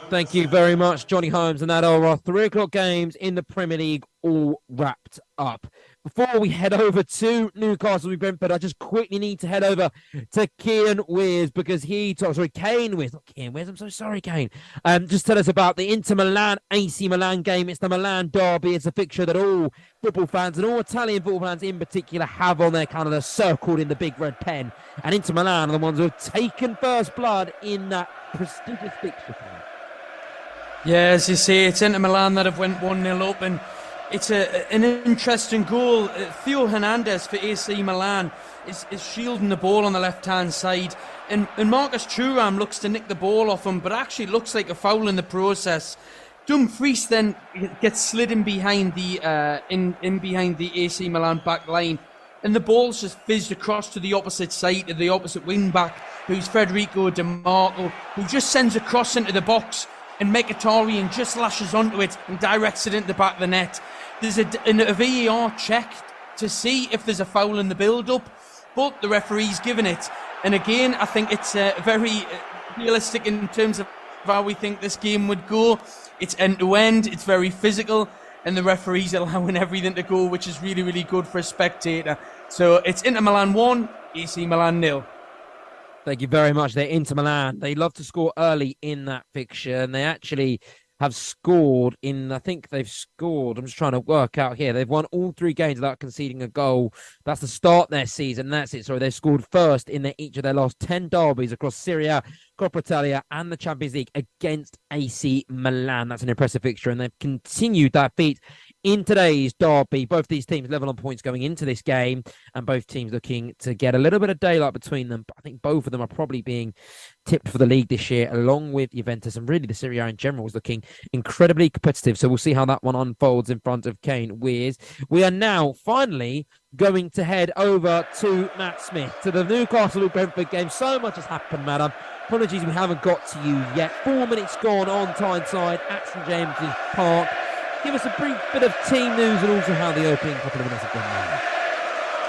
Thank you very much, Johnny Holmes. And that are our 3 o'clock games in the Premier League all wrapped up. Before we head over to Newcastle v Brentford, I just quickly need to head over to Kane Weirs because Kane Weirs, not Kane Weirs, I'm so sorry, Kane. Just tell us about the Inter Milan AC Milan game. It's the Milan derby. It's a fixture that all football fans and all Italian football fans in particular have on their calendar, circled in the big red pen. And Inter Milan are the ones who have taken first blood in that prestigious fixture. Yeah, as you say, it's Inter Milan that have went 1-0 up, and it's an interesting goal. Theo Hernandez for AC Milan is shielding the ball on the left-hand side, and Marcus Thuram looks to nick the ball off him, but actually looks like a foul in the process. Dumfries then gets slid in behind the behind the AC Milan back line, and the ball's just fizzed across to the opposite side, to the opposite wing-back, who's Federico Di Marco, who just sends a cross into the box, and Mkhitaryan just lashes onto it and directs it into the back of the net. There's a VAR check to see if there's a foul in the build-up, but the referee's given it. And again, I think it's very realistic in terms of how we think this game would go. It's end-to-end, it's very physical, and the referee's allowing everything to go, which is really, really good for a spectator. So it's Inter Milan 1, AC Milan 0. Thank you very much. They're Inter Milan. They love to score early in that fixture, and they actually have scored I'm just trying to work out here. They've won all 3 games without conceding a goal. That's the start their season. That's it. Sorry, they've scored first in each of their last 10 derbies across Serie A, Coppa Italia, and the Champions League against AC Milan. That's an impressive fixture, and they've continued that feat in today's derby. Both these teams level on points going into this game, and both teams looking to get a little bit of daylight between them. But I think both of them are probably being tipped for the league this year, along with Juventus, and really the Serie A in general is looking incredibly competitive. So we'll see how that one unfolds in front of Kane Wears. We are now finally going to head over to Matt Smith, to the Newcastle-Brentford game. So much has happened, madam. Apologies, we haven't got to you yet. 4 minutes gone on Tyneside at St James's Park. Give us a brief bit of team news and also how the opening couple of minutes have gone.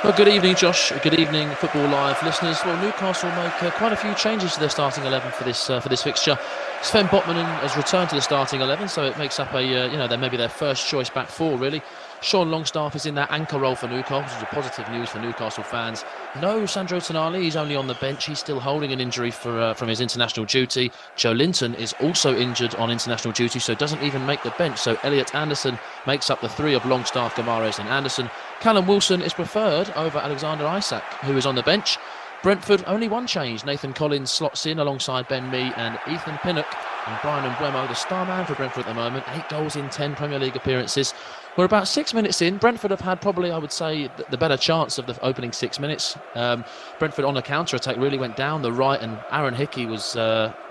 Well, good evening, Josh. Good evening, Football Live listeners. Well, Newcastle make quite a few changes to their starting 11 for this fixture. Sven Botman has returned to the starting 11, so it makes up a maybe their first choice back four, really. Sean Longstaff is in that anchor role for Newcastle, which is a positive news for Newcastle fans. No Sandro Tonali, he's only on the bench. He's still holding an injury from his international duty. Joe Linton is also injured on international duty, so doesn't even make the bench. So Elliot Anderson makes up the three of Longstaff, Guimaraes and Anderson. Callum Wilson is preferred over Alexander Isak, who is on the bench. Brentford, only one change. Nathan Collins slots in alongside Ben Mee and Ethan Pinnock. And Brian Mbeumo, the star man for Brentford at the moment. 8 goals in 10 Premier League appearances. We're about 6 minutes in. Brentford have had probably, I would say, the better chance of the opening 6 minutes. Brentford on a counter-attack really went down the right, and Aaron Hickey was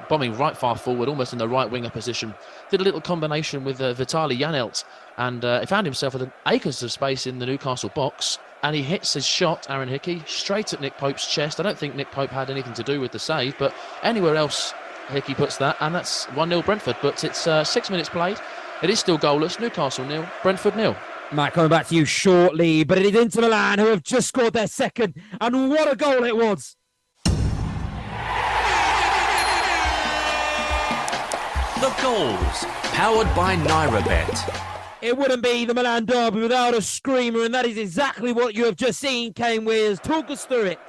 bombing right far forward, almost in the right winger position. Did a little combination with Vitaly Janelt, and he found himself with acres of space in the Newcastle box. And he hits his shot, Aaron Hickey, straight at Nick Pope's chest. I don't think Nick Pope had anything to do with the save, but anywhere else Hickey puts that, and that's 1-0 Brentford. But it's 6 minutes played. It is still goalless. Newcastle 0, Brentford 0. Matt, coming back to you shortly, but it is Inter Milan who have just scored their second, and what a goal it was! The goals, powered by NairaBet. It wouldn't be the Milan derby without a screamer, and that is exactly what you have just seen, Kane Wears. Talk us through it.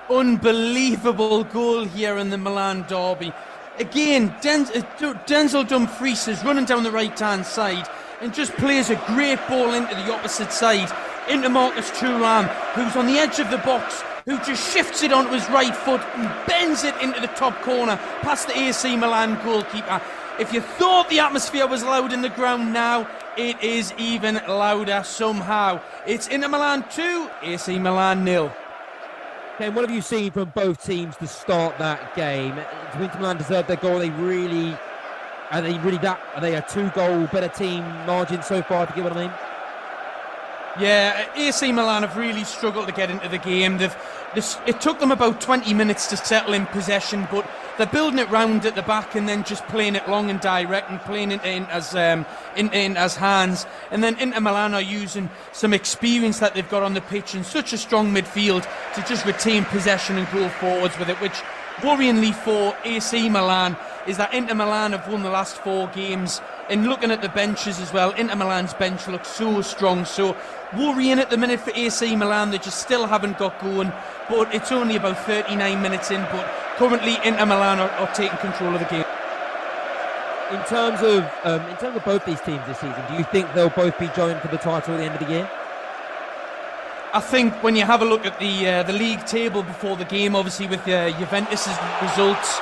Unbelievable goal here in the Milan derby. Again, Denzel Dumfries is running down the right-hand side and just plays a great ball into the opposite side, into Marcus Thuram, who's on the edge of the box, who just shifts it onto his right foot and bends it into the top corner, past the AC Milan goalkeeper. If you thought the atmosphere was loud in the ground now, it is even louder somehow. It's Inter Milan 2, AC Milan 0. Ken, what have you seen from both teams to start that game? Do Inter Milan deserve their goal? Are they a 2-goal better team margin so far, if you get what I mean? Yeah, AC Milan have really struggled to get into the game. It took them about 20 minutes to settle in possession, but they're building it round at the back and then just playing it long and direct and playing it in as hands. And then Inter Milan are using some experience that they've got on the pitch and such a strong midfield to just retain possession and go forwards with it, which worryingly for AC Milan is that Inter Milan have won the last 4 games. And looking at the benches as well, Inter Milan's bench looks so strong. So worrying at the minute for AC Milan, they just still haven't got going. But it's only about 39 minutes in. But currently Inter Milan are taking control of the game. In terms of both these teams this season, do you think they'll both be joined for the title at the end of the year? I think when you have a look at the league table before the game, obviously with Juventus' results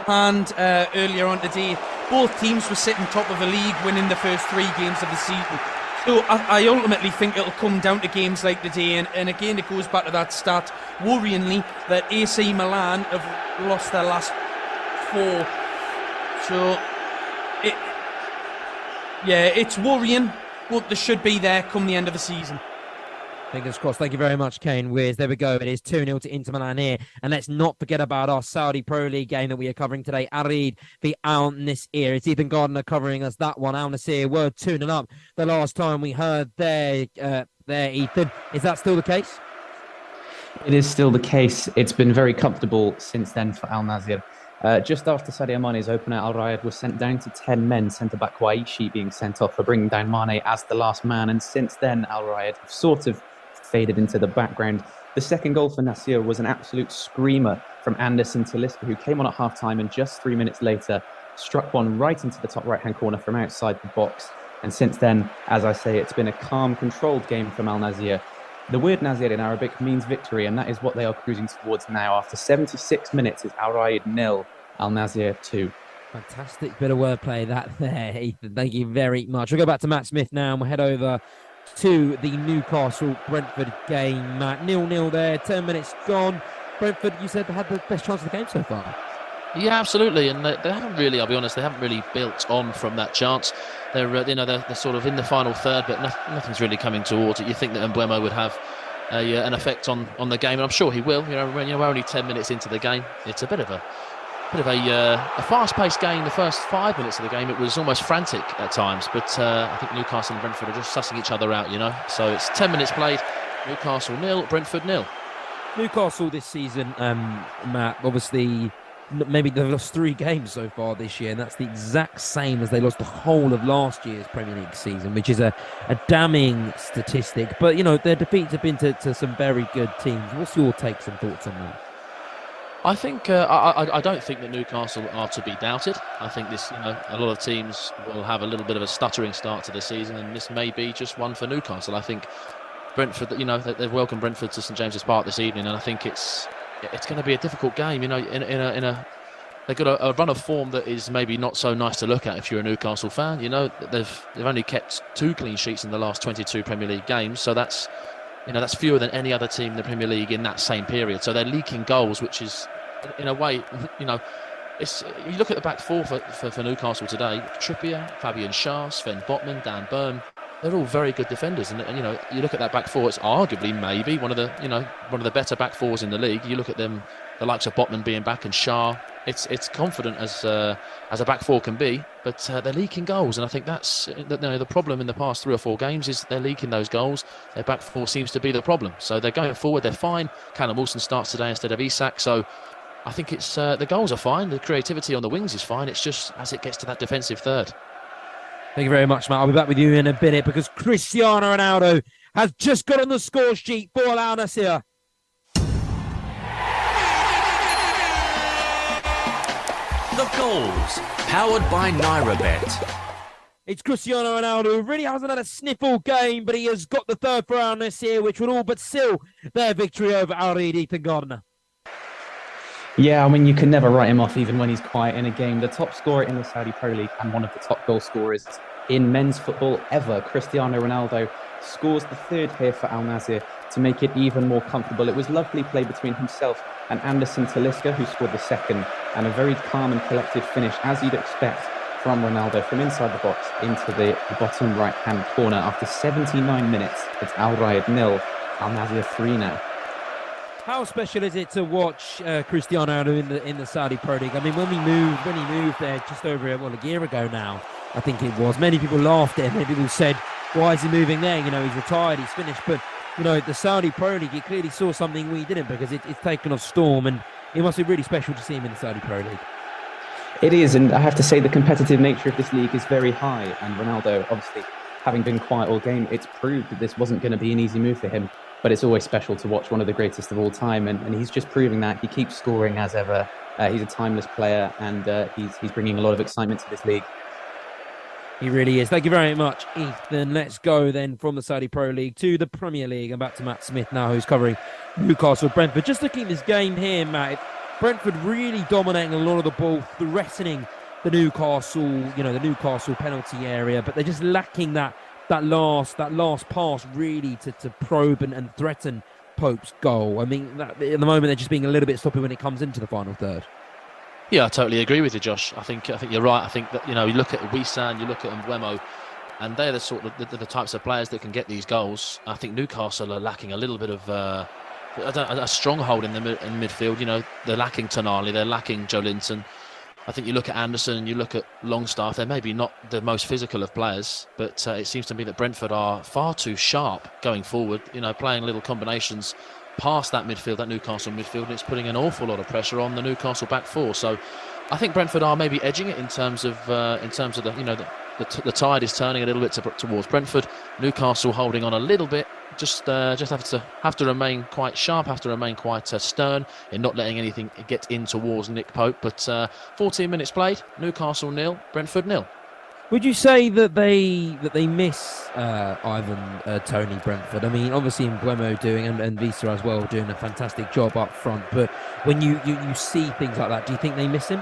and earlier on today, both teams were sitting top of the league, winning the first 3 games of the season. So I ultimately think it'll come down to games like today, and again it goes back to that stat, worryingly, that AC Milan have lost their last 4. So it's worrying, but they should be there come the end of the season. Fingers crossed. Thank you very much, Kane Wears. There we go. It is 2-0 to Inter Milan here. And let's not forget about our Saudi Pro League game that we are covering today. Arid v Al Nassr. It's Ethan Gardner covering us that one. Al Nassr were 2-0 up the last time we heard there, Ethan. Is that still the case? It is still the case. It's been very comfortable since then for Al Nassr. Just after Sadio Mane's opener, Al Rayed was sent down to 10 men, centre-back Waishi being sent off for bringing down Mane as the last man. And since then, Al Rayed have sort of faded into the background. The second goal for Nassr was an absolute screamer from Anderson Talisca, who came on at half-time and just 3 minutes later struck one right into the top right-hand corner from outside the box. And since then, as I say, it's been a calm, controlled game from Al Nassr. The word Nassr in Arabic means victory, and that is what they are cruising towards now. After 76 minutes, it's Al Rayed 0, Al Nassr 2. Fantastic bit of wordplay that there, Ethan. Thank you very much. We'll go back to Matt Smith now and we'll head over to the Newcastle-Brentford game. Matt, 0-0 there, 10 minutes gone. Brentford, you said they had the best chance of the game so far. Yeah, absolutely, and they haven't really. I'll be honest, they haven't really built on from that chance. They're they're sort of in the final third, but nothing's really coming towards it. You think that Mbeumo would have an effect on the game, and I'm sure he will. We're only 10 minutes into the game. It's a bit of a fast-paced game. The first 5 minutes of the game, it was almost frantic at times. But I think Newcastle and Brentford are just sussing each other out. So it's 10 minutes played. Newcastle 0, Brentford 0. Newcastle this season, Matt, obviously. Maybe they've lost 3 games so far this year, and that's the exact same as they lost the whole of last year's Premier League season, which is a damning statistic. But, their defeats have been to some very good teams. What's your takes and thoughts on that? I think I don't think that Newcastle are to be doubted. I think this, a lot of teams will have a little bit of a stuttering start to the season, and this may be just one for Newcastle. I think Brentford, they've welcomed Brentford to St James's Park this evening, and I think it's going to be a difficult game. They've got a run of form that is maybe not so nice to look at if you're a Newcastle fan. They've only kept 2 clean sheets in the last 22 Premier League games, so that's fewer than any other team in the Premier League in that same period. So they're leaking goals, which is, in a way, it's. You look at the back four for Newcastle today: Trippier, Fabian Schär, Sven Botman, Dan Burn. They're all very good defenders, and you look at that back four. It's arguably maybe one of the better back fours in the league. You look at them, the likes of Botman being back and Schär. It's confident as a back four can be, but they're leaking goals, and I think that's the problem in the past 3 or 4 games is they're leaking those goals. Their back four seems to be the problem. So they're going forward. They're fine. Callum Wilson starts today instead of Isak. So I think it's the goals are fine. The creativity on the wings is fine. It's just as it gets to that defensive third. Thank you very much, Matt. I'll be back with you in a minute because Cristiano Ronaldo has just got on the score sheet for Al Nassr. The goals, powered by NairaBet. It's Cristiano Ronaldo, who really hasn't had a sniffle game, but he has got the third for Al Nassr, which would all but seal their victory over Al Reed, Ethan Gardner. Yeah, I mean, you can never write him off even when he's quiet in a game. The top scorer in the Saudi Pro League and one of the top goal scorers in men's football ever, Cristiano Ronaldo, scores the third here for Al Nassr to make it even more comfortable. It was lovely play between himself and Anderson Talisca, who scored the second, and a very calm and collected finish, as you'd expect from Ronaldo, from inside the box into the bottom right-hand corner. After 79 minutes, it's Al Riyadh 0, Al Nassr 3 now. How special is it to watch Cristiano in the Saudi Pro League? I mean, when he moved there just over a year ago now, I think it was. Many people laughed at him. Many people said, "Why is he moving there? He's retired, he's finished." But the Saudi Pro League, he clearly saw something we didn't because it's taken off storm, and it must be really special to see him in the Saudi Pro League. It is, and I have to say the competitive nature of this league is very high. And Ronaldo, obviously, having been quiet all game, it's proved that this wasn't going to be an easy move for him. But it's always special to watch one of the greatest of all time, and he's just proving that. He keeps scoring as ever. He's a timeless player, and he's bringing a lot of excitement to this league. He really is. Thank you very much, Ethan. Let's go then from the Saudi Pro League to the Premier League and back to Matt Smith now, who's covering Newcastle Brentford. Just looking at this game here, Matt, Brentford really dominating a lot of the ball, threatening the Newcastle penalty area, but they're just lacking that last pass really to probe and threaten Pope's goal. I mean, at the moment they're just being a little bit sloppy when it comes into the final third. Yeah, I totally agree with you, Josh. I think you're right. I think that you look at Wissam, you look at Mbeumo, and they're the sort of the types of players that can get these goals. I think Newcastle are lacking a little bit of a stronghold in midfield. They're lacking Tonali, they're lacking Joe Linton. I think you look at Anderson and you look at Longstaff, they're maybe not the most physical of players, but it seems to me that Brentford are far too sharp going forward, playing little combinations past that midfield, that Newcastle midfield, and it's putting an awful lot of pressure on the Newcastle back four. So I think Brentford are maybe edging it in terms of the tide is turning a little bit towards Brentford. Newcastle holding on a little bit. Just have to remain quite sharp, have to remain quite stern in not letting anything get in towards Nick Pope. But 14 minutes played, Newcastle 0, Brentford 0. Would you say that they miss Ivan Toney Brentford? I mean, obviously Mbeumo doing and Visa as well doing a fantastic job up front. But when you see things like that, do you think they miss him?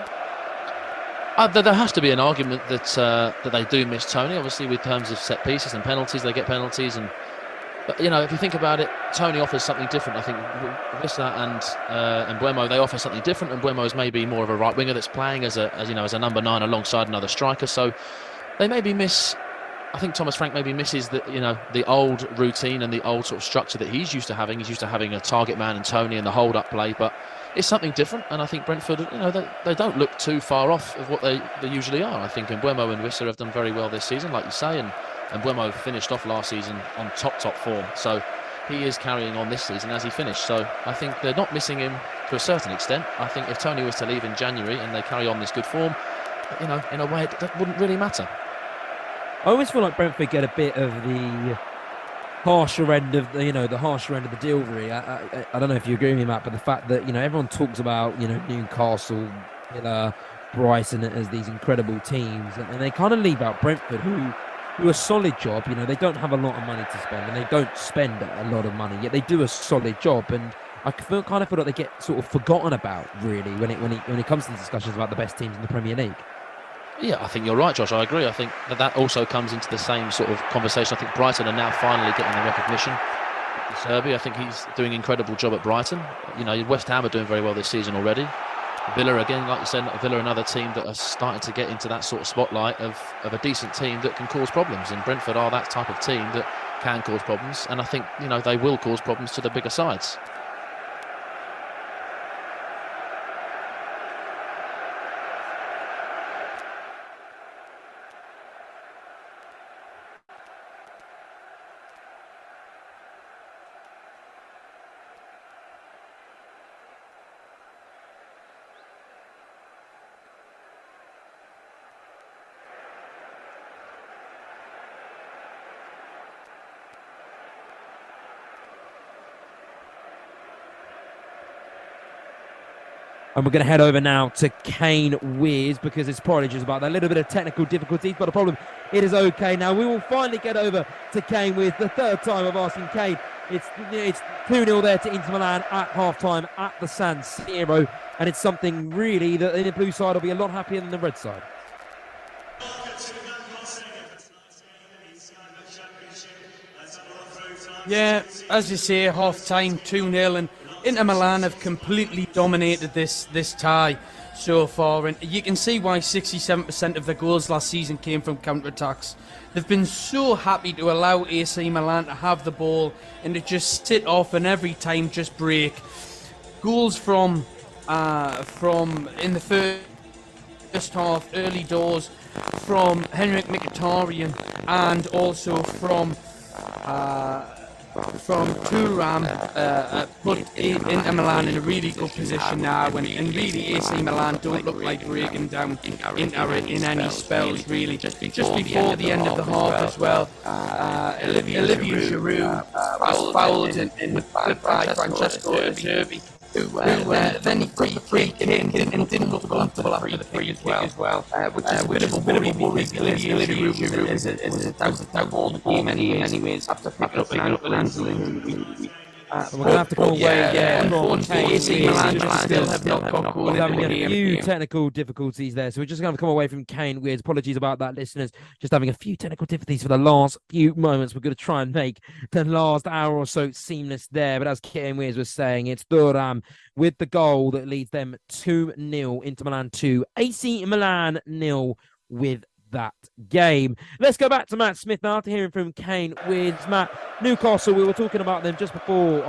There has to be an argument that they do miss Tony. Obviously, with terms of set pieces and penalties, they get penalties. But if you think about it, Tony offers something different. I think Vissla and Mbeumo, they offer something different. And Mbeumo is maybe more of a right winger that's playing as a number 9 alongside another striker. So they maybe miss. I think Thomas Frank maybe misses the old routine and the old sort of structure that he's used to having. He's used to having a target man and Tony and the hold-up play, but it's something different. And I think Brentford, they don't look too far off of what they usually are. I think Mbeumo and Wissa have done very well this season, like you say, and Mbeumo finished off last season on top form. So he is carrying on this season as he finished. So I think they're not missing him to a certain extent. I think if Tony was to leave in January and they carry on this good form, in a way, that wouldn't really matter. I always feel like Brentford get a bit of the harsher end of the harsher end of the deal. Really, I don't know if you agree with me, Matt, but the fact that everyone talks about Newcastle, Villa, Brighton as these incredible teams, and they kind of leave out Brentford, who do a solid job. They don't have a lot of money to spend, and they don't spend a lot of money, yet they do a solid job. And I kind of feel like they get sort of forgotten about, really, when it comes to discussions about the best teams in the Premier League. Yeah, I think you're right, Josh. I agree. I think that also comes into the same sort of conversation. I think Brighton are now finally getting the recognition. Serbi, I think he's doing an incredible job at Brighton. West Ham are doing very well this season already. Villa, again, like you said, Villa another team that are starting to get into that sort of spotlight of a decent team that can cause problems. And Brentford are that type of team that can cause problems. And I think, they will cause problems to the bigger sides. And we're going to head over now to Kane Wiz because it's probably just about that little bit of technical difficulties, but the problem, it is okay. Now we will finally get over to Kane Wiz, the third time of asking Kane. It's 2-0 there to Inter Milan at half-time at the San Siro, and it's something really that the blue side will be a lot happier than the red side. Yeah, as you say, half-time, 2-0, and Inter Milan have completely dominated this tie so far, and you can see why 67% of their goals last season came from counter-attacks. They've been so happy to allow AC Milan to have the ball and to just sit off and every time just break. Goals from in the first half, early doors, from Henrik Mkhitaryan and also from Thuram put Inter Milan in a really good position now, and really AC Milan don't look like breaking down Inter in any spells really. Just before the end of the half as well, Olivier Giroud was fouled by Francesco Serbi, who then he put the free kick in and didn't look comfortable after the free kick as well, which is a bit of a worry because Olivier Giroud is a doubtful game anyways after picking up an ankle injury. We're going to have to call away from AC Milan still have not got goal in the game. A few technical difficulties there, so we're just going to come away from Kane Wiz. Apologies about that, listeners. Just having a few technical difficulties for the last few moments. We're going to try and make the last hour or so seamless there. But as Kane Wiz was saying, it's Thuram with the goal that leads them 2-0. Inter Milan 2, AC Milan 0 with that game. Let's go back to Matt Smith now to hearing from Kane Wiz. Matt, Newcastle, we were talking about them just before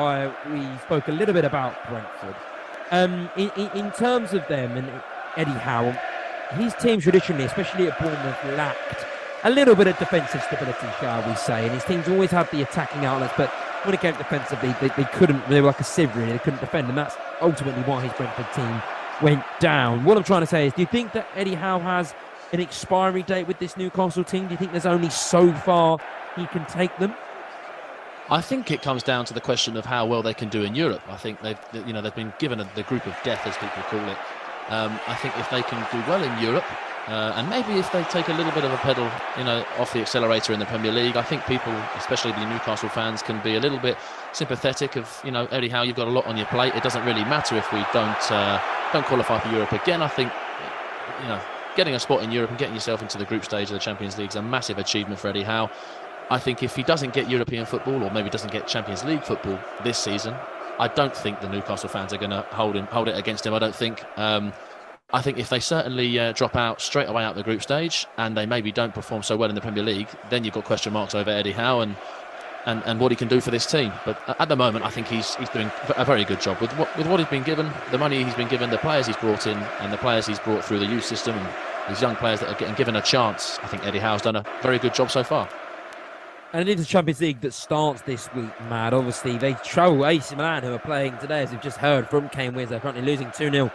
we spoke a little bit about Brentford. In terms of them and Eddie Howe, his team traditionally, especially at Bournemouth, lacked a little bit of defensive stability, shall we say, and his teams always had the attacking outlets, but when it came defensively, they couldn't, they were like a sieve really, they couldn't defend, and that's ultimately why his Brentford team went down. What I'm trying to say is, do you think that Eddie Howe has an expiry date with this Newcastle team? Do you think there's only so far he can take them? I think it comes down to the question of how well they can do in Europe. I think they've been given the group of death, as people call it. I think if they can do well in Europe, and maybe if they take a little bit of a pedal, off the accelerator in the Premier League, I think people, especially the Newcastle fans, can be a little bit sympathetic of, Eddie Howe, you've got a lot on your plate. It doesn't really matter if we don't qualify for Europe again. I think, getting a spot in Europe and getting yourself into the group stage of the Champions League is a massive achievement for Eddie Howe. I think if he doesn't get European football, or maybe doesn't get Champions League football this season, I don't think the Newcastle fans are going to hold it against him. I don't think. I think if they certainly drop out straight away out the group stage, and they maybe don't perform so well in the Premier League, then you've got question marks over Eddie Howe and what he can do for this team. But at the moment, I think he's doing a very good job with what he's been given, the money he's been given, the players he's brought in, and the players he's brought through the youth system, and these young players that are getting given a chance. I think Eddie Howe's done a very good job so far. And it is the Champions League that starts this week, Matt. Obviously, they travel AC Milan, who are playing today, as we've just heard from Kane Wiz. They're currently losing 2-0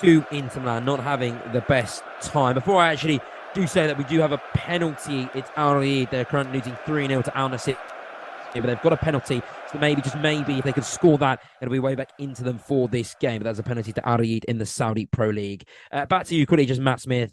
to Inter Milan, not having the best time. Before I actually do say that we do have a penalty, it's Al Riyad. They're currently losing 3-0 to Al Nassr. But they've got a penalty, so maybe, just maybe, if they could score that, it'll be way back into them for this game. But that's a penalty to Al Riyad in the Saudi Pro League. Back to you, quickly, just Matt Smith.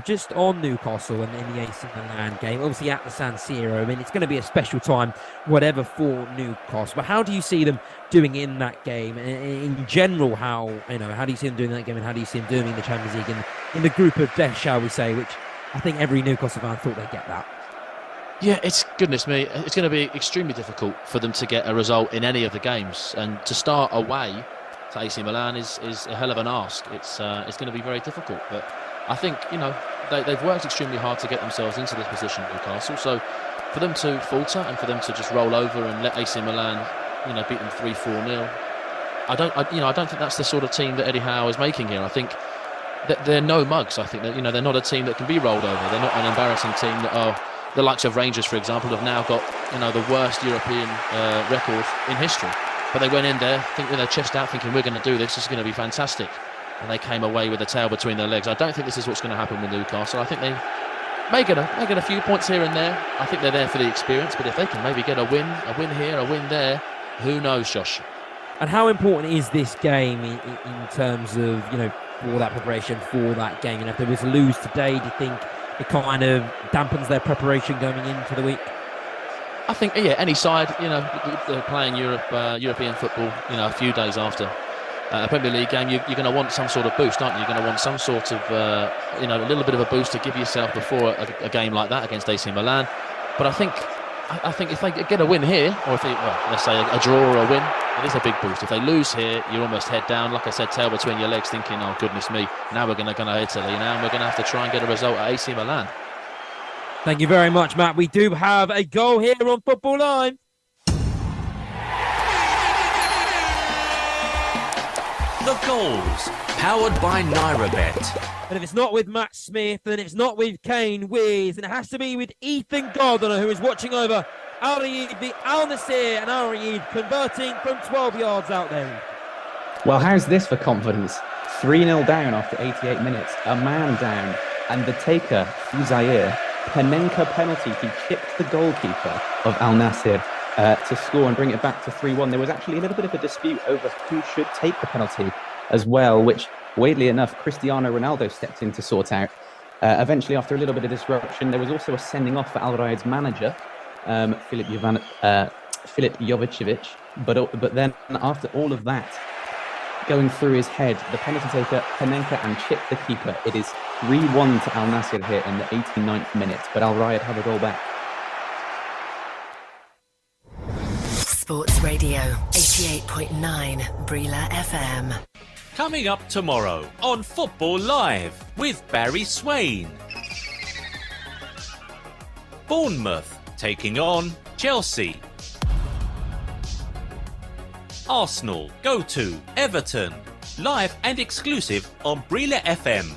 Just on Newcastle and in the AC Milan game, obviously at the San Siro. I mean, it's going to be a special time, whatever, for Newcastle. But how do you see them doing in that game? In general, how do you see them doing in that game, and how do you see them doing in the Champions League in the group of death, shall we say? Which I think every Newcastle fan thought they'd get that. Yeah, goodness me, it's going to be extremely difficult for them to get a result in any of the games, and to start away to AC Milan is a hell of an ask. It's going to be very difficult, but I think they've worked extremely hard to get themselves into this position, Newcastle. So for them to falter and for them to just roll over and let AC Milan beat them 3-4-0, I don't think that's the sort of team that Eddie Howe is making here. I think that they're no mugs. I think that they're not a team that can be rolled over. They're not an embarrassing team that are. The likes of Rangers, for example, have now got the worst European record in history. But they went in there, with their chest out, thinking we're going to do this. This is going to be fantastic, and they came away with the tail between their legs. I don't think this is what's going to happen with Newcastle. I think they may get a few points here and there. I think they're there for the experience. But if they can maybe get a win here, a win there, who knows, Josh? And how important is this game in terms of for that preparation for that game? If they were to lose today, do you think it kind of dampens their preparation going into the week? I think, any side, they're playing European football, a few days after a Premier League game, you're going to want some sort of boost, aren't you? You're going to want some sort of, a little bit of a boost to give yourself before a game like that against AC Milan. But I think if they get a win here, or if let's say a draw or a win, it is a big boost. If they lose here, you're almost head down, like I said, tail between your legs, thinking, oh goodness me, now we're going to go to Italy now, and we're going to have to try and get a result at AC Milan. Thank you very much, Matt. We do have a goal here on Football Live. The goals, powered by NairaBet. And if it's not with Matt Smith, then it's not with Kane Wiz, and it has to be with Ethan Gardner, who is watching over Al Riyad, the Al Nassr, and Al Riyad converting from 12 yards out there. Well, how's this for confidence? 3-0 down after 88 minutes, a man down, and the taker, Fuzair, Panenka penalty. He chipped the goalkeeper of Al Nassr to score and bring it back to 3-1. There was actually a little bit of a dispute over who should take the penalty as well, which, weirdly enough, Cristiano Ronaldo stepped in to sort out. Eventually, after a little bit of disruption, there was also a sending off for Al Riyad's manager, Filip Jovicevic. But then, after all of that going through his head, the penalty taker, Panenka, and chipped the keeper. It is 3-1 to Al Nassr here in the 89th minute, but Al Riyad have it all back. Sports Radio 88.9 Brila FM. Coming up tomorrow on Football Live with Barry Swain. Bournemouth taking on Chelsea. Arsenal go to Everton. Live and exclusive on Brila FM.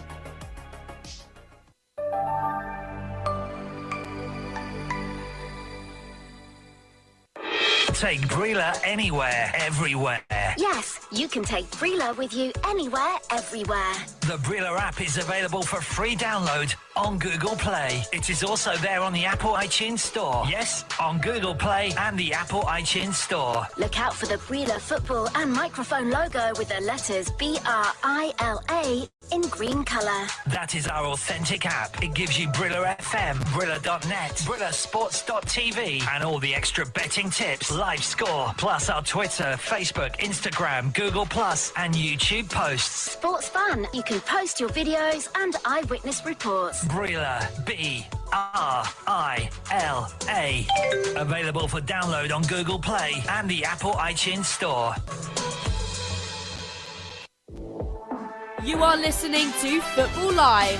Take Brila anywhere, everywhere. Yes, you can take Brila with you anywhere, everywhere. The Brila app is available for free download on Google Play. It is also there on the Apple iTunes Store. Yes, on Google Play and the Apple iTunes Store. Look out for the Brila football and microphone logo with the letters BRILA in green colour. That is our authentic app. It gives you Brila FM, Brila.net, Brillasports.tv, and all the extra betting tips, live score, plus our Twitter, Facebook, Instagram, Google Plus, and YouTube posts. Sports fun. You can post your videos and eyewitness reports. Brila, BRILA. Available for download on Google Play and the Apple iTunes Store. You are listening to Football Live.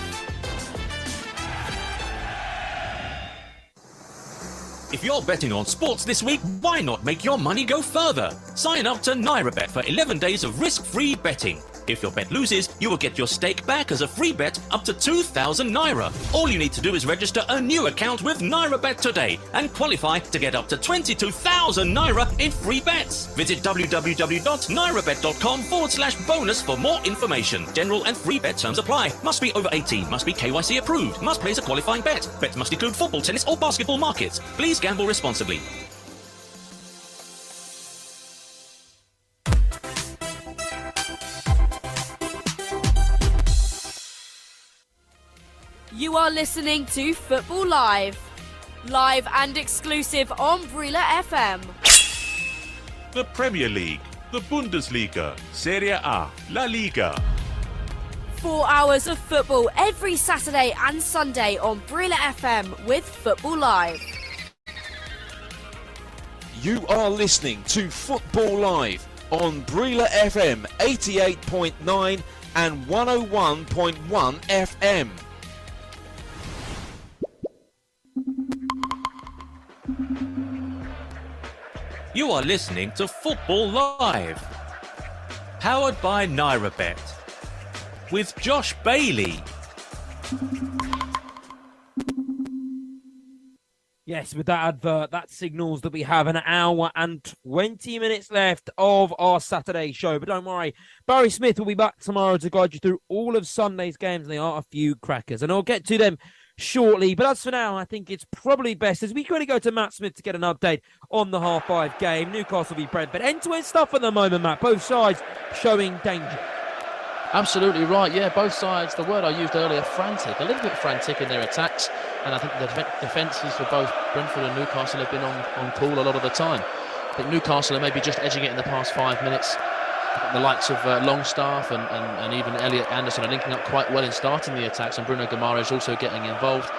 If you're betting on sports this week, why not make your money go further? Sign up to NairaBet for 11 days of risk-free betting. If your bet loses, you will get your stake back as a free bet up to 2,000 Naira. All you need to do is register a new account with NairaBet today and qualify to get up to 22,000 Naira in free bets. Visit www.nairabet.com/bonus for more information. General and free bet terms apply. Must be over 18. Must be KYC approved. Must place a qualifying bet. Bets must include football, tennis or basketball markets. Please gamble responsibly. You are listening to Football Live. Live and exclusive on Brila FM. The Premier League, the Bundesliga, Serie A, La Liga. 4 hours of football every Saturday and Sunday on Brila FM with Football Live. You are listening to Football Live on Brila FM 88.9 and 101.1 FM. You are listening to Football Live. Powered by NairaBet. With Josh Bailey. Yes, with that advert, that signals that we have an hour and 20 minutes left of our Saturday show. But don't worry, Barry Smith will be back tomorrow to guide you through all of Sunday's games, and there are a few crackers. And I'll get to them shortly. But as for now, I think it's probably best as we quickly go to Matt Smith to get an update on the half-5 game. Newcastle v Brentford. End-to-end stuff at the moment, Matt. Both sides showing danger. Absolutely right, yeah, both sides, the word I used earlier, frantic, a little bit frantic in their attacks, and I think the defences for both Brentford and Newcastle have been on call a lot of the time. I think Newcastle are maybe just edging it in the past 5 minutes. The likes of Longstaff and even Elliot Anderson are linking up quite well in starting the attacks, and Bruno Guimaraes also getting involved.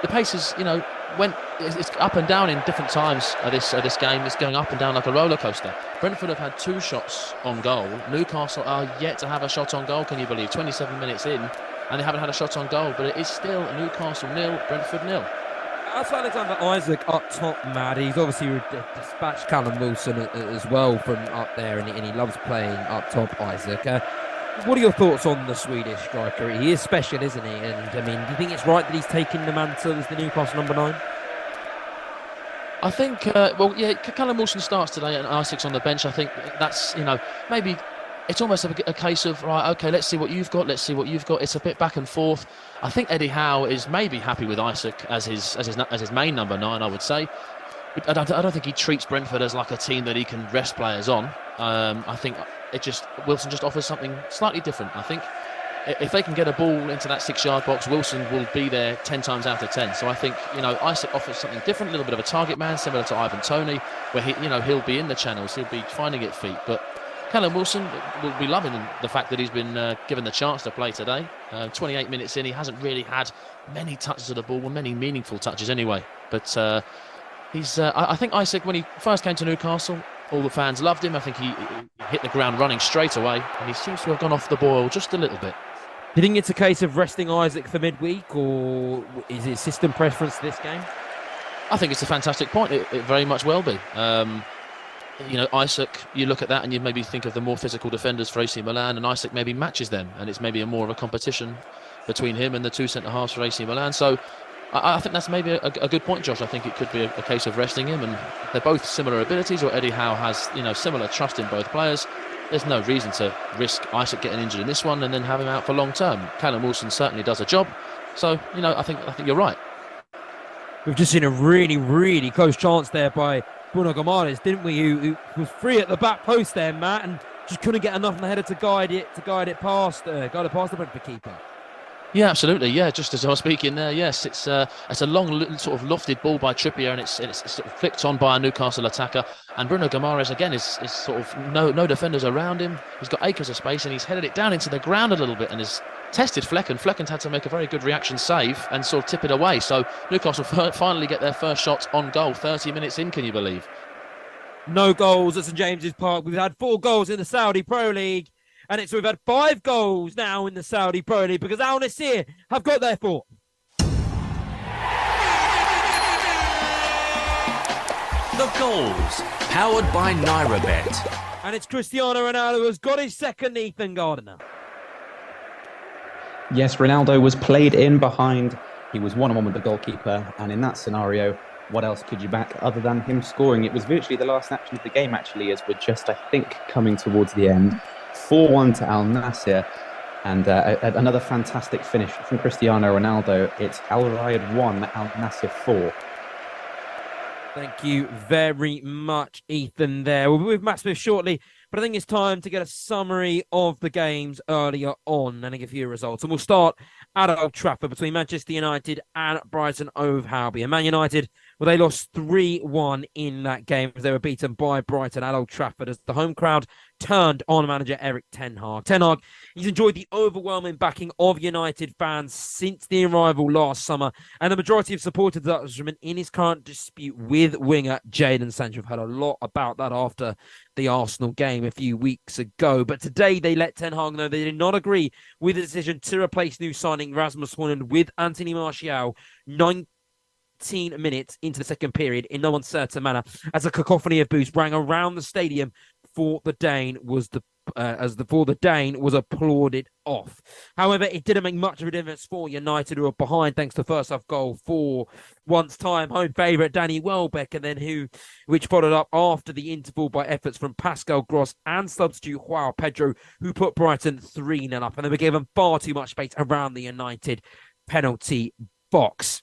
The pace is, it's up and down in different times of this game. It's going up and down like a roller coaster. Brentford have had 2 shots on goal. Newcastle are yet to have a shot on goal, can you believe? 27 minutes in, and they haven't had a shot on goal. But it is still Newcastle 0, Brentford 0. That's Alexander Isaac up top, Matt. He's obviously dispatched Callum Wilson as well from up there, and he loves playing up top, Isaac. What are your thoughts on the Swedish striker? He is special, isn't he? And, I mean, do you think it's right that he's taking the mantle as the Newcastle number 9? I think, Callum Wilson starts today and Isaac's on the bench. I think that's, maybe it's almost a case of, right, OK, let's see what you've got. Let's see what you've got. It's a bit back and forth. I think Eddie Howe is maybe happy with Isaac as his main number 9, I would say. I don't think he treats Brentford as like a team that he can rest players on. I think Wilson just offers something slightly different. I think if they can get a ball into that 6-yard box, Wilson will be there 10 times out of 10. So I think, Isaac offers something different, a little bit of a target man, similar to Ivan Toney, where he'll be in the channels, he'll be finding it feet. But Callum Wilson will be loving the fact that he's been given the chance to play today. 28 minutes in, he hasn't really had many touches of the ball, many meaningful touches anyway. But I think Isaac, when he first came to Newcastle, all the fans loved him. I think he hit the ground running straight away, and he seems to have gone off the boil just a little bit. Do you think it's a case of resting Isaac for midweek, or is it system preference this game? I think it's a fantastic point. It very much will be. Isaac, you look at that and you maybe think of the more physical defenders for AC Milan, and Isaac maybe matches them, and it's maybe more of a competition between him and the 2 centre-halves for AC Milan. So I think that's maybe a good point, Josh. I think it could be a case of resting him, and they're both similar abilities, or Eddie Howe has similar trust in both players. There's no reason to risk Isaac getting injured in this one and then have him out for long term. Callum Wilson certainly does a job, So, I think you're right. We've just seen a really, really close chance there by Bruno Gomares, didn't we? Who was free at the back post there, Matt, and just couldn't get enough on the header to guide it past the Brentford keeper. Yeah, absolutely. Yeah, just as I was speaking there, yes, it's a long, sort of lofted ball by Trippier, and it's sort of flicked on by a Newcastle attacker. And Bruno Gomares again is sort of no defenders around him. He's got acres of space, and he's headed it down into the ground a little bit, and has tested Flecken. Flecken's had to make a very good reaction save and sort of tip it away. So Newcastle finally get their first shot on goal. 30 minutes in, can you believe? No goals at St James's Park. We've had 4 goals in the Saudi Pro League. And we've had 5 goals now in the Saudi Pro League because Al Nassr have got their 4th. The goals, powered by NairaBet. And it's Cristiano Ronaldo who has got his second, Ethan Gardner. Yes, Ronaldo was played in behind. He was one-on-one with the goalkeeper. And in that scenario, what else could you back other than him scoring? It was virtually the last action of the game, actually, as we're just, I think, coming towards the end. 4-1 to Al Nassr, and another fantastic finish from Cristiano Ronaldo. It's Al Riyadh 1, Al Nassr 4. Thank you very much, Ethan, there. We'll be with Matt Smith shortly, but I think it's time to get a summary of the games earlier on and a few results. And we'll start at Old Trafford between Manchester United and Brighton Hove Albion. Man United, well, they lost 3-1 in that game as they were beaten by Brighton at Old Trafford as the home crowd turned on manager Erik ten Hag. Ten Hag, he's enjoyed the overwhelming backing of United fans since the arrival last summer, and the majority have supported the Dutchman in his current dispute with winger Jadon Sancho. We've heard a lot about that after the Arsenal game a few weeks ago, but today they let Ten Hag know they did not agree with the decision to replace new signing Rasmus Højlund with Anthony Martial 19 minutes into the second period in no uncertain manner as a cacophony of boos rang around the stadium for the Dane was applauded off. However, it didn't make much of a difference for United, who were behind thanks to the first half goal for once-time home favourite Danny Welbeck, and then which followed up after the interval by efforts from Pascal Gross and substitute João Pedro, who put Brighton 3-0 up, and they were given far too much space around the United penalty box.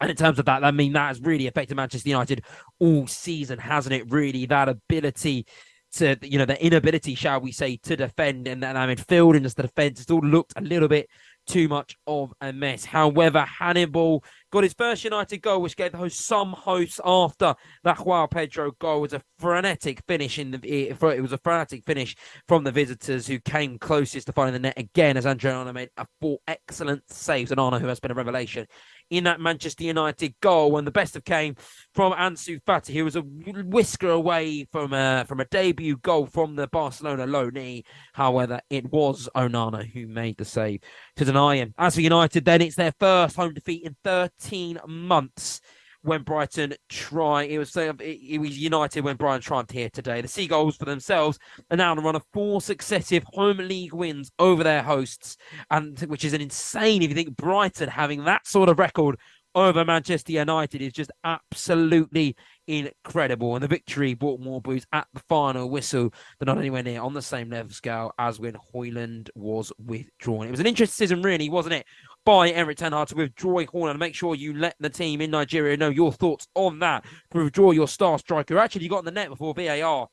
And in terms of that, that has really affected Manchester United all season, hasn't it? Really, that ability to, the inability, shall we say, to defend and that midfield and just the defence, it's all looked a little bit too much of a mess. However, Hannibal got his first United goal, which gave the host some hopes after that João Pedro goal. Was a frenetic finish it was a frenetic finish from the visitors, who came closest to finding the net again as Andre Onana made 4 excellent saves. And Onana, who has been a revelation in that Manchester United goal, and the best of came from Ansu Fati, who was a whisker away from a debut goal from the Barcelona loanee. However, it was Onana who made the save to deny him. As for United, then it's their first home defeat in 13 months. When Brighton it was United when Brighton triumphed here today. The Seagulls for themselves are now on a run of 4 successive home league wins over their hosts, and which is an insane if you think Brighton having that sort of record over Manchester United is just absolutely incredible. And the victory brought more boos at the final whistle, but not anywhere near on the same level scale as when Højlund was withdrawn. It was an interesting decision, really, wasn't it, by Erik ten Hag to withdraw Højlund. Make sure you let the team in Nigeria know your thoughts on that. To withdraw your star striker, actually got in the net before VAR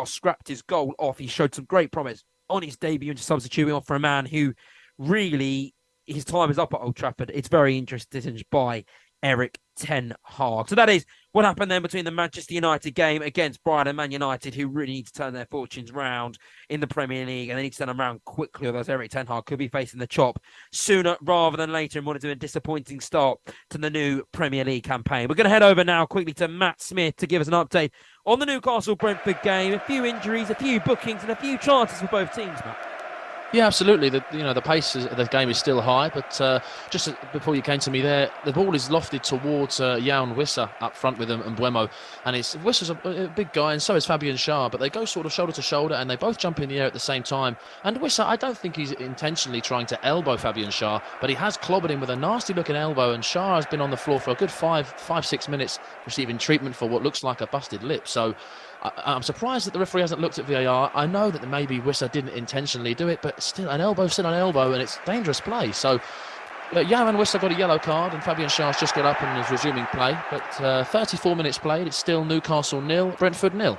scrapped his goal off. He showed some great promise on his debut into substituting off for a man who really, his time is up at Old Trafford. It's very interesting by Erik ten Hag. So that is what happened then between the Manchester United game against Brighton and Man United, who really need to turn their fortunes round in the Premier League, and they need to turn them around quickly, or else Erik ten Hag could be facing the chop sooner rather than later and wanted to do a disappointing start to the new Premier League campaign. We're going to head over now quickly to Matt Smith to give us an update on the Newcastle-Brentford game. A few injuries, a few bookings, and a few chances for both teams, Matt. Yeah, absolutely. The pace of the game is still high, but just before you came to me there, the ball is lofted towards Jan Wissa up front with him and Mbeumo, and Wissa's a big guy, and so is Fabian Schär, but they go sort of shoulder to shoulder, and they both jump in the air at the same time. And Wissa, I don't think he's intentionally trying to elbow Fabian Schär, but he has clobbered him with a nasty-looking elbow, and Schär has been on the floor for a good 5-6 minutes, receiving treatment for what looks like a busted lip. So I'm surprised that the referee hasn't looked at VAR. I know that maybe Wissa didn't intentionally do it, but still an elbow, and it's dangerous play. So Yaman Wissa got a yellow card, and Fabian Schär's just got up and is resuming play. But 34 minutes played, it's still Newcastle 0, Brentford 0.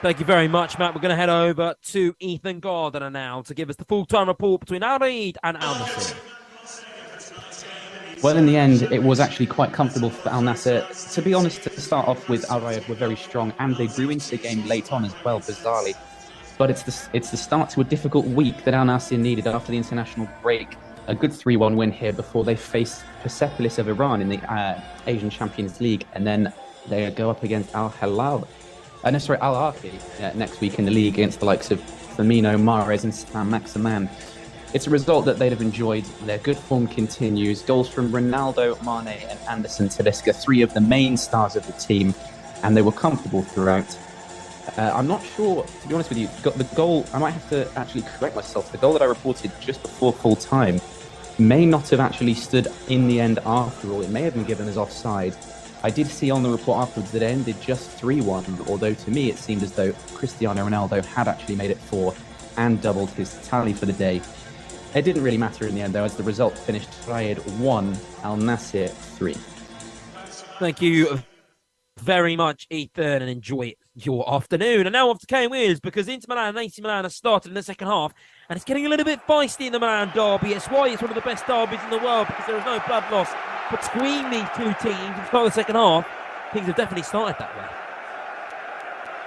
Thank you very much, Matt. We're going to head over to Ethan Gardner now to give us the full-time report between Al Reid and Al Nassr. Well, in the end, it was actually quite comfortable for Al Nassr. To be honest, to start off with, Al Reid were very strong, and they grew into the game late on as well, bizarrely. But it's the start to a difficult week that Al Nassr needed after the international break. A good 3-1 win here before they face Persepolis of Iran in the Asian Champions League, and then they go up against Al Ahly next week in the league against the likes of Firmino, Mahrez and Saint-Maximin. It's a result that they'd have enjoyed. Their good form continues. Goals from Ronaldo, Mane and Anderson Talisca, 3 of the main stars of the team, and they were comfortable throughout. I'm not sure, to be honest with you, the goal, I might have to actually correct myself. The goal that I reported just before full time may not have actually stood in the end after all. It may have been given as offside. I did see on the report afterwards that it ended just 3-1, although to me it seemed as though Cristiano Ronaldo had actually made it 4 and doubled his tally for the day. It didn't really matter in the end, though, as the result finished Raid 1, Al Nassr 3. Thank you very much, Ethan, and enjoy your afternoon. And now off to Kane Wills, because Inter Milan and AC Milan have started in the second half, and it's getting a little bit feisty in the Milan derby. It's why it's one of the best derbies in the world, because there is no blood loss between these two teams. At the start of the second half, things have definitely started that way.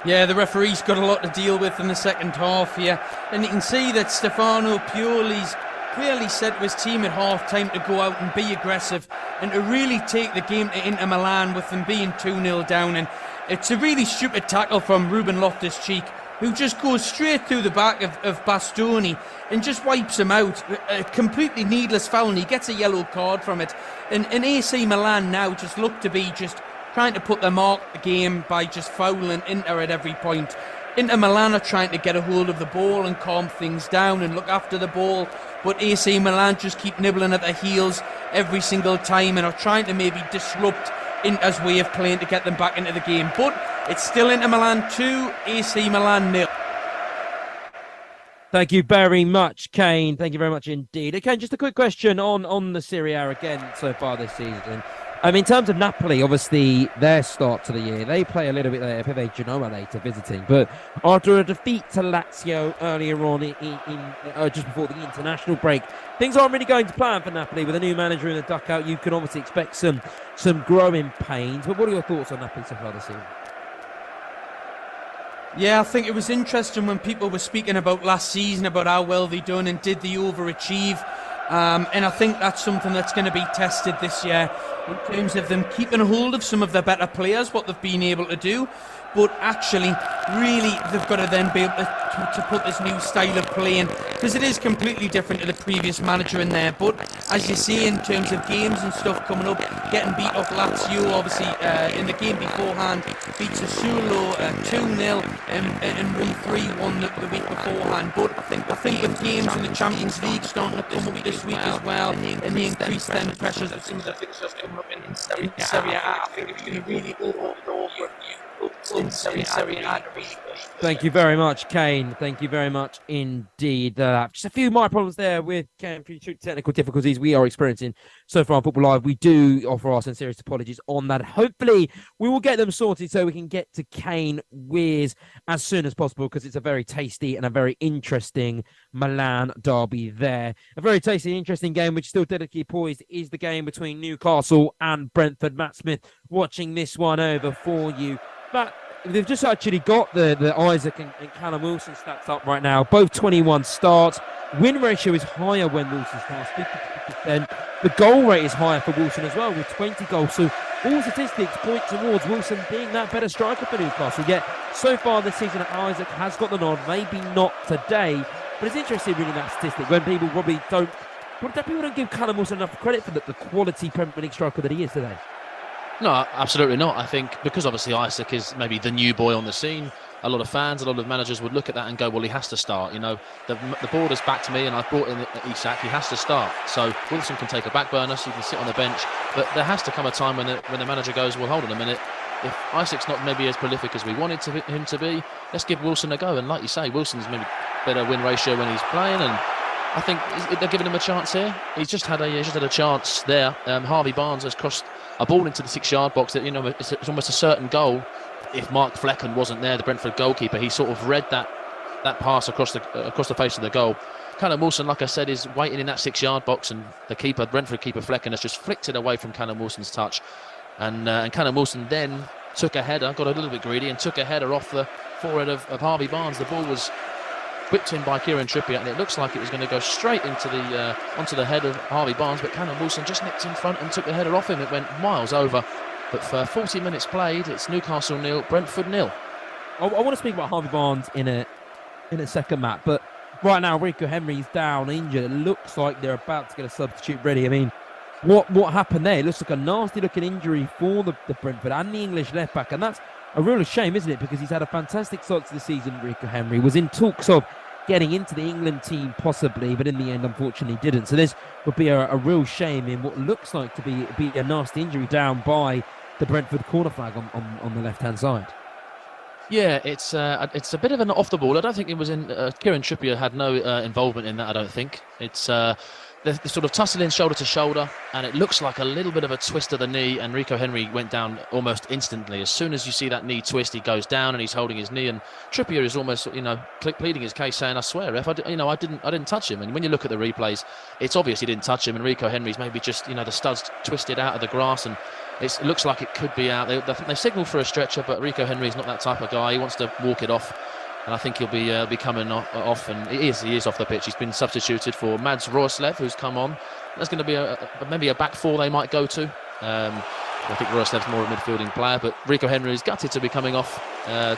Yeah, the referee's got a lot to deal with in the second half here. And you can see that Stefano Pioli's clearly said to his team at half-time to go out and be aggressive and to really take the game to Inter Milan with them being 2-0 down. And it's a really stupid tackle from Ruben Loftus-Cheek, who just goes straight through the back of Bastoni and just wipes him out. A completely needless foul, and he gets a yellow card from it. And AC Milan now just look to be just trying to put their mark on the game by just fouling Inter at every point. Inter Milan are trying to get a hold of the ball and calm things down and look after the ball, but AC Milan just keep nibbling at their heels every single time and are trying to maybe disrupt Inter's way of playing to get them back into the game. But it's still Inter Milan 2, AC Milan 0. Thank you very much, Kane. Thank you very much indeed. Kane, just a quick question on the Serie A again so far this season. In terms of Napoli, obviously their start to the year, they play a little bit later, play Genoa later visiting. But after a defeat to Lazio earlier on just before the international break, things aren't really going to plan for Napoli. With a new manager in the dugout, you can obviously expect some growing pains. But what are your thoughts on Napoli so far this season? Yeah, I think it was interesting when people were speaking about last season, about how well they done and did they overachieve. And I think that's something that's going to be tested this year in terms of them keeping a hold of some of their better players, what they've been able to do. But actually, really, they've got to then be able to put this new style of playing, because it is completely different to the previous manager in there. But as you see, in terms of games and stuff coming up, getting beat off Lazio, obviously, in the game beforehand, beat Sassuolo 2-0 and won 3-1 the week beforehand. But I think with games in the Champions League starting to come up this week as well, and the increased then pressures of some of the fixtures coming up in Serie A, I think it's going to really overall Thank you very much, Kane. Thank you very much indeed. Just a few minor problems there with Kane, technical difficulties we are experiencing so far on Football Live. We do offer our sincerest apologies on that. Hopefully, we will get them sorted so we can get to Kane Wears as soon as possible, because it's a very tasty and a very interesting Milan derby there. A very tasty and interesting game, which is still delicately poised, is the game between Newcastle and Brentford. Matt Smith watching this one over for you. But they've just actually got the Isaac and Callum Wilson stats up right now. Both 21 starts. Win ratio is higher when Wilson starts, 52%. The goal rate is higher for Wilson as well, with 20 goals. So all statistics point towards Wilson being that better striker for Newcastle. Yet so far this season, Isaac has got the nod. Maybe not today, but it's interesting really that statistic when people probably don't give Callum Wilson enough credit for the quality Premier League striker that he is today. No, absolutely not. I think because obviously Isaac is maybe the new boy on the scene, a lot of fans, a lot of managers would look at that and go, well, he has to start. You know, the board is back to me and I've brought in Isak, he has to start. So Wilson can take a back burner, so you can sit on the bench. But there has to come a time when the manager goes, well, hold on a minute, if Isaac's not maybe as prolific as we wanted him to be, let's give Wilson a go. And like you say, Wilson's maybe better win ratio when he's playing, and I think they're giving him a chance here. He's just had a chance there. Harvey Barnes has crossed a ball into the 6-yard box that, you know, it's almost a certain goal. If Mark Flecken wasn't there, the Brentford goalkeeper, he sort of read that pass across the face of the goal. Callum Wilson, like I said, is waiting in that 6-yard box, and the Brentford keeper Flecken has just flicked it away from Callum Wilson's touch, and Callum Wilson then took a header, got a little bit greedy, and took a header off the forehead of Harvey Barnes. The ball was whipped in by Kieran Trippier, and it looks like it was going to go straight into onto the head of Harvey Barnes, but Callum Wilson just nipped in front and took the header off him. It went miles over. But for 40 minutes played, it's Newcastle 0, Brentford 0. I want to speak about Harvey Barnes in a second, Matt, but right now Rico Henry's down, injured. It looks like they're about to get a substitute ready. I mean, what happened there? It looks like a nasty-looking injury for the Brentford and the English left-back, and that's a real shame, isn't it? Because he's had a fantastic start to the season. Rico Henry was in talks of getting into the England team possibly, but in the end, unfortunately, didn't. So this would be a real shame in what looks like to be a nasty injury down by the Brentford corner flag on the left-hand side. Yeah, it's a bit of an off the ball. I don't think it was in. Kieran Trippier had no involvement in that. I don't think it's. They're sort of tussling shoulder to shoulder, and it looks like a little bit of a twist of the knee, and Rico Henry went down almost instantly. As soon as you see that knee twist, he goes down and he's holding his knee, and Trippier is almost, pleading his case, saying, "I swear, I didn't touch him." And when you look at the replays, it's obvious he didn't touch him, and Rico Henry's maybe just, the studs twisted out of the grass, and it looks like it could be out. They signalled for a stretcher, but Rico Henry's not that type of guy. He wants to walk it off. And I think he'll be coming off, and he is off the pitch. He's been substituted for Mads Roerslev, who's come on. That's going to be maybe a back four they might go to. I think Roerslev's more a midfielding player, but Rico Henry is gutted to be coming off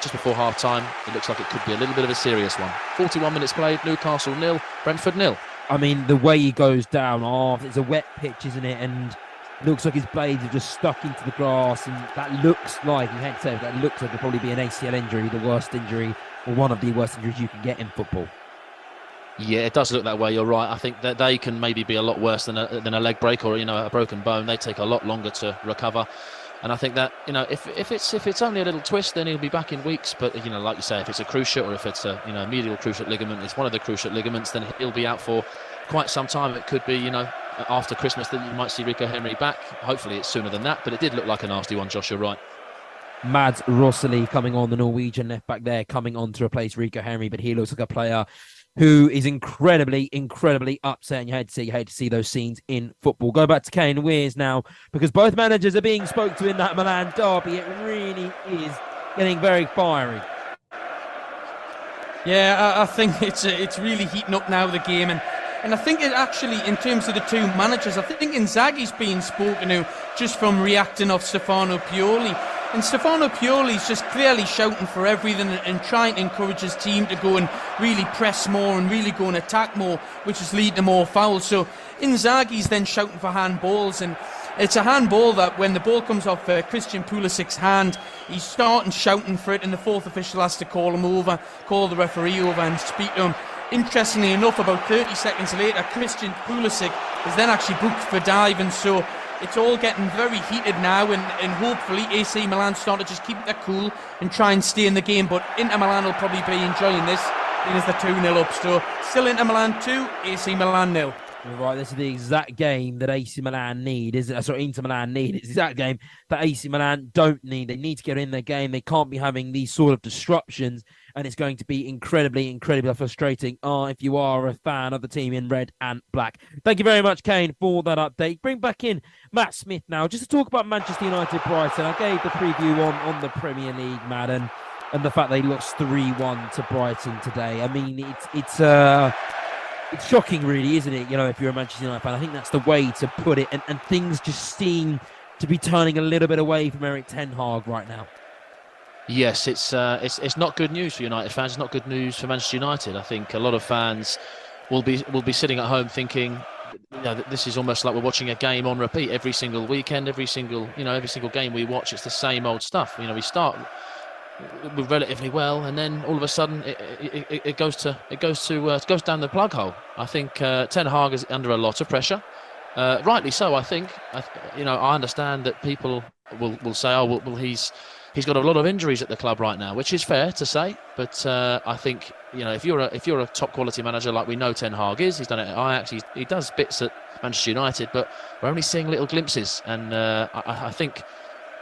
just before half-time. It looks like it could be a little bit of a serious one. 41 minutes played, Newcastle 0, Brentford 0. I mean, the way he goes down, it's a wet pitch, isn't it? And it looks like his blades are just stuck into the grass, and that looks like, it'll probably be an ACL injury, the worst injury, or one of the worst injuries you can get in football. Yeah, it does look that way. You're right. I think that they can maybe be a lot worse than a leg break or a broken bone. They take a lot longer to recover, and I think that if it's only a little twist, then he'll be back in weeks. But like you say, if it's a cruciate or if it's a medial cruciate ligament, it's one of the cruciate ligaments, then he'll be out for quite some time. It could be after Christmas that you might see Rico Henry back. Hopefully it's sooner than that, but it did look like a nasty one. Josh, you're right. Mads Roerslev coming on, the Norwegian left back there, coming on to replace Rico Henry, but he looks like a player who is incredibly upset, and you hate to see those scenes in football. Go back to Kane Wears now, because both managers are being spoke to in that Milan derby. It really is getting very fiery. Yeah, I think it's really heating up now, the game, and I think it actually, in terms of the two managers, I think Inzaghi's being spoken to just from reacting off Stefano Pioli. And Stefano Pioli's just clearly shouting for everything and trying to encourage his team to go and really press more and really go and attack more, which is leading to more fouls. So Inzaghi's then shouting for handballs, and it's a handball that when the ball comes off Christian Pulisic's hand, he's starting shouting for it, and the fourth official has to call the referee over and speak to him. Interestingly enough, about 30 seconds later, Christian Pulisic is then actually booked for diving. So it's all getting very heated now, and hopefully AC Milan start to just keep their cool and try and stay in the game. But Inter Milan will probably be enjoying this, being as the 2-0 up. So still Inter Milan 2, AC Milan 0. You're right, this is the exact game that AC Milan need, isn't it? Sorry, Inter Milan need. It's the exact game that AC Milan don't need. They need to get in their game. They can't be having these sort of disruptions, and it's going to be incredibly frustrating if you are a fan of the team in red and black. Thank you very much, Kane, for that update. Bring back in Matt Smith now, just to talk about Manchester United Brighton. I gave the preview on the Premier League, Matt, and the fact they lost 3-1 to Brighton today. I mean, it's shocking, really, isn't it? If you're a Manchester United fan, I think that's the way to put it. And things just seem to be turning a little bit away from Erik ten Hag right now. Yes, it's not good news for United fans. It's not good news for Manchester United. I think a lot of fans will be sitting at home thinking, this is almost like we're watching a game on repeat every single weekend, every single game we watch. It's the same old stuff. We start relatively well, and then all of a sudden it goes down the plug hole. I think Ten Hag is under a lot of pressure, rightly so. I think I understand that people will say, oh, well, he's got a lot of injuries at the club right now, which is fair to say. But I think, if you're a top quality manager like we know Ten Hag is, he's done it at Ajax, he does bits at Manchester United, but we're only seeing little glimpses. And I think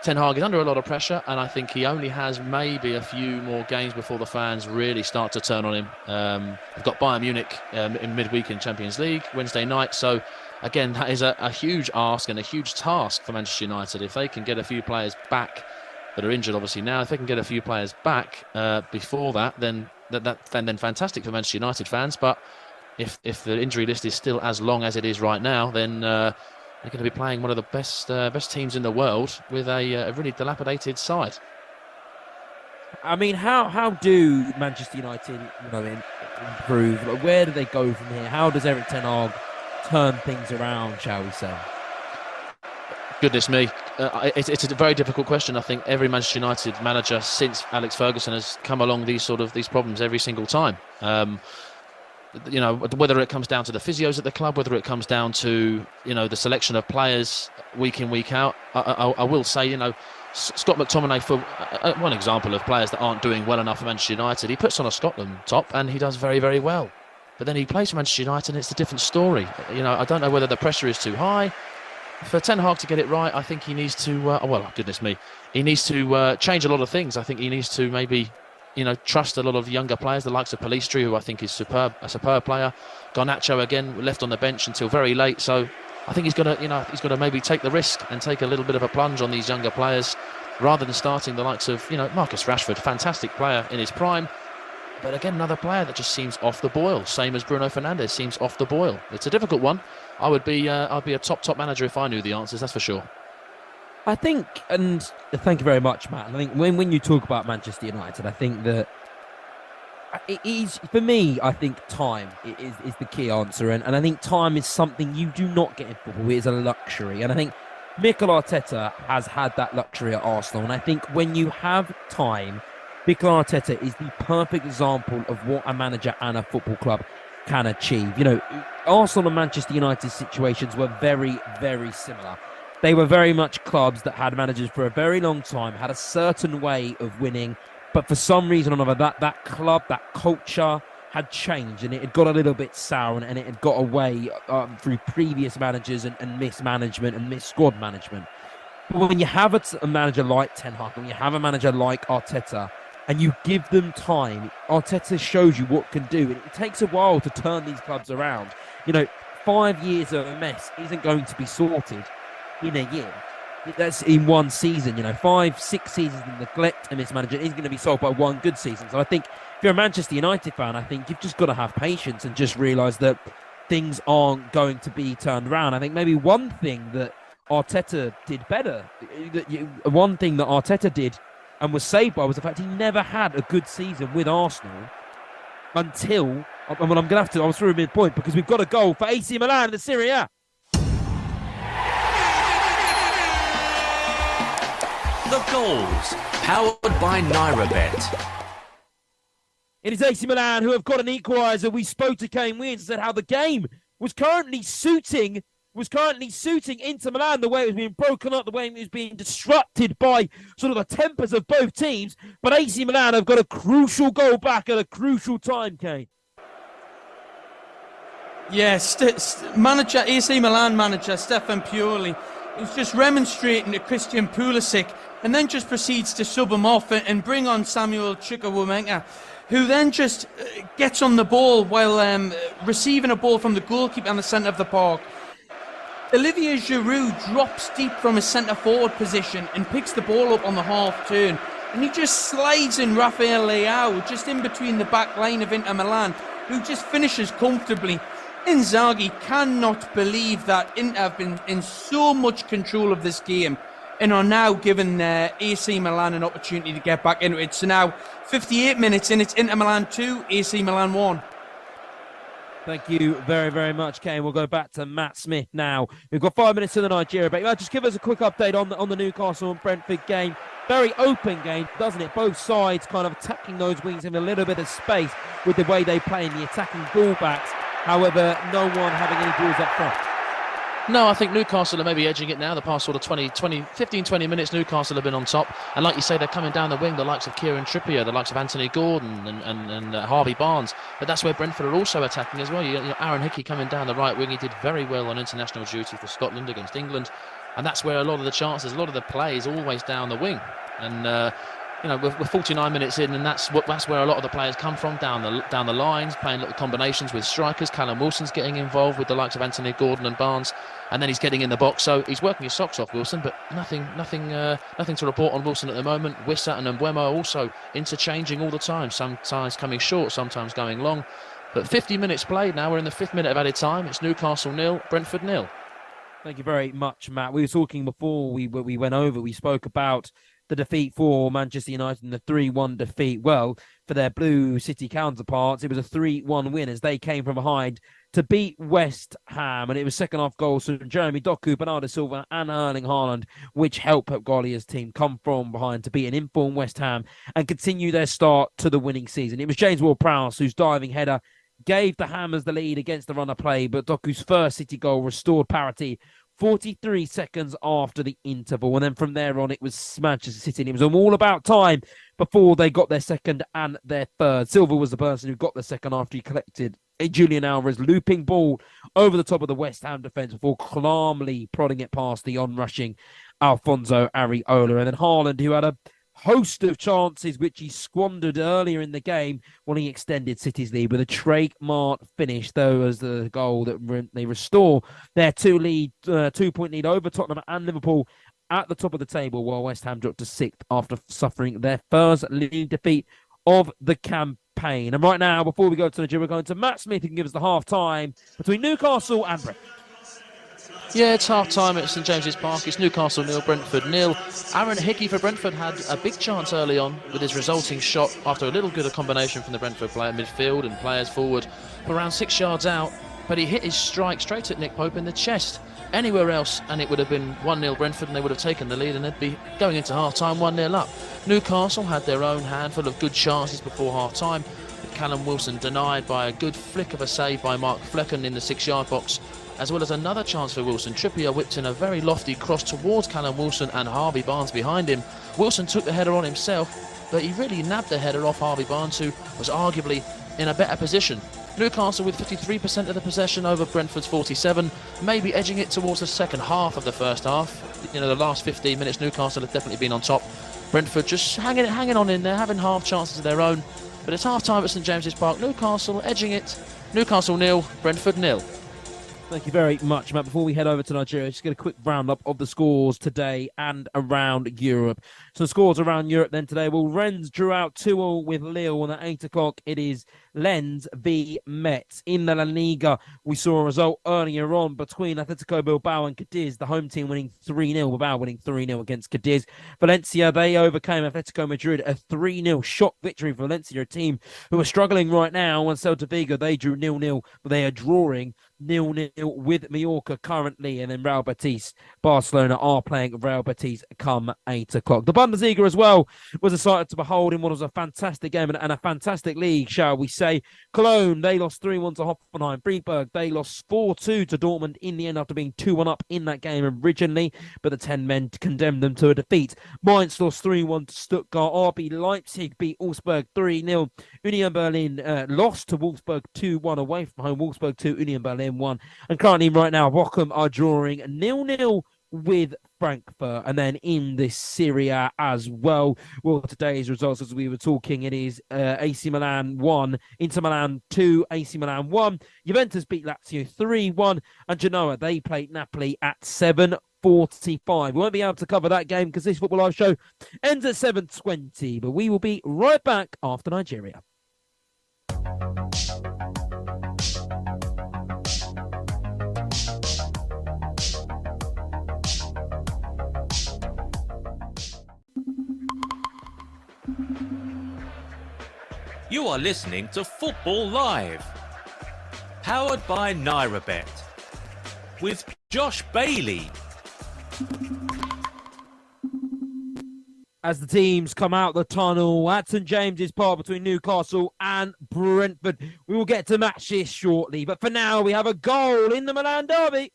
Ten Hag is under a lot of pressure, and I think he only has maybe a few more games before the fans really start to turn on him. We've got Bayern Munich in midweek in Champions League Wednesday night, so again, that is a huge ask and a huge task for Manchester United. If they can get a few players back that are injured, obviously now, if they can get a few players back before that, then fantastic for Manchester United fans. But if the injury list is still as long as it is right now, then they're going to be playing one of the best teams in the world with a really dilapidated side. I mean, how do Manchester United, improve? Like, where do they go from here? How does Erik Ten Hag turn things around, shall we say? Goodness me, it's a very difficult question. I think every Manchester United manager since Alex Ferguson has come along these problems every single time. Whether it comes down to the physios at the club, whether it comes down to the selection of players week in, week out. I will say, Scott McTominay, for one example of players that aren't doing well enough for Manchester United, he puts on a Scotland top and he does very, very well. But then he plays for Manchester United and it's a different story. I don't know whether the pressure is too high. For Ten Hag to get it right, I think he needs to, he needs to change a lot of things. I think he needs to maybe trust a lot of younger players, the likes of Pellistri, who I think is a superb player. Garnacho, again, left on the bench until very late. So I think he's got to maybe take the risk and take a little bit of a plunge on these younger players rather than starting the likes of, Marcus Rashford, fantastic player in his prime. But again, another player that just seems off the boil, same as Bruno Fernandes seems off the boil. It's a difficult one. I'd be a top manager if I knew the answers, that's for sure. I think, and thank you very much, Matt. I think when you talk about Manchester United, I think that it is, for me, I think time is the key answer. And I think time is something you do not get in football. It is a luxury. And I think Mikel Arteta has had that luxury at Arsenal. And I think when you have time, Mikel Arteta is the perfect example of what a manager and a football club can achieve. Arsenal and Manchester United situations were very, very similar. They were very much clubs that had managers for a very long time, had a certain way of winning, but for some reason or another, that club, that culture had changed and it had got a little bit sour and it had got away through previous managers and mismanagement and mis-squad management. But when you have a manager like Ten Hag, when you have a manager like Arteta, and you give them time, Arteta shows you what can do. It takes a while to turn these clubs around. 5 years of a mess isn't going to be sorted in a year. That's in one season. 5-6 seasons of neglect and mismanagement is going to be solved by one good season. So I think if you're a Manchester United fan, I think you've just got to have patience and just realise that things aren't going to be turned around. I think maybe one thing that Arteta did better, one thing that Arteta did and was saved by, was the fact he never had a good season with Arsenal until, I'm going to have to, I was through midpoint because we've got a goal for AC Milan in the Serie A. The goals, powered by NairaBet. It is AC Milan who have got an equaliser. We spoke to Kane Wins and said how the game was currently suiting Inter Milan, the way it was being broken up, the way it was being disrupted by sort of the tempers of both teams. But AC Milan have got a crucial goal back at a crucial time, Kane. Yes, AC Milan manager Stefan Pioli is just remonstrating to Christian Pulisic and then just proceeds to sub him off and bring on Samuel Chukwuemeka, who then just gets on the ball while receiving a ball from the goalkeeper in the centre of the park. Olivier Giroud drops deep from his centre-forward position and picks the ball up on the half-turn. And he just slides in Rafael Leao, just in between the back line of Inter Milan, who just finishes comfortably. Inzaghi cannot believe that Inter have been in so much control of this game and are now giving AC Milan an opportunity to get back into it. So now, 58 minutes in, it's Inter Milan 2, AC Milan 1. Thank you very, very much, Kane. We'll go back to Matt Smith now. We've got 5 minutes to the Nigeria break. Just give us a quick update on the Newcastle and Brentford game. Very open game, doesn't it? Both sides kind of attacking those wings in a little bit of space with the way they play in the attacking ball backs. However, no one having any balls up front. No, I think Newcastle are maybe edging it now. The past sort of 15, 20 minutes, Newcastle have been on top. And like you say, they're coming down the wing, the likes of Kieran Trippier, the likes of Anthony Gordon and Harvey Barnes. But that's where Brentford are also attacking as well. You know, Aaron Hickey coming down the right wing. He did very well on international duty for Scotland against England. And that's where a lot of the chances, a lot of the play is always down the wing. And you know, we're 49 minutes in, and that's where a lot of the players come from, down the lines, playing little combinations with strikers. Callum Wilson's getting involved with the likes of Anthony Gordon and Barnes, and then he's getting in the box. So he's working his socks off, Wilson, but nothing to report on Wilson at the moment. Wissa and Mbeumo also interchanging all the time, sometimes coming short, sometimes going long. But 50 minutes played now. We're in the 5th minute of added time. It's Newcastle 0, Brentford 0. Thank you very much, Matt. We were talking before we went over. We spoke about the defeat for Manchester United and the 3-1 defeat. Well, for their Blue City counterparts, it was a 3-1 win as they came from behind to beat West Ham. And it was second half goals from Jeremy Doku, Bernardo Silva and Erling Haaland, which helped Pep Guardiola's team come from behind to beat an informed West Ham and continue their start to the winning season. It was James Ward-Prowse whose diving header gave the Hammers the lead against the run of play, but Doku's first City goal restored parity 43 seconds after the interval. And then from there on, it was Manchester City. And it was all about time before they got their second and their third. Silva was the person who got the second after he collected a Julian Alvarez looping ball over the top of the West Ham defence before calmly prodding it past the on-rushing Alfonso Areola. And then Haaland, who had a host of chances which he squandered earlier in the game when he extended City's lead with a trademark finish, though, as the goal that they restore their 2-point lead over Tottenham and Liverpool at the top of the table, while West Ham dropped to 6th after suffering their first league defeat of the campaign. And right now, before we go to Nigeria, we're going to Matt Smith, who can give us the half-time between Newcastle and Brentford. Yeah, it's half-time at St James's Park. It's Newcastle 0, Brentford 0. Aaron Hickey for Brentford had a big chance early on with his resulting shot after a little good combination from the Brentford player midfield and players forward for around 6 yards out, but he hit his strike straight at Nick Pope in the chest. Anywhere else and it would have been 1-0 Brentford and they would have taken the lead and they'd be going into half-time 1-0 up. Newcastle had their own handful of good chances before half-time, with Callum Wilson denied by a good flick of a save by Mark Flecken in the 6-yard box, as well as another chance for Wilson. Trippier whipped in a very lofty cross towards Callum Wilson and Harvey Barnes behind him. Wilson took the header on himself, but he really nabbed the header off Harvey Barnes, who was arguably in a better position. Newcastle with 53% of the possession over Brentford's 47%, maybe edging it towards the second half of the first half. You know, the last 15 minutes, Newcastle have definitely been on top. Brentford just hanging on in there, having half chances of their own. But it's half-time at St James's Park. Newcastle edging it. Newcastle 0, Brentford 0. Thank you very much, Matt. Before we head over to Nigeria, just get a quick roundup of the scores today and around Europe. So the scores around Europe then today. Well, Rennes drew out 2-2 with Lille, and at 8 o'clock it is Lens v Metz. In the La Liga, we saw a result earlier on between Atletico Bilbao and Cadiz, the home team winning 3-0, Bilbao winning 3-0 against Cadiz. Valencia, they overcame Atletico Madrid, a 3-0 shock victory for Valencia, a team who are struggling right now. And Celta Vigo, they drew 0-0, but they are drawing 0-0 with Mallorca currently. And then Real Betis, Barcelona are playing Real Betis come 8 o'clock. The Bundesliga as well was a sight to behold in what was a fantastic game and a fantastic league, shall we say. Cologne, they lost 3-1 to Hoffenheim. Freiburg, they lost 4-2 to Dortmund in the end after being 2-1 up in that game originally, but the 10 men condemned them to a defeat. Mainz lost 3-1 to Stuttgart. RB Leipzig beat Wolfsburg 3-0. Union Berlin lost to Wolfsburg 2-1 away from home. Wolfsburg 2, Union Berlin 1. And currently right now, Bochum are drawing 0-0 with Frankfurt. And then in this Serie A as well, today's results, as we were talking, it is AC Milan 1, Inter Milan 2, AC Milan 1. Juventus beat Lazio 3-1, and Genoa, they played Napoli at 7:45. We won't be able to cover that game because this Football Live show ends at 7:20, but we will be right back after Nigeria. You are listening to Football Live, powered by NairaBet, with Josh Bailey. As the teams come out the tunnel at St James's Park between Newcastle and Brentford, we will get to match this shortly. But for now, we have a goal in the Milan derby.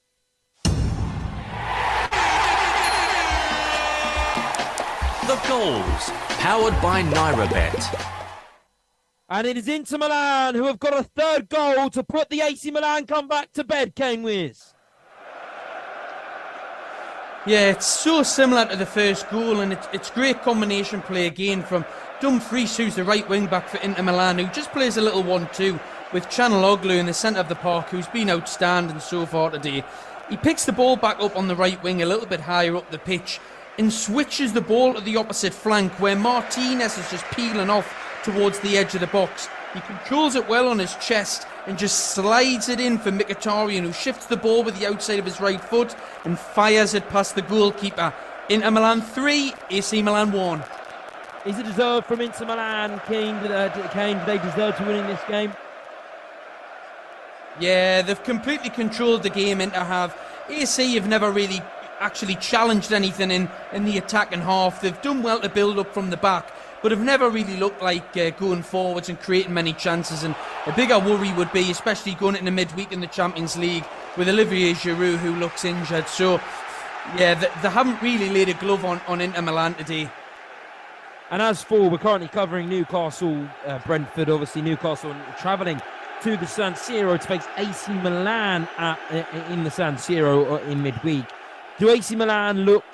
The goals, powered by NairaBet. And it is Inter Milan who have got a third goal to put the AC Milan comeback to bed, Kane Wiz. Yeah, it's so similar to the first goal, and it's great combination play again from Dumfries, who's the right wing back for Inter Milan, who just plays a little 1-2 with Çalhanoğlu in the centre of the park, who's been outstanding so far today. He picks the ball back up on the right wing a little bit higher up the pitch and switches the ball to the opposite flank where Martinez is just peeling off towards the edge of the box. He controls it well on his chest and just slides it in for Mkhitaryan, who shifts the ball with the outside of his right foot and fires it past the goalkeeper. Inter Milan 3, AC Milan 1. Is it deserved from Inter Milan, Kane? Do they deserve to win in this game? Yeah, they've completely controlled the game. Inter have. AC have never really actually challenged anything in the attacking half. They've done well to build up from the back, but have never really looked like going forwards and creating many chances. And a bigger worry would be, especially going into midweek in the Champions League, with Olivier Giroud, who looks injured. So, yeah, they haven't really laid a glove on Inter Milan today. And as for, we're currently covering Newcastle, Brentford, obviously Newcastle travelling to the San Siro to face AC Milan in the San Siro in midweek. Do AC Milan look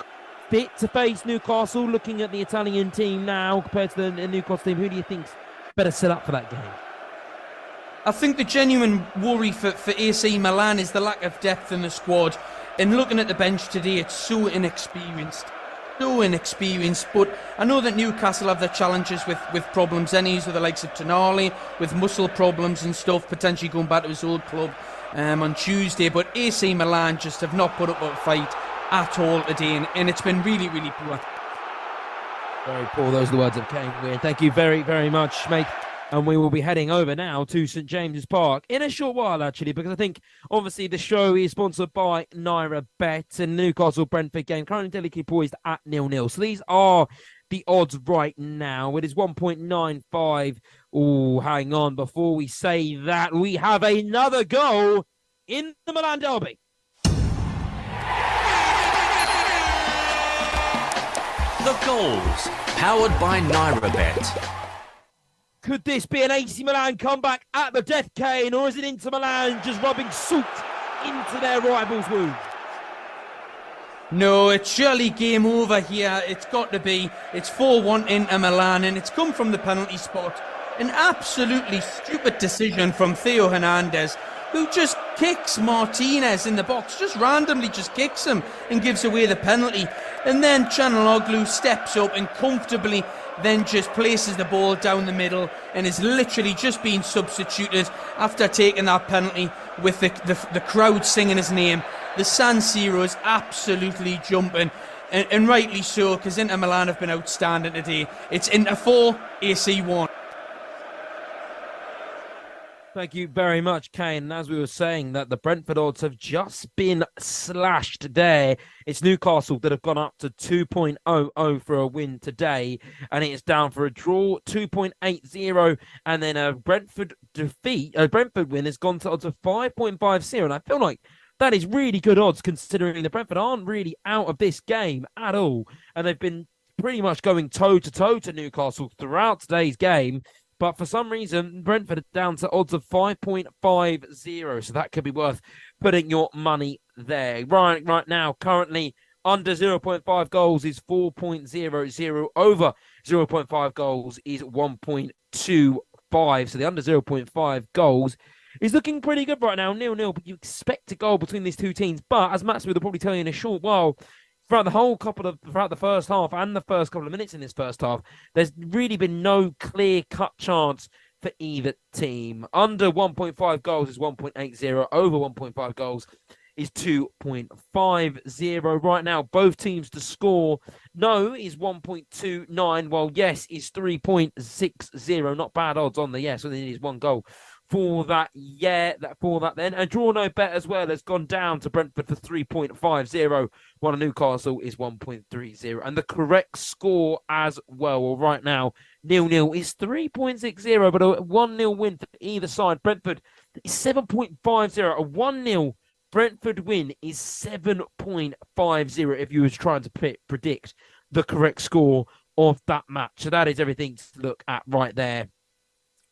fit to face Newcastle, looking at the Italian team now compared to the Newcastle team? Who do you think's better set up for that game? I think the genuine worry for AC Milan is the lack of depth in the squad. And looking at the bench today, it's so inexperienced. But I know that Newcastle have their challenges with problems anyways, with the likes of Tonali, with muscle problems and stuff, potentially going back to his old club on Tuesday. But AC Milan just have not put up a fight at all today, and it's been really, really poor. Very poor. Those are the words of Kane Weir. Thank you very, very much, mate. And we will be heading over now to St James's Park in a short while, actually, because I think, obviously, the show is sponsored by NairaBet, and Newcastle-Brentford game currently delicately poised at 0-0. So these are the odds right now. It is 1.95. Oh, hang on. Before we say that, we have another goal in the Milan derby. The goals, powered by NairaBet. Could this be an AC Milan comeback at the death, Kane, or is it Inter Milan just rubbing salt into their rivals' wounds? No, it's surely game over here. It's got to be. It's 4-1 Inter Milan, and it's come from the penalty spot. An absolutely stupid decision from Theo Hernandez, who just kicks Martinez in the box, just randomly just kicks him and gives away the penalty. And then Çalhanoğlu steps up and comfortably then just places the ball down the middle and is literally just being substituted after taking that penalty with the crowd singing his name. The San Siro is absolutely jumping, and rightly so, because Inter Milan have been outstanding today. It's Inter 4, AC 1. Thank you very much, Kane. And as we were saying, that the Brentford odds have just been slashed today. It's Newcastle that have gone up to 2.00 for a win today, and it is down for a draw, 2.80, and then a Brentford win has gone to odds of 5.50, and I feel like that is really good odds considering the Brentford aren't really out of this game at all, and they've been pretty much going toe-to-toe to Newcastle throughout today's game. But for some reason, Brentford are down to odds of 5.50, so that could be worth putting your money there. Right now, currently, under 0.5 goals is 4.00, over 0.5 goals is 1.25. So the under 0.5 goals is looking pretty good right now, 0-0, but you expect a goal between these two teams. But as Matt will probably tell you in a short while, throughout the first half and the first couple of minutes in this first half, there's really been no clear-cut chance for either team. Under 1.5 goals is 1.80. Over 1.5 goals is 2.50. Right now, both teams to score. No is 1.29, while yes is 3.60. Not bad odds on the yes, so it is one goal. For that, then. And draw no bet as well has gone down to Brentford for 3.50, while Newcastle is 1.30. And the correct score as well, right now, 0-0 is 3.60, but a 1-0 win for either side. Brentford is 7.50. A 1-0 Brentford win is 7.50 if you was trying to predict the correct score of that match. So that is everything to look at right there,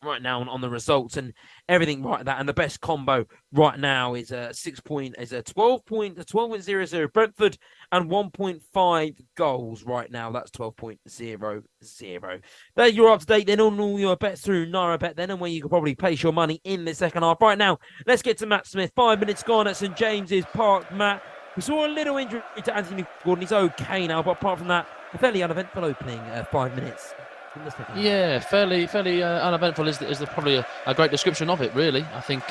right now on the results and everything right that. And the best combo right now is a 12.00 Brentford and 1.5 goals right now. That's 12.00. There you're up to date then on all your bets through NairaBet then, and where you can probably place your money in the second half. Right now, let's get to Matt Smith. 5 minutes gone at St James's Park. Matt, we saw a little injury to Anthony Gordon. He's okay now, but apart from that, a fairly uneventful opening 5 minutes. Yeah, fairly uneventful is probably a great description of it, really. I think,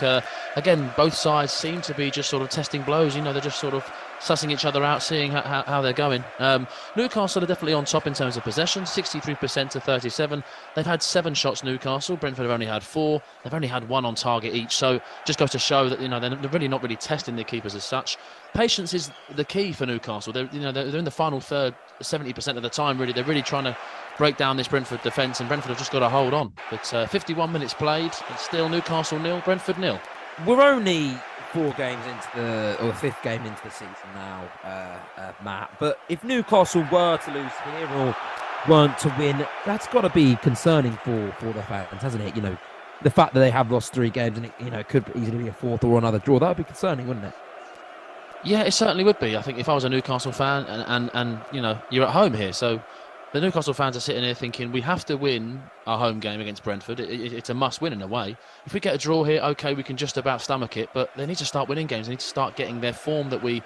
again, both sides seem to be just sort of testing blows. They're just sort of sussing each other out, seeing how they're going. Newcastle are definitely on top in terms of possession, 63% to 37. They've had 7 shots, Newcastle. Brentford have only had 4. They've only had 1 on target each. So just goes to show that, they're really not really testing their keepers as such. Patience is the key for Newcastle. They're in the final third 70% of the time, really. They're really trying to break down this Brentford defence, and Brentford have just got to hold on. But 51 minutes played, it's still Newcastle 0, Brentford 0. We're only 4 games into the 5th game into the season now, Matt. But if Newcastle were to lose here or weren't to win, that's got to be concerning for the fans, hasn't it? The fact that they have lost 3 games and it could easily be a 4th or another draw, that would be concerning, wouldn't it? Yeah, it certainly would be. I think if I was a Newcastle fan and you're at home here, so the Newcastle fans are sitting here thinking we have to win our home game against Brentford. It's a must-win in a way. If we get a draw here, okay, we can just about stomach it, but they need to start winning games. They need to start getting their form that we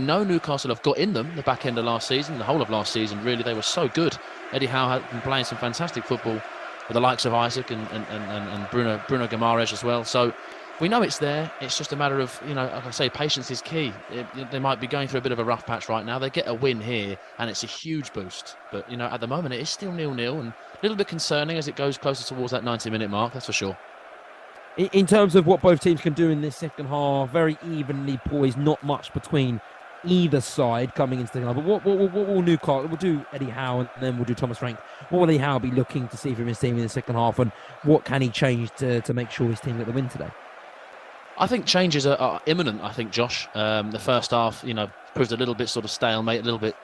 know Newcastle have got in them the back end of last season, the whole of last season, really. They were so good. Eddie Howe had been playing some fantastic football with the likes of Isaac and Bruno Guimaraes as well. So we know it's there. It's just a matter of, like I say, patience is key. They might be going through a bit of a rough patch right now. They get a win here, and it's a huge boost. But, at the moment, it is still 0-0, and a little bit concerning as it goes closer towards that 90-minute mark, that's for sure. In terms of what both teams can do in this second half, very evenly poised, not much between either side coming into the second half. But what will Newcastle, we'll do Eddie Howe and then we'll do Thomas Frank. What will Eddie Howe be looking to see from his team in the second half, and what can he change to make sure his team get the win today? I think changes are imminent, I think, Josh. The first half, proved a little bit sort of stalemate, a little bit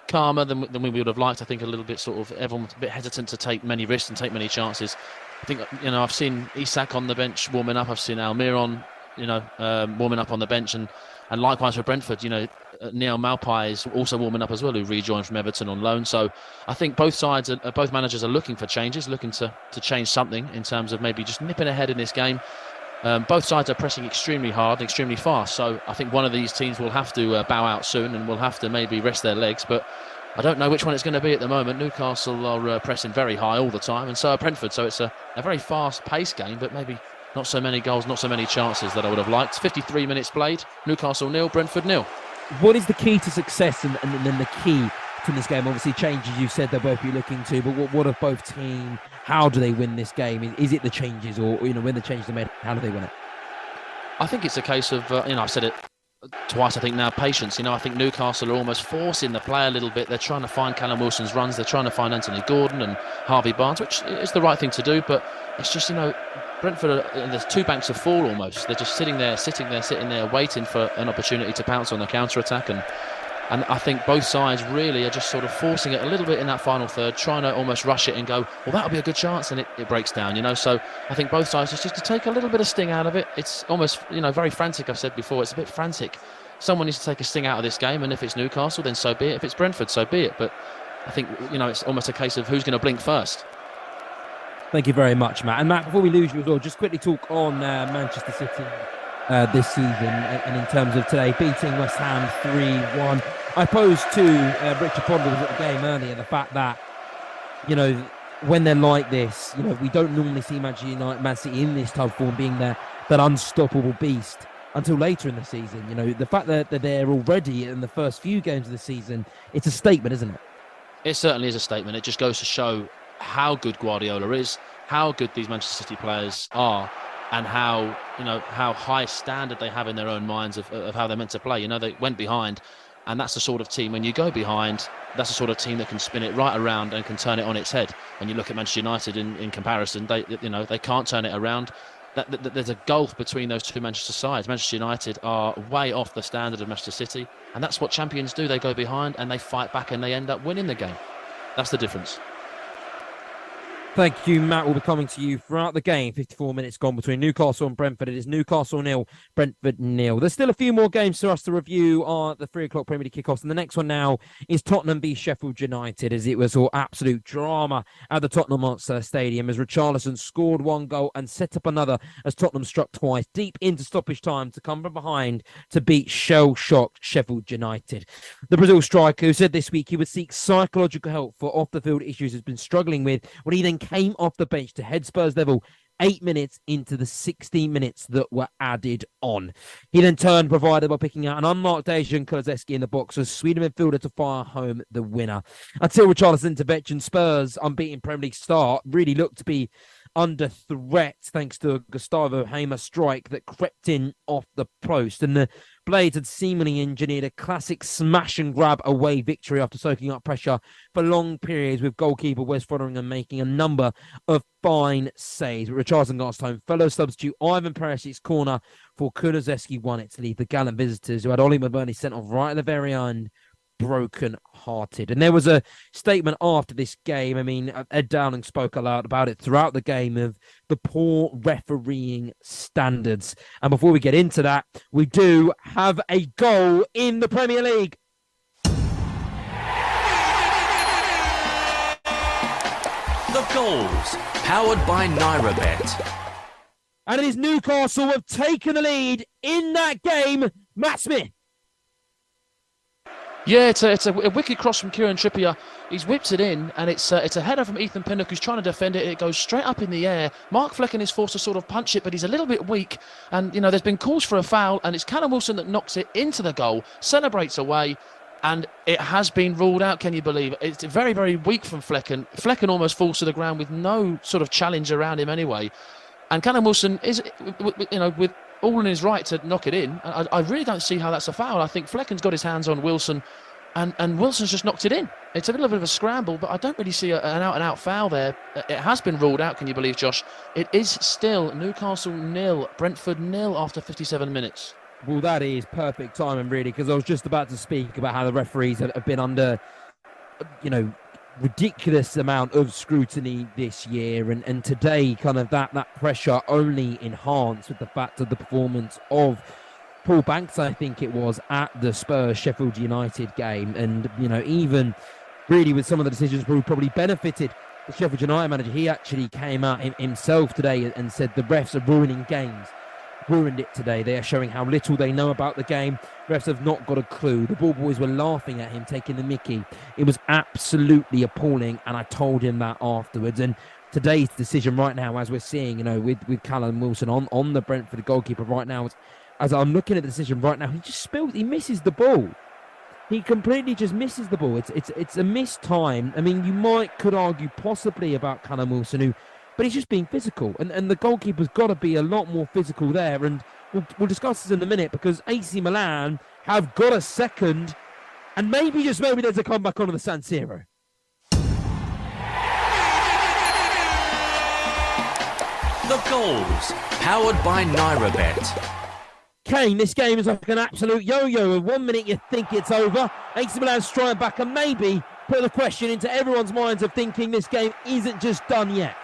calmer than we would have liked. I think a little bit sort of everyone was a bit hesitant to take many risks and take many chances. I think, I've seen Isak on the bench warming up. I've seen Almiron, warming up on the bench. And likewise for Brentford, Neil Maupay is also warming up as well, who rejoined from Everton on loan. So I think both managers are looking for changes, looking to change something in terms of maybe just nipping ahead in this game. Both sides are pressing extremely hard, extremely fast. So I think one of these teams will have to bow out soon and will have to maybe rest their legs. But I don't know which one it's going to be at the moment. Newcastle are pressing very high all the time, and so are Brentford. So it's a very fast-paced game, but maybe not so many goals, not so many chances that I would have liked. 53 minutes played. Newcastle 0, Brentford 0. What is the key to success and then the key to this game? Obviously, changes you said they'll both be looking to, but what of both teams? How do they win this game? Is it the changes, or when the changes are made, how do they win it? I think it's a case of I've said it twice, I think now, patience. I think Newcastle are almost forcing the play a little bit. They're trying to find Callum Wilson's runs. They're trying to find Anthony Gordon and Harvey Barnes, which is the right thing to do. But it's just, Brentford there's 2 banks of 4 almost. They're just sitting there, waiting for an opportunity to pounce on the counter-attack. And I think both sides really are just sort of forcing it a little bit in that final third, trying to almost rush it and go, well, that'll be a good chance, and it breaks down, So I think both sides just to take a little bit of sting out of it. It's almost, very frantic. I've said before, it's a bit frantic. Someone needs to take a sting out of this game, and if it's Newcastle, then so be it. If it's Brentford, so be it. But I think, it's almost a case of who's going to blink first. Thank you very much, Matt. And Matt, before we lose you as well, just quickly talk on Manchester City this season, and in terms of today, beating West Ham 3-1. I posed to Richard Ponder was at the game earlier the fact that, when they're like this, we don't normally see Man City in this type of form being that unstoppable beast until later in the season. The fact that they're there already in the first few games of the season, it's a statement, isn't it? It certainly is a statement. It just goes to show how good Guardiola is, how good these Manchester City players are, and how high standard they have in their own minds of how they're meant to play. They went behind, and that's the sort of team, when you go behind, that's the sort of team that can spin it right around and can turn it on its head. When you look at Manchester United in comparison, they can't turn it around. There's a gulf between those two Manchester sides. Manchester United are way off the standard of Manchester City, and that's what champions do. They go behind and they fight back, and they end up winning the game. That's the difference. Thank you, Matt. We'll be coming to you throughout the game. 54 minutes gone between Newcastle and Brentford. It is Newcastle 0, Brentford 0. There's still a few more games for us to review on the 3 o'clock Premier League kickoffs. And the next one now is Tottenham v Sheffield United, as it was all absolute drama at the Tottenham Stadium as Richarlison scored 1 goal and set up another as Tottenham struck twice deep into stoppage time to come from behind to beat shell-shocked Sheffield United. The Brazil striker, who said this week he would seek psychological help for off-the-field issues he's been struggling with, when he then came off the bench to head Spurs level 8 minutes into the 16 minutes that were added on. He then turned provider by picking out an unmarked Dejan Kulusevski in the box as Sweden midfielder to fire home the winner. Until Richarlison's intervention, Spurs' unbeaten Premier League start really looked to be under threat thanks to a Gustavo Hamer strike that crept in off the post, and the Blades had seemingly engineered a classic smash and grab away victory after soaking up pressure for long periods, with goalkeeper Wes Foderingham making a number of fine saves. But Richarlison got us home. Fellow substitute Ivan Perisic's corner for Kulusevski won it to leave the gallant visitors, who had Oli Maberni sent off right at the very end, broken-hearted. And there was a statement after this game. I mean, Ed Downing spoke a lot about it throughout the game, of the poor refereeing standards. And before we get into that, we do have a goal in the Premier League. The goals, powered by NairaBet. And it is Newcastle who have taken the lead in that game. Matt Smith. Yeah, it's a wicked cross from Kieran Trippier. He's whipped it in, and it's a header from Ethan Pinnock, who's trying to defend it. It goes straight up in the air. Mark Flecken is forced to sort of punch it, but he's a little bit weak. And, you know, there's been calls for a foul, and it's Callum Wilson that knocks it into the goal, celebrates away, and it has been ruled out, can you believe it? It's very, very weak from Flecken. Flecken almost falls to the ground with no sort of challenge around him anyway. And Callum Wilson is, you know, with all in his right to knock it in. I really don't see how that's a foul. I think Flecken's got his hands on Wilson, and Wilson's just knocked it in. It's a little bit of a scramble, but I don't really see an out-and-out foul there. It has been ruled out, can you believe, Josh? It is still Newcastle 0, Brentford 0 after 57 minutes. Well, that is perfect timing, really, because I was just about to speak about how the referees have been under, you know, ridiculous amount of scrutiny this year, and today kind of that pressure only enhanced with the fact of the performance of Paul Banks, I think it was, at the Spurs Sheffield United game. And, you know, even really with some of the decisions who probably benefited the Sheffield United manager, he actually came out himself today and said the refs are ruining games. Ruined it today. They are showing how little they know about the game. Refs have not got a clue. The ball boys were laughing at him, taking the mickey. It was absolutely appalling, and I told him that afterwards. And today's decision right now, as we're seeing, you know, with Callum Wilson on the Brentford goalkeeper right now, as I'm looking at the decision right now, he misses the ball. He completely just misses the ball. It's a missed time. I mean, you could argue possibly about Callum Wilson, but he's just being physical, and the goalkeeper's got to be a lot more physical there. And we'll discuss this in a minute, because AC Milan have got a second, and maybe there's a comeback onto the San Siro. The goals, powered by NairaBet. Kane, this game is like an absolute yo-yo. In 1 minute you think it's over, AC Milan strike back and maybe put the question into everyone's minds of thinking this game isn't just done yet.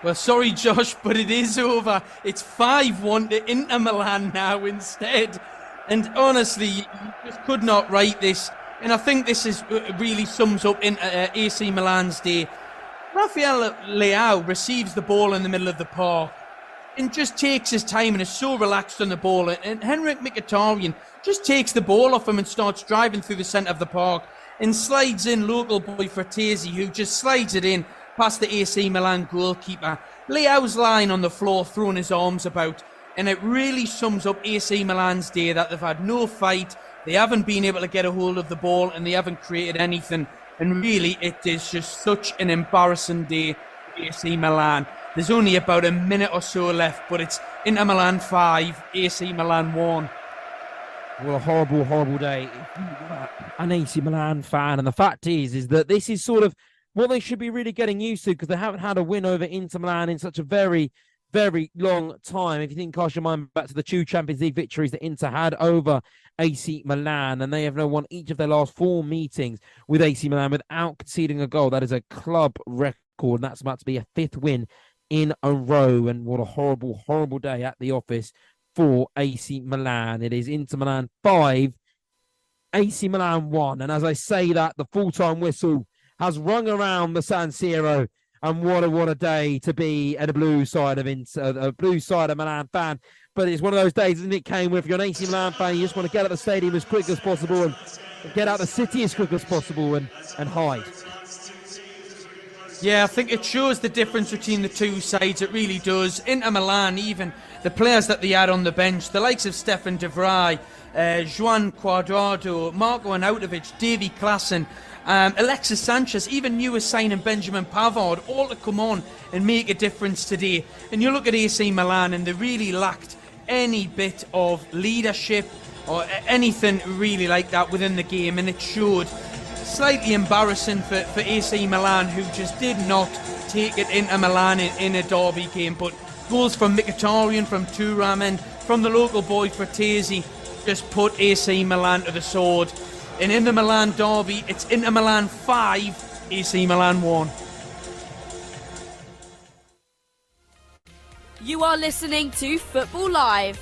Well, sorry, Josh, but it is over. It's 5-1 to Inter Milan now instead. And honestly, you just could not write this. And I think this really sums up AC Milan's day. Rafael Leao receives the ball in the middle of the park and just takes his time and is so relaxed on the ball. And Henrik Mkhitaryan just takes the ball off him and starts driving through the centre of the park and slides in local boy Fratesi, who just slides it in past the AC Milan goalkeeper. Leao's lying on the floor, throwing his arms about, and it really sums up AC Milan's day, that they've had no fight, they haven't been able to get a hold of the ball, and they haven't created anything. And really, it is just such an embarrassing day for AC Milan. There's only about a minute or so left, but it's Inter Milan 5, AC Milan 1. Well, a horrible, horrible day if you were an AC Milan fan. And the fact is that this is sort of what they should be really getting used to, because they haven't had a win over Inter Milan in such a very, very long time. If you think, cast your mind back to the two Champions League victories that Inter had over AC Milan, and they have now won each of their last 4 meetings with AC Milan without conceding a goal. That is a club record, and that's about to be a 5th win in a row. And what a horrible, horrible day at the office for AC Milan. It is Inter Milan 5, AC Milan 1. And as I say that, the full-time whistle has rung around the San Siro. And what a day to be at the blue side of a blue side of Milan fan. But it's one of those days, isn't it, Kane, where if you're an AC Milan fan, you just want to get out of the stadium as quick as possible and get out of the city as quick as possible and hide. Yeah, I think it shows the difference between the two sides. It really does. Inter Milan, even the players that they had on the bench, the likes of Stefan de Vrij, Juan Cuadrado, Marco Arnautovic, Davy Klaassen, Alexis Sanchez, even newest signing Benjamin Pavard, all to come on and make a difference today. And you look at AC Milan and they really lacked any bit of leadership or anything really like that within the game, and it showed. Slightly embarrassing for AC Milan, who just did not take it into Milan in a derby game. But goals from Mkhitaryan, from Thuram, and from the local boy Fratesi just put AC Milan to the sword. And in the Milan derby, it's Inter Milan 5, AC Milan 1. You are listening to Football Live.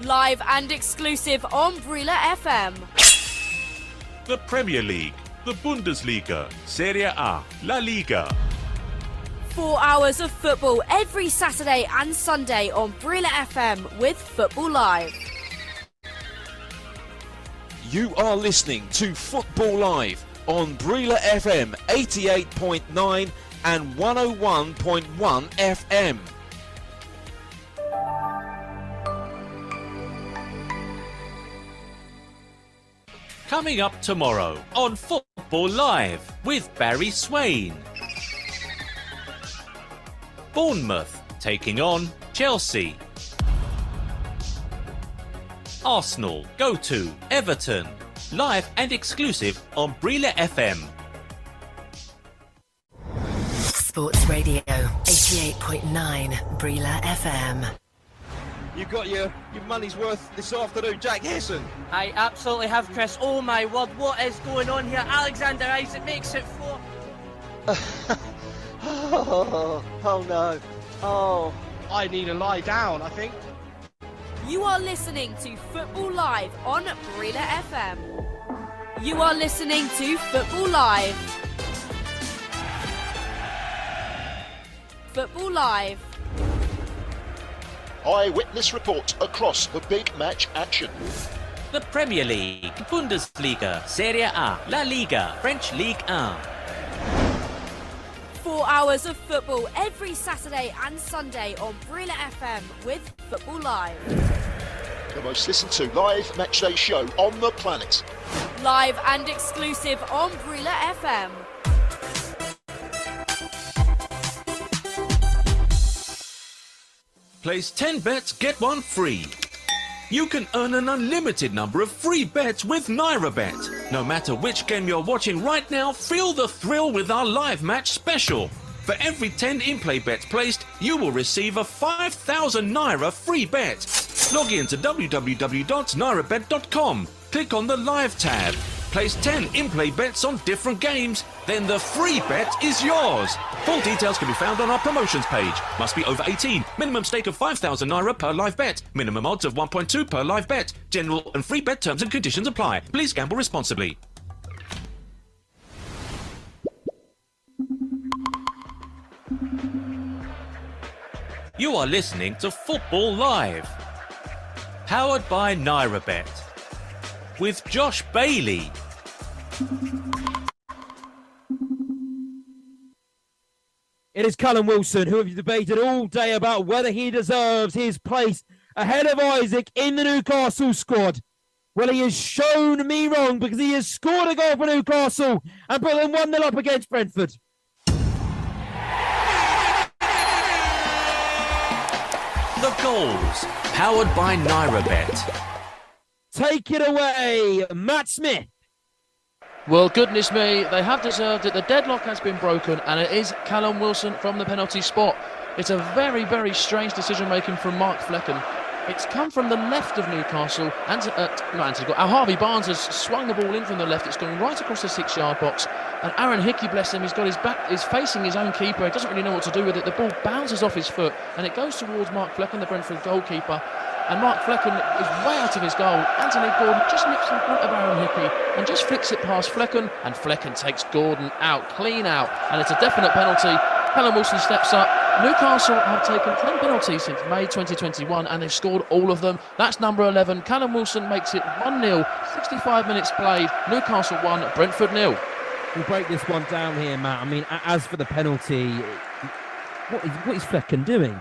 Live and exclusive on Brila FM. The Premier League, the Bundesliga, Serie A, La Liga. 4 hours of football every Saturday and Sunday on Brila FM with Football Live. You are listening to Football Live on Brila FM 88.9 and 101.1 FM. Coming up tomorrow on Football Live with Barry Swain. Bournemouth taking on Chelsea. Arsenal go to Everton. Live and exclusive on Brila FM. Sports Radio 88.9 Brila FM. You've got your money's worth this afternoon, Jack Harrison. I absolutely have, Chris. Oh my word, what is going on here? Alexander Isaac makes it 4. Oh no. Oh, I need to lie down, I think. You are listening to Football Live on Brila FM. You are listening to Football Live. Football Live. Eyewitness report across the big match action. The Premier League, Bundesliga, Serie A, La Liga, French Ligue 1. 4 hours of football every Saturday and Sunday on Brila FM with Football Live. The most listened to live matchday show on the planet. Live and exclusive on Brila FM. Place 10 bets, get 1 free. You can earn an unlimited number of free bets with NairaBet. No matter which game you're watching right now, feel the thrill with our live match special. For every 10 in-play bets placed, you will receive a 5,000 Naira free bet. Log in to www.nairabet.com. Click on the Live tab. Place 10 in-play bets on different games. Then the free bet is yours. Full details can be found on our promotions page. Must be over 18. Minimum stake of 5,000 Naira per live bet. Minimum odds of 1.2 per live bet. General and free bet terms and conditions apply. Please gamble responsibly. You are listening to Football Live. Powered by NairaBet. With Josh Bailey. It is Callum Wilson, who have debated all day about whether he deserves his place ahead of Isaac in the Newcastle squad. Well, he has shown me wrong because he has scored a goal for Newcastle and put them 1-0 up against Brentford. The goals, powered by NairaBet. Take it away, Matt Smith. Well, goodness me, they have deserved it. The deadlock has been broken, and it is Callum Wilson from the penalty spot It's a very, very strange decision making from Mark Flecken. It's come from the left of Newcastle. Harvey Barnes has swung the ball in from the left. It's gone right across the 6-yard box. And Aaron Hickey, bless him, he's got his back, is facing his own keeper. He doesn't really know what to do with it. The ball bounces off his foot and it goes towards Mark Flecken, the Brentford goalkeeper. And Mark Flecken is way out of his goal. Anthony Gordon just nips in front of Aaron Hickey and just flicks it past Flecken. And Flecken takes Gordon out, clean out. And it's a definite penalty. Callum Wilson steps up. Newcastle have taken 10 penalties since May 2021 and they've scored all of them. That's number 11. Callum Wilson makes it 1-0. 65 minutes played. Newcastle 1, Brentford 0. We'll break this one down here, Matt. I mean, as for the penalty, what is Flecken doing?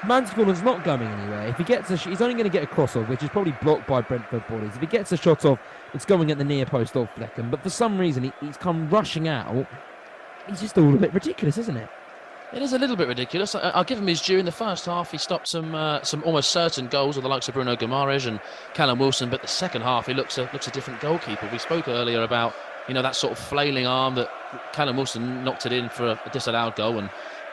Mansfield not going anywhere. If he gets he's only going to get a cross-off, which is probably blocked by Brentford bodies. If he gets a shot off, it's going at the near post of Flecken. But for some reason, he's come rushing out. He's just all a bit ridiculous, isn't it? It is a little bit ridiculous. I'll give him his due. In the first half, he stopped some almost certain goals with the likes of Bruno Guimaraes and Callum Wilson. But the second half, he looks a different goalkeeper. We spoke earlier about that sort of flailing arm that Callum Wilson knocked it in for a disallowed goal, and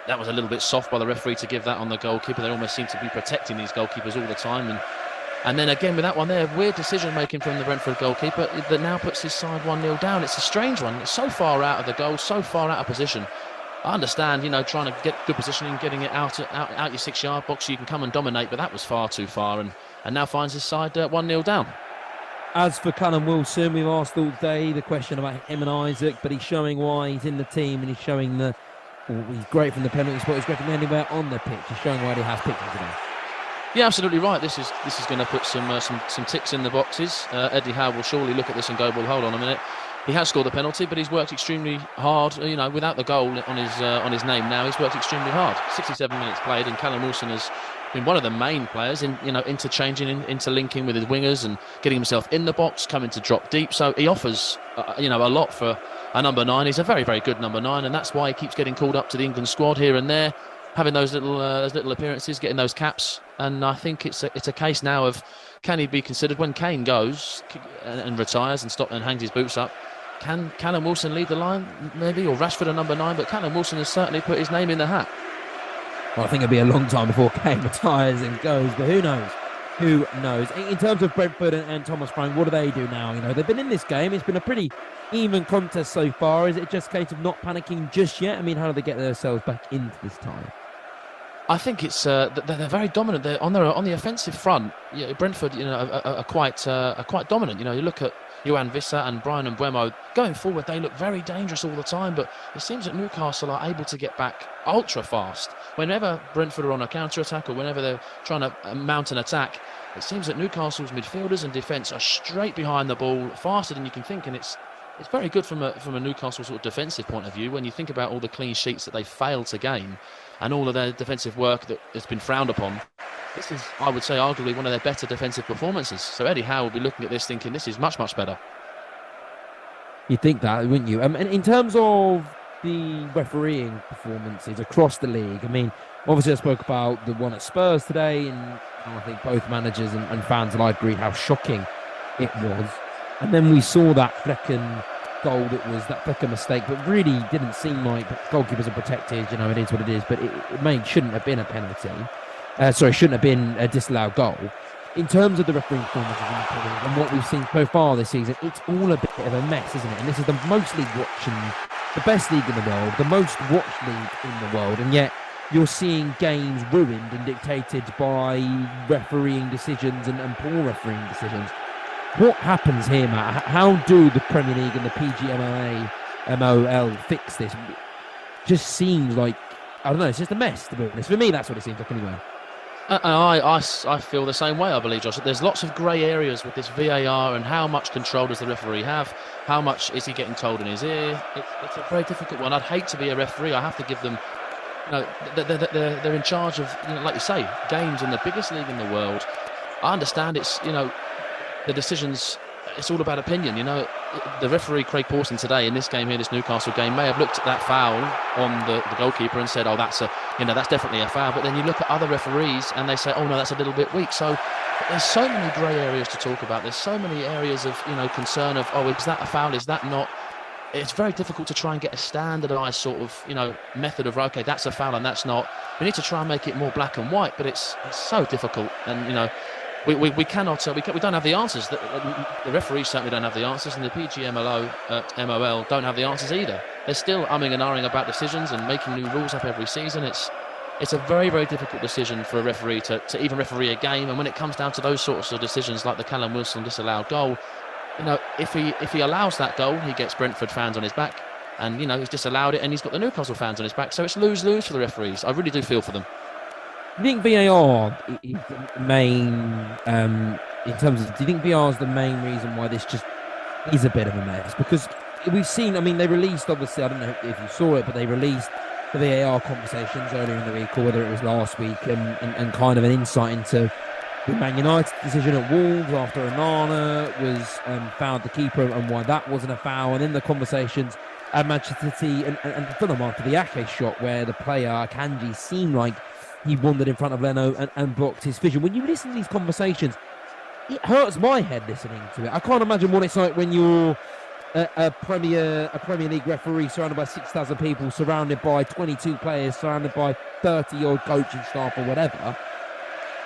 that was a little bit soft by the referee to give that on the goalkeeper. They almost seem to be protecting these goalkeepers all the time. And then again with that one there, weird decision making from the Brentford goalkeeper that now puts his side 1-0 down. It's a strange one. It's so far out of the goal, so far out of position. I understand, trying to get good positioning, getting it out your 6-yard box so you can come and dominate, but that was far too far, and now finds his side 1-0 down. As for Callum Wilson, we've asked all day the question about him and Isaac, but he's showing why he's in the team, and he's showing he's great from the penalty spot, he's great from anywhere on the pitch. He's showing why he has picked him today. Yeah, absolutely right. This is going to put some ticks in the boxes. Eddie Howe will surely look at this and go, well, hold on a minute. He has scored the penalty, but he's worked extremely hard. Without the goal on his name now, he's worked extremely hard. 67 minutes played, and Callum Wilson has been one of the main players in interchanging, interlinking with his wingers and getting himself in the box, coming to drop deep. So he offers a lot for a number 9. He's a very, very good number 9, and that's why he keeps getting called up to the England squad here and there, having those little appearances, getting those caps. And I think it's a case now of, can he be considered when Kane goes and retires and hangs his boots up? Can Callum Wilson lead the line, maybe, or Rashford a number 9? But Callum Wilson has certainly put his name in the hat. Well, I think it'll be a long time before Kane retires and goes, but who knows? Who knows? In terms of Brentford and Thomas Frank, what do they do now? They've been in this game. It's been a pretty even contest so far. Is it just a case of not panicking just yet? I mean, how do they get themselves back into this tie? I think it's they're very dominant. They're on the offensive front. Yeah, Brentford, are quite dominant. You look at Johan Wissa and Brian Mbeumo going forward. They look very dangerous all the time. But it seems that Newcastle are able to get back ultra fast. Whenever Brentford are on a counter attack or whenever they're trying to mount an attack, it seems that Newcastle's midfielders and defence are straight behind the ball, faster than you can think, and it's very good from a Newcastle sort of defensive point of view when you think about all the clean sheets that they failed to gain and all of their defensive work that has been frowned upon. This is, I would say, arguably one of their better defensive performances. So Eddie Howe will be looking at this thinking this is much, much better. You'd think that, wouldn't you? And in terms of the refereeing performances across the league, I mean, obviously I spoke about the one at Spurs today, and I think both managers and fans alike agree how shocking it was. And then we saw that Flecken goal that was that Flecken mistake, but really didn't seem like goalkeepers are protected. It is what it is, but it shouldn't have been a penalty. Shouldn't have been a disallowed goal. In terms of the refereeing performances and what we've seen so far this season, it's all a bit of a mess, isn't it? And this is the most league watching, the best league in the world, the most watched league in the world, and yet you're seeing games ruined and dictated by refereeing decisions and poor refereeing decisions. What happens here, Matt? How do the Premier League and the PGMOL fix this? Just seems like, I don't know, it's just a mess, to be honest. For me, that's what it seems like anyway. I feel the same way, I believe, Josh. There's lots of grey areas with this VAR and how much control does the referee have? How much is he getting told in his ear? It's a very difficult one. I'd hate to be a referee. I have to give them, they're in charge of, like you say, games in the biggest league in the world. I understand it's, the decisions, it's all about opinion. The referee Craig Pawson today in this game here, this Newcastle game, may have looked at that foul on the goalkeeper and said, oh, that's definitely a foul. But then you look at other referees and they say, oh no, that's a little bit weak. So there's so many grey areas to talk about. There's so many areas of concern of, oh, is that a foul? Is that not? it's very difficult to try and get a standardised sort of, method of, okay, that's a foul and that's not. We need to try and make it more black and white, but it's so difficult. And, we cannot, we don't have the answers. The referees certainly don't have the answers, and the PGMOL, MOL don't have the answers either. They're still umming and ahhing about decisions and making new rules up every season. It's a very, very difficult decision for a referee to even referee a game. And when it comes down to those sorts of decisions, like the Callum Wilson disallowed goal, if he allows that goal, he gets Brentford fans on his back, and he's disallowed it, and he's got the Newcastle fans on his back. So it's lose-lose for the referees. I really do feel for them. Do you think VAR is the main, do you think VAR is the main reason why this just is a bit of a mess? Because we've seen, they released, obviously, I don't know if you saw it, but they released the VAR conversations earlier in the week, or whether it was last week, and kind of an insight into the Man United decision at Wolves after Onana was fouled the keeper, and why that wasn't a foul, and then the conversations at Manchester City and Fulham after the Ake shot, where the player Akanji seemed like he wandered in front of Leno and blocked his vision. When you listen to these conversations, it hurts my head listening to it. I can't imagine what it's like when you're a Premier League referee surrounded by 6,000 people, surrounded by 22 players, surrounded by 30-odd coaching staff or whatever.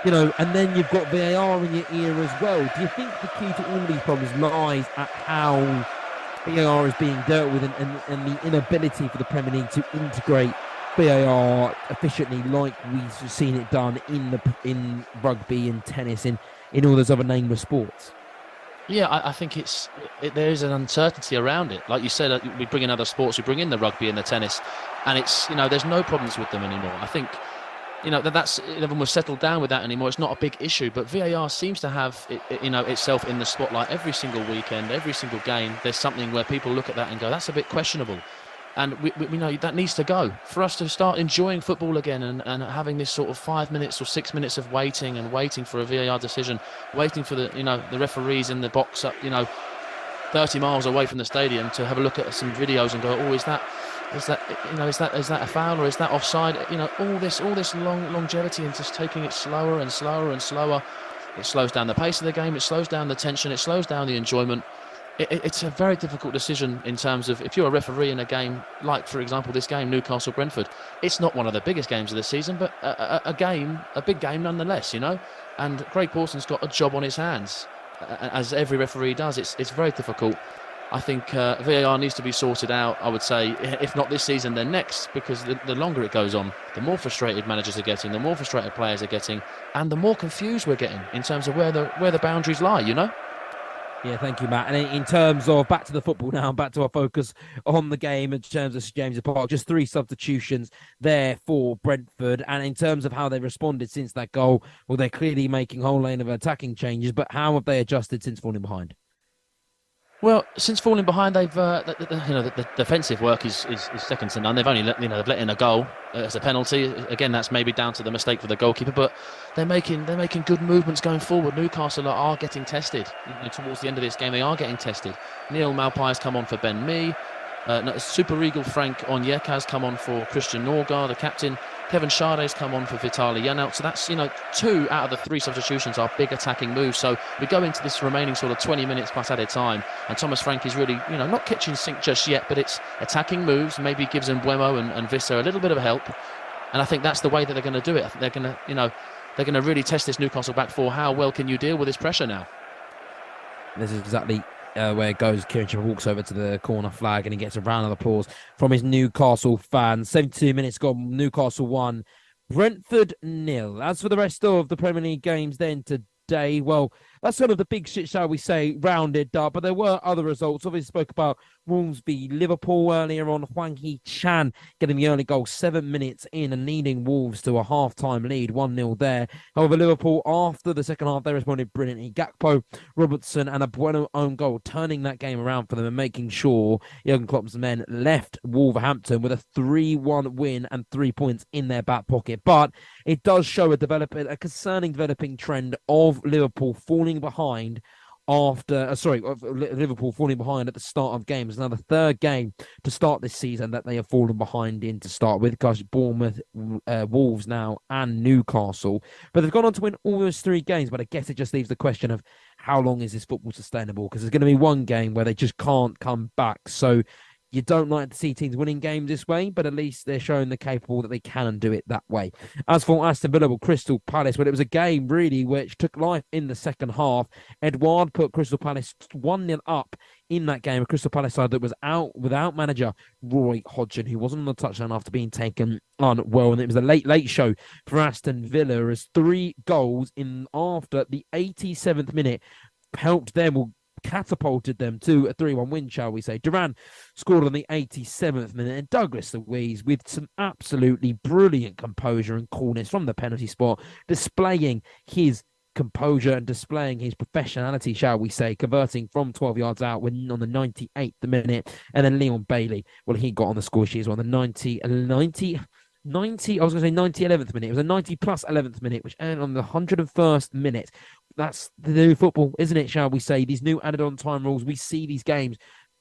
And then you've got VAR in your ear as well. Do you think the key to all of these problems lies at how VAR is being dealt with and the inability for the Premier League to integrate VAR efficiently, like we've seen it done in rugby and tennis, in all those other nameless sports? Yeah, I think there is an uncertainty around it. Like you said, we bring in other sports, we bring in the rugby and the tennis, and it's there's no problems with them anymore. I think that's everyone was settled down with that anymore. It's not a big issue, but VAR seems to have itself in the spotlight every single weekend, every single game. There's something where people look at that and go, that's a bit questionable. And we know that needs to go for us to start enjoying football again, and having this sort of 5 minutes or 6 minutes of waiting for a VAR decision, waiting for the referees in the box up 30 miles away from the stadium to have a look at some videos and go, oh, is that a foul, or is that offside? All this longevity and just taking it slower and slower and slower. It slows down the pace of the game. It slows down the tension. It slows down the enjoyment. It's a very difficult decision in terms of if you're a referee in a game like, for example, this game, Newcastle-Brentford. It's not one of the biggest games of the season, but a big game nonetheless, And Craig Pawson's got a job on his hands, as every referee does. It's very difficult. I think VAR needs to be sorted out, I would say, if not this season, then next, because the longer it goes on, the more frustrated managers are getting, the more frustrated players are getting, and the more confused we're getting in terms of where the boundaries lie, Yeah, thank you, Matt. And in terms of back to the football now, back to our focus on the game in terms of St James's Park, just 3 substitutions there for Brentford. And in terms of how they responded since that goal, well, they're clearly making a whole lane of attacking changes, but how have they adjusted since falling behind? Well, since falling behind, they've the defensive work is second to none. They've only let in a goal as a penalty. Again, that's maybe down to the mistake for the goalkeeper, but they're making good movements going forward. Newcastle are getting tested towards the end of this game. They are getting tested. Neil Maupai's come on for Ben Mee. Super Eagle Frank Onyeka has come on for Christian Norgard, the captain. Kevin Sharde's come on for Vitaly Janelt. So that's 2 out of the 3 substitutions are big attacking moves. So we go into this remaining sort of 20 minutes plus added time, and Thomas Frank is really not kitchen sink just yet, but it's attacking moves. Maybe gives Mbuemo and Visser a little bit of help, and I think that's the way that they're going to do it. I think they're going to really test this Newcastle back four. How well can you deal with this pressure now? This is exactly where it goes. Kieran Trippier walks over to the corner flag and he gets a round of applause from his Newcastle fans. 72 minutes gone, Newcastle 1, Brentford 0. As for the rest of the Premier League games then today, well, that's sort of the big shit, shall we say, rounded up. But there were other results. Obviously spoke about Wolves v Liverpool earlier on. Hwang Hee-chan getting the early goal 7 minutes in and leading Wolves to a half-time lead, 1-0 there. However, Liverpool, after the second half, they responded brilliantly. Gakpo, Robertson and a Bueno own goal, turning that game around for them and making sure Jurgen Klopp's men left Wolverhampton with a 3-1 win and 3 points in their back pocket. But it does show a concerning developing trend of Liverpool falling behind Liverpool falling behind at the start of games. Now the third game to start this season that they have fallen behind in to start with, because Bournemouth, Wolves now and Newcastle. But they've gone on to win all those 3 games, but I guess it just leaves the question of how long is this football sustainable, because there's going to be one game where they just can't come back. So You don't like to see teams winning games this way, but at least they're showing they're capable that they can do it that way. As for Aston Villa, well, Crystal Palace, well, it was a game really which took life in the second half. Edouard put Crystal Palace 1-0 up in that game. A Crystal Palace side that was out without manager Roy Hodgson, who wasn't on the touchline after being taken unwell. And it was a late show for Aston Villa as 3 goals in after the 87th minute helped them, or catapulted them to a 3-1 win, shall we say. Duran scored on the 87th minute, and Douglas Luiz with some absolutely brilliant composure and coolness from the penalty spot, displaying his composure and displaying his professionality, shall we say, converting from 12 yards out when on the 98th minute. And then Leon Bailey, well, he got on the score sheet as well, the 90, I was going to say 11th minute. It was a 90 plus 11th minute, which ended on the 101st minute. That's the new football, isn't it, shall we say? These new added on time rules, we see these games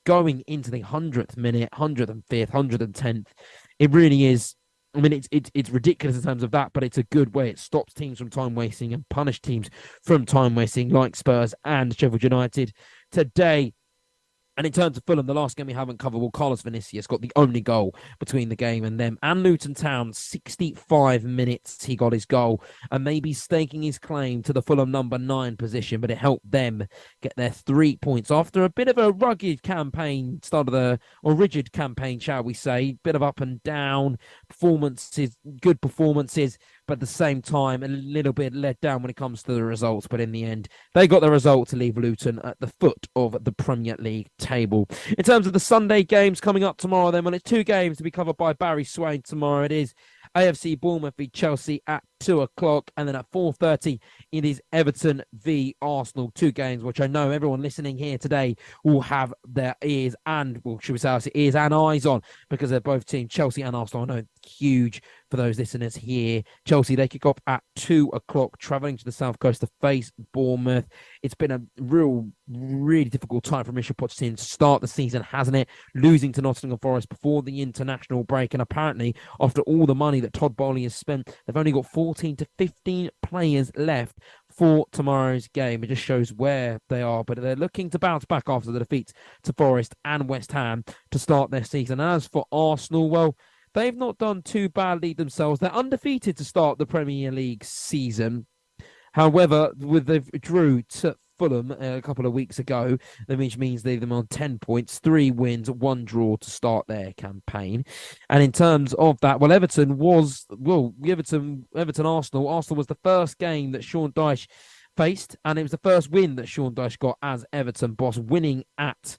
going into the 100th minute, 105th, 110th. It really is. I mean, it's ridiculous in terms of that, but it's a good way. It stops teams from time wasting and punish teams from time wasting, like Spurs and Sheffield United today. And in terms of Fulham, the last game we haven't covered, well, Carlos Vinicius got the only goal between the game and them. And Luton Town, 65 minutes, he got his goal. And maybe staking his claim to the Fulham number 9 position, but it helped them get their 3 points after a bit of a rugged campaign, rigid campaign, shall we say. Bit of up and down performances, good performances, but at the same time, a little bit let down when it comes to the results. But in the end, they got the result to leave Luton at the foot of the Premier League table. In terms of the Sunday games coming up tomorrow, then, well, it's 2 games to be covered by Barry Swain tomorrow. It is AFC Bournemouth v Chelsea at 2 o'clock, and then at 4:30 it is Everton v Arsenal. 2 games which I know everyone listening here today will have their ears and, well, should we say, ears and eyes on, because they're both teams, Chelsea and Arsenal. I know huge for those listeners here. Chelsea, they kick off at 2 o'clock, travelling to the south coast to face Bournemouth. It's been a really difficult time for Michel Pochettino to start the season, hasn't it? Losing to Nottingham Forest before the international break, and apparently after all the money that Todd Bowley has spent, they've only got 14 to 15 players left for tomorrow's game. It just shows where they are, but they're looking to bounce back after the defeats to Forest and West Ham to start their season. As for Arsenal, well, they've not done too badly themselves. They're undefeated to start the Premier League season. However, they drew to Fulham a couple of weeks ago, which means they've them on 10 points, 3 wins, 1 draw to start their campaign. And in terms of that, well, Everton Arsenal was the first game that Sean Dyche faced, and it was the first win that Sean Dyche got as Everton boss, winning at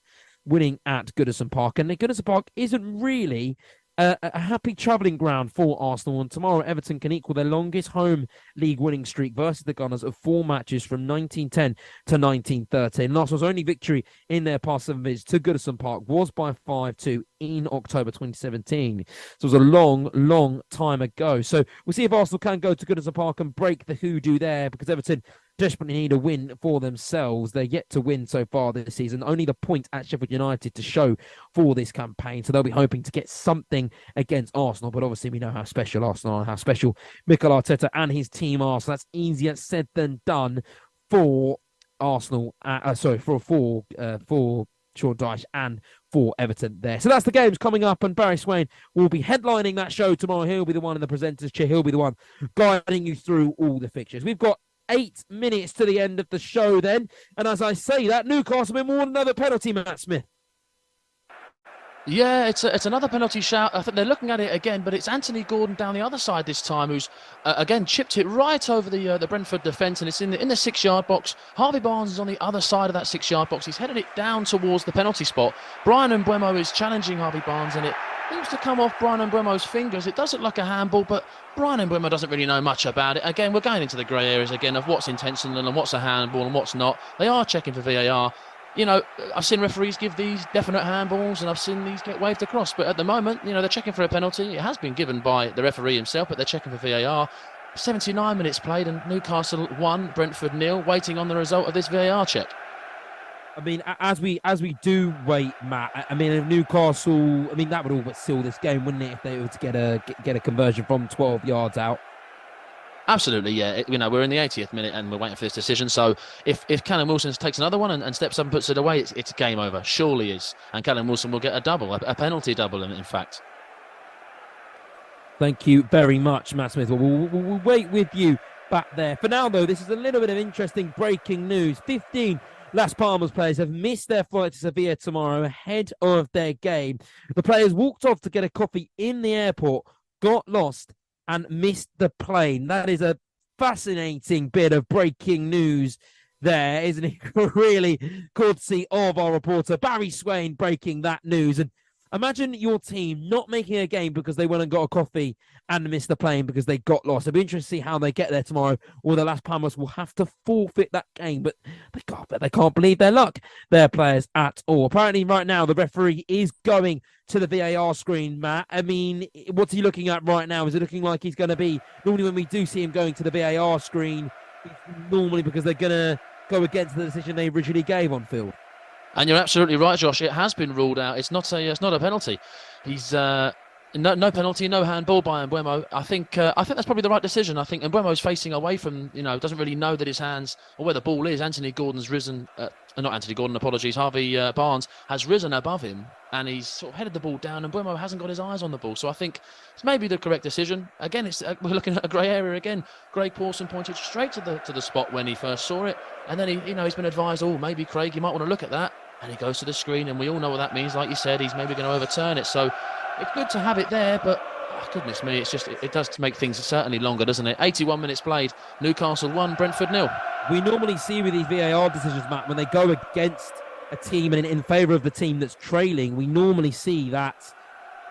Goodison Park. And the Goodison Park isn't really a happy travelling ground for Arsenal, and tomorrow Everton can equal their longest home league winning streak versus the Gunners of 4 matches from 1910 to 1913. Arsenal's only victory in their past 7 visits to Goodison Park was by 5-2 in October 2017. So it was a long time ago. So we'll see if Arsenal can go to Goodison Park and break the hoodoo there, because Everton desperately need a win for themselves. They're yet to win so far this season. Only the point at Sheffield United to show for this campaign. So they'll be hoping to get something against Arsenal. But obviously we know how special Arsenal are, how special Mikel Arteta and his team are. So that's easier said than done for Arsenal. For Sean Dyche and for Everton there. So that's the games coming up, and Barry Swain will be headlining that show tomorrow. He'll be the one in the presenter's chair. He'll be the one guiding you through all the fixtures. We've got 8 minutes to the end of the show then. And as I say that, Newcastle have been more than another penalty, Matt Smith. Yeah, it's another penalty shout. I think they're looking at it again, but it's Anthony Gordon down the other side this time, who's again chipped it right over the Brentford defence, and it's in the 6-yard box. Harvey Barnes is on the other side of that 6-yard box. He's headed it down towards the penalty spot. Brian Mbeumo is challenging Harvey Barnes, and it seems to come off Brian Mbeumo's fingers. It does look like a handball, but Brian Mbeumo doesn't really know much about it. Again, we're going into the grey areas again of what's intentional and what's a handball and what's not. They are checking for VAR. You know, I've seen referees give these definite handballs and I've seen these get waved across. But at the moment, you know, they're checking for a penalty. It has been given by the referee himself, but they're checking for VAR. 79 minutes played and Newcastle 1, Brentford 0, waiting on the result of this VAR check. I mean, as we do wait, Matt, I mean, if Newcastle, I mean, that would all but seal this game, wouldn't it, if they were to get a conversion from 12 yards out? Absolutely, yeah. We're in the 80th minute and we're waiting for this decision. So if Callum Wilson takes another one and steps up and puts it away, it's game over. Surely is. And Callum Wilson will get a double, a penalty double, in fact. Thank you very much, Matt Smith. We'll wait with you back there. For now, though, this is a little bit of interesting breaking news. 15 Las Palmas players have missed their flight to Sevilla tomorrow ahead of their game. The players walked off to get a coffee in the airport, got lost, and missed the plane. That is a fascinating bit of breaking news there, isn't it? Really courtesy of our reporter, Barry Swain, breaking that news. And imagine your team not making a game because they went and got a coffee and missed the plane because they got lost. It'll be interesting to see how they get there tomorrow, or the Las Palmas will have to forfeit that game. But they can't believe their luck, their players, at all. Apparently, right now, the referee is going to the VAR screen, Matt. I mean, what's he looking at right now? Is it looking like he's going to be... Normally, when we do see him going to the VAR screen, it's normally because they're going to go against the decision they originally gave on field. And you're absolutely right, Josh. It has been ruled out. It's not a penalty. He's no penalty, no handball by Mbeumo. I think that's probably the right decision. I think Mbeumo's facing away from, doesn't really know that his hands or where the ball is. Anthony Gordon's risen, not Anthony Gordon, apologies. Harvey Barnes has risen above him and he's sort of headed the ball down, and Mbeumo hasn't got his eyes on the ball. So I think it's maybe the correct decision. Again, we're looking at a grey area again. Craig Pawson pointed straight to the spot when he first saw it, and then he's been advised, maybe Craig, you might want to look at that. And he goes to the screen, and we all know what that means. Like you said, he's maybe going to overturn it. So it's good to have it there, but goodness me, it's just it does make things certainly longer, doesn't it? 81 minutes played. Newcastle 1, Brentford 0. We normally see with these VAR decisions, Matt, when they go against a team and in favour of the team that's trailing, we normally see that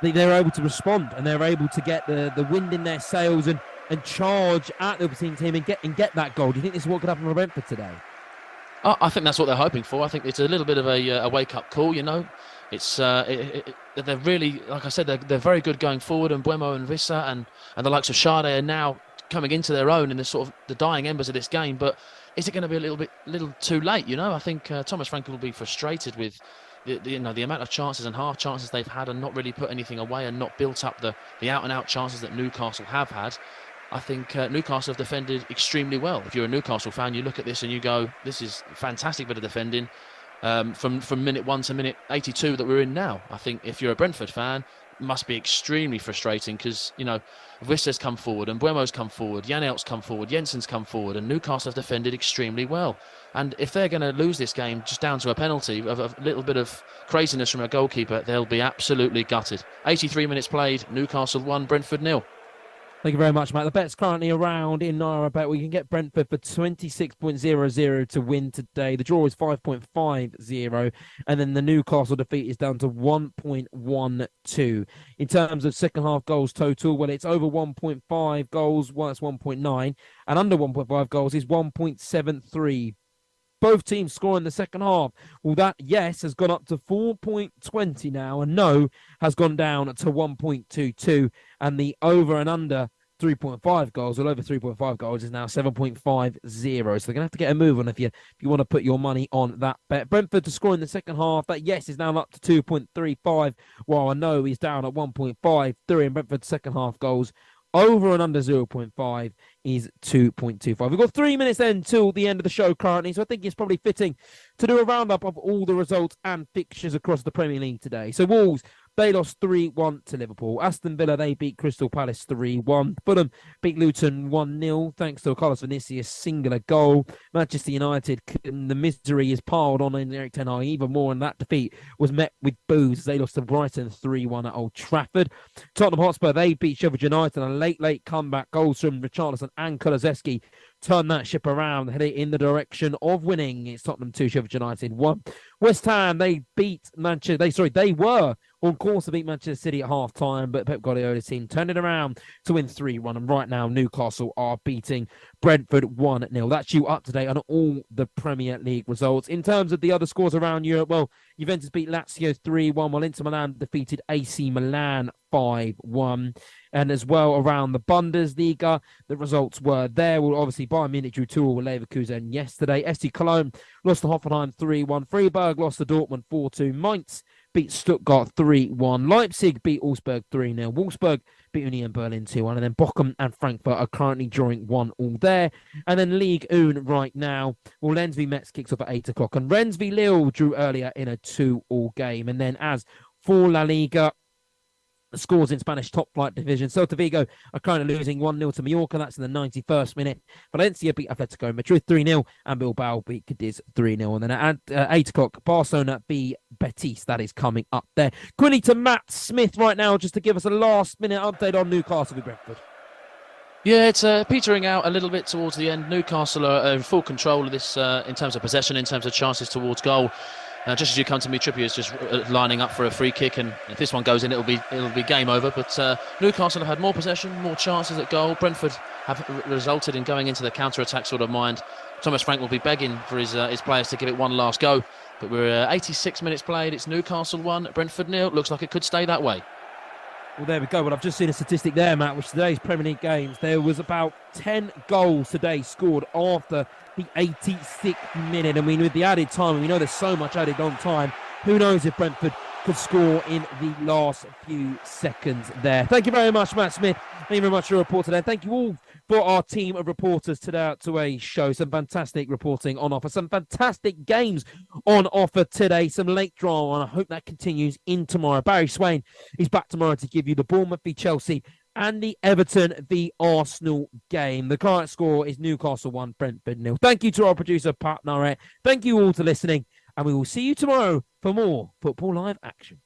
they're able to respond and they're able to get the wind in their sails and charge at the opposing team and get that goal. Do you think this is what could happen for Brentford today? I think that's what they're hoping for. I think it's a little bit of a wake-up call, It's they're really, like I said, they're very good going forward, and Mbeumo and Vissa and the likes of Sade are now coming into their own in the sort of the dying embers of this game. But is it going to be a little too late? I think Thomas Frankel will be frustrated with the amount of chances and half chances they've had and not really put anything away and not built up the out-and-out chances that Newcastle have had. I think Newcastle have defended extremely well. If you're a Newcastle fan, you look at this and you go, this is fantastic bit of defending from minute 1 to minute 82 that we're in now. I think if you're a Brentford fan, it must be extremely frustrating because, Vissa's come forward and Mbeumo's come forward, Janelt's come forward, Jensen's come forward, and Newcastle have defended extremely well. And if they're going to lose this game just down to a penalty of a little bit of craziness from a goalkeeper, they'll be absolutely gutted. 83 minutes played, Newcastle 1, Brentford 0. Thank you very much, Matt. The bet's currently around in Naira Bet. We can get Brentford for 26.00 to win today. The draw is 5.50, and then the Newcastle defeat is down to 1.12. In terms of second half goals total, well, it's over 1.5 goals, well, that's 1.9, and under 1.5 goals is 1.73. Both teams score in the second half. Well, that yes has gone up to 4.20 now, and no has gone down to 1.22. And the over and under 3.5 goals, well, over 3.5 goals is now 7.50. So they're going to have to get a move on if you want to put your money on that bet. Brentford to score in the second half. That yes is now up to 2.35, while a no is down at 1.53. And Brentford's second half goals over and under 0.5 is 2.25. We've got 3 minutes then till the end of the show currently, so I think it's probably fitting to do a roundup of all the results and fixtures across the Premier League today. So Wolves, they lost 3-1 to Liverpool. Aston Villa, they beat Crystal Palace 3-1. Fulham beat Luton 1-0 thanks to a Carlos Vinicius singular goal. Manchester United, the misery is piled on in Erik ten Hag even more, and that defeat was met with boos as they lost to Brighton 3-1 at Old Trafford. Tottenham Hotspur, they beat Sheffield United, and a late comeback goals from Richarlison and Kulusevski turn that ship around, heading in the direction of winning. It's Tottenham 2, Sheffield United 1. West Ham, they beat Manchester. They were on course to beat Manchester City at half-time, but Pep Guardiola's team turned it around to win 3-1. And right now, Newcastle are beating Brentford 1-0. That's you up to date on all the Premier League results. In terms of the other scores around Europe, well, Juventus beat Lazio 3-1, while Inter Milan defeated AC Milan 5-1. And as well around the Bundesliga, the results were there. Well, obviously, Bayern Munich drew 2-2 with Leverkusen yesterday. SC Cologne lost to Hoffenheim 3-1. Freiburg lost to Dortmund 4-2. Mainz beat Stuttgart 3-1. Leipzig beat Augsburg 3-0. Wolfsburg beat Union Berlin 2-1. And then Bochum and Frankfurt are currently drawing 1-1 there. And then Ligue 1 right now, well, Lens v Metz kicks off at 8 o'clock. And Rennes v Lille drew earlier in a 2-2 game. And then as for La Liga, the scores in Spanish top flight division. Celta Vigo are currently losing 1-0 to Mallorca. That's in the 91st minute. Valencia beat Atletico Madrid 3-0 and Bilbao beat Cadiz 3-0. And then at 8 o'clock, Barcelona v Betis. That is coming up there. Quickly to Matt Smith right now just to give us a last-minute update on Newcastle v Brentford. Yeah, it's petering out a little bit towards the end. Newcastle are in full control of this in terms of possession, in terms of chances towards goal. Just as you come to me, Trippier's just lining up for a free kick, and if this one goes in, it'll be game over. But Newcastle have had more possession, more chances at goal. Brentford have resulted in going into the counter-attack sort of mind. Thomas Frank will be begging for his players to give it one last go. But we're 86 minutes played. It's Newcastle 1, Brentford 0. Looks like it could stay that way. Well, there we go. Well, I've just seen a statistic there, Matt, which today's Premier League games, there was about 10 goals today scored after the 86th minute. I mean, with the added time, and we know there's so much added on time, who knows if Brentford could score in the last few seconds there. Thank you very much, Matt Smith. Thank you very much for your report today. Thank you all for our team of reporters today's show. Some fantastic reporting on offer, some fantastic games on offer today, some late drama, and I hope that continues in tomorrow. Barry Swain is back tomorrow to give you the Bournemouth v Chelsea and the Everton v Arsenal game. The current score is Newcastle 1, Brentford 0. Thank you to our producer, Pat Narrett. Thank you all for listening, and we will see you tomorrow for more Football Live action.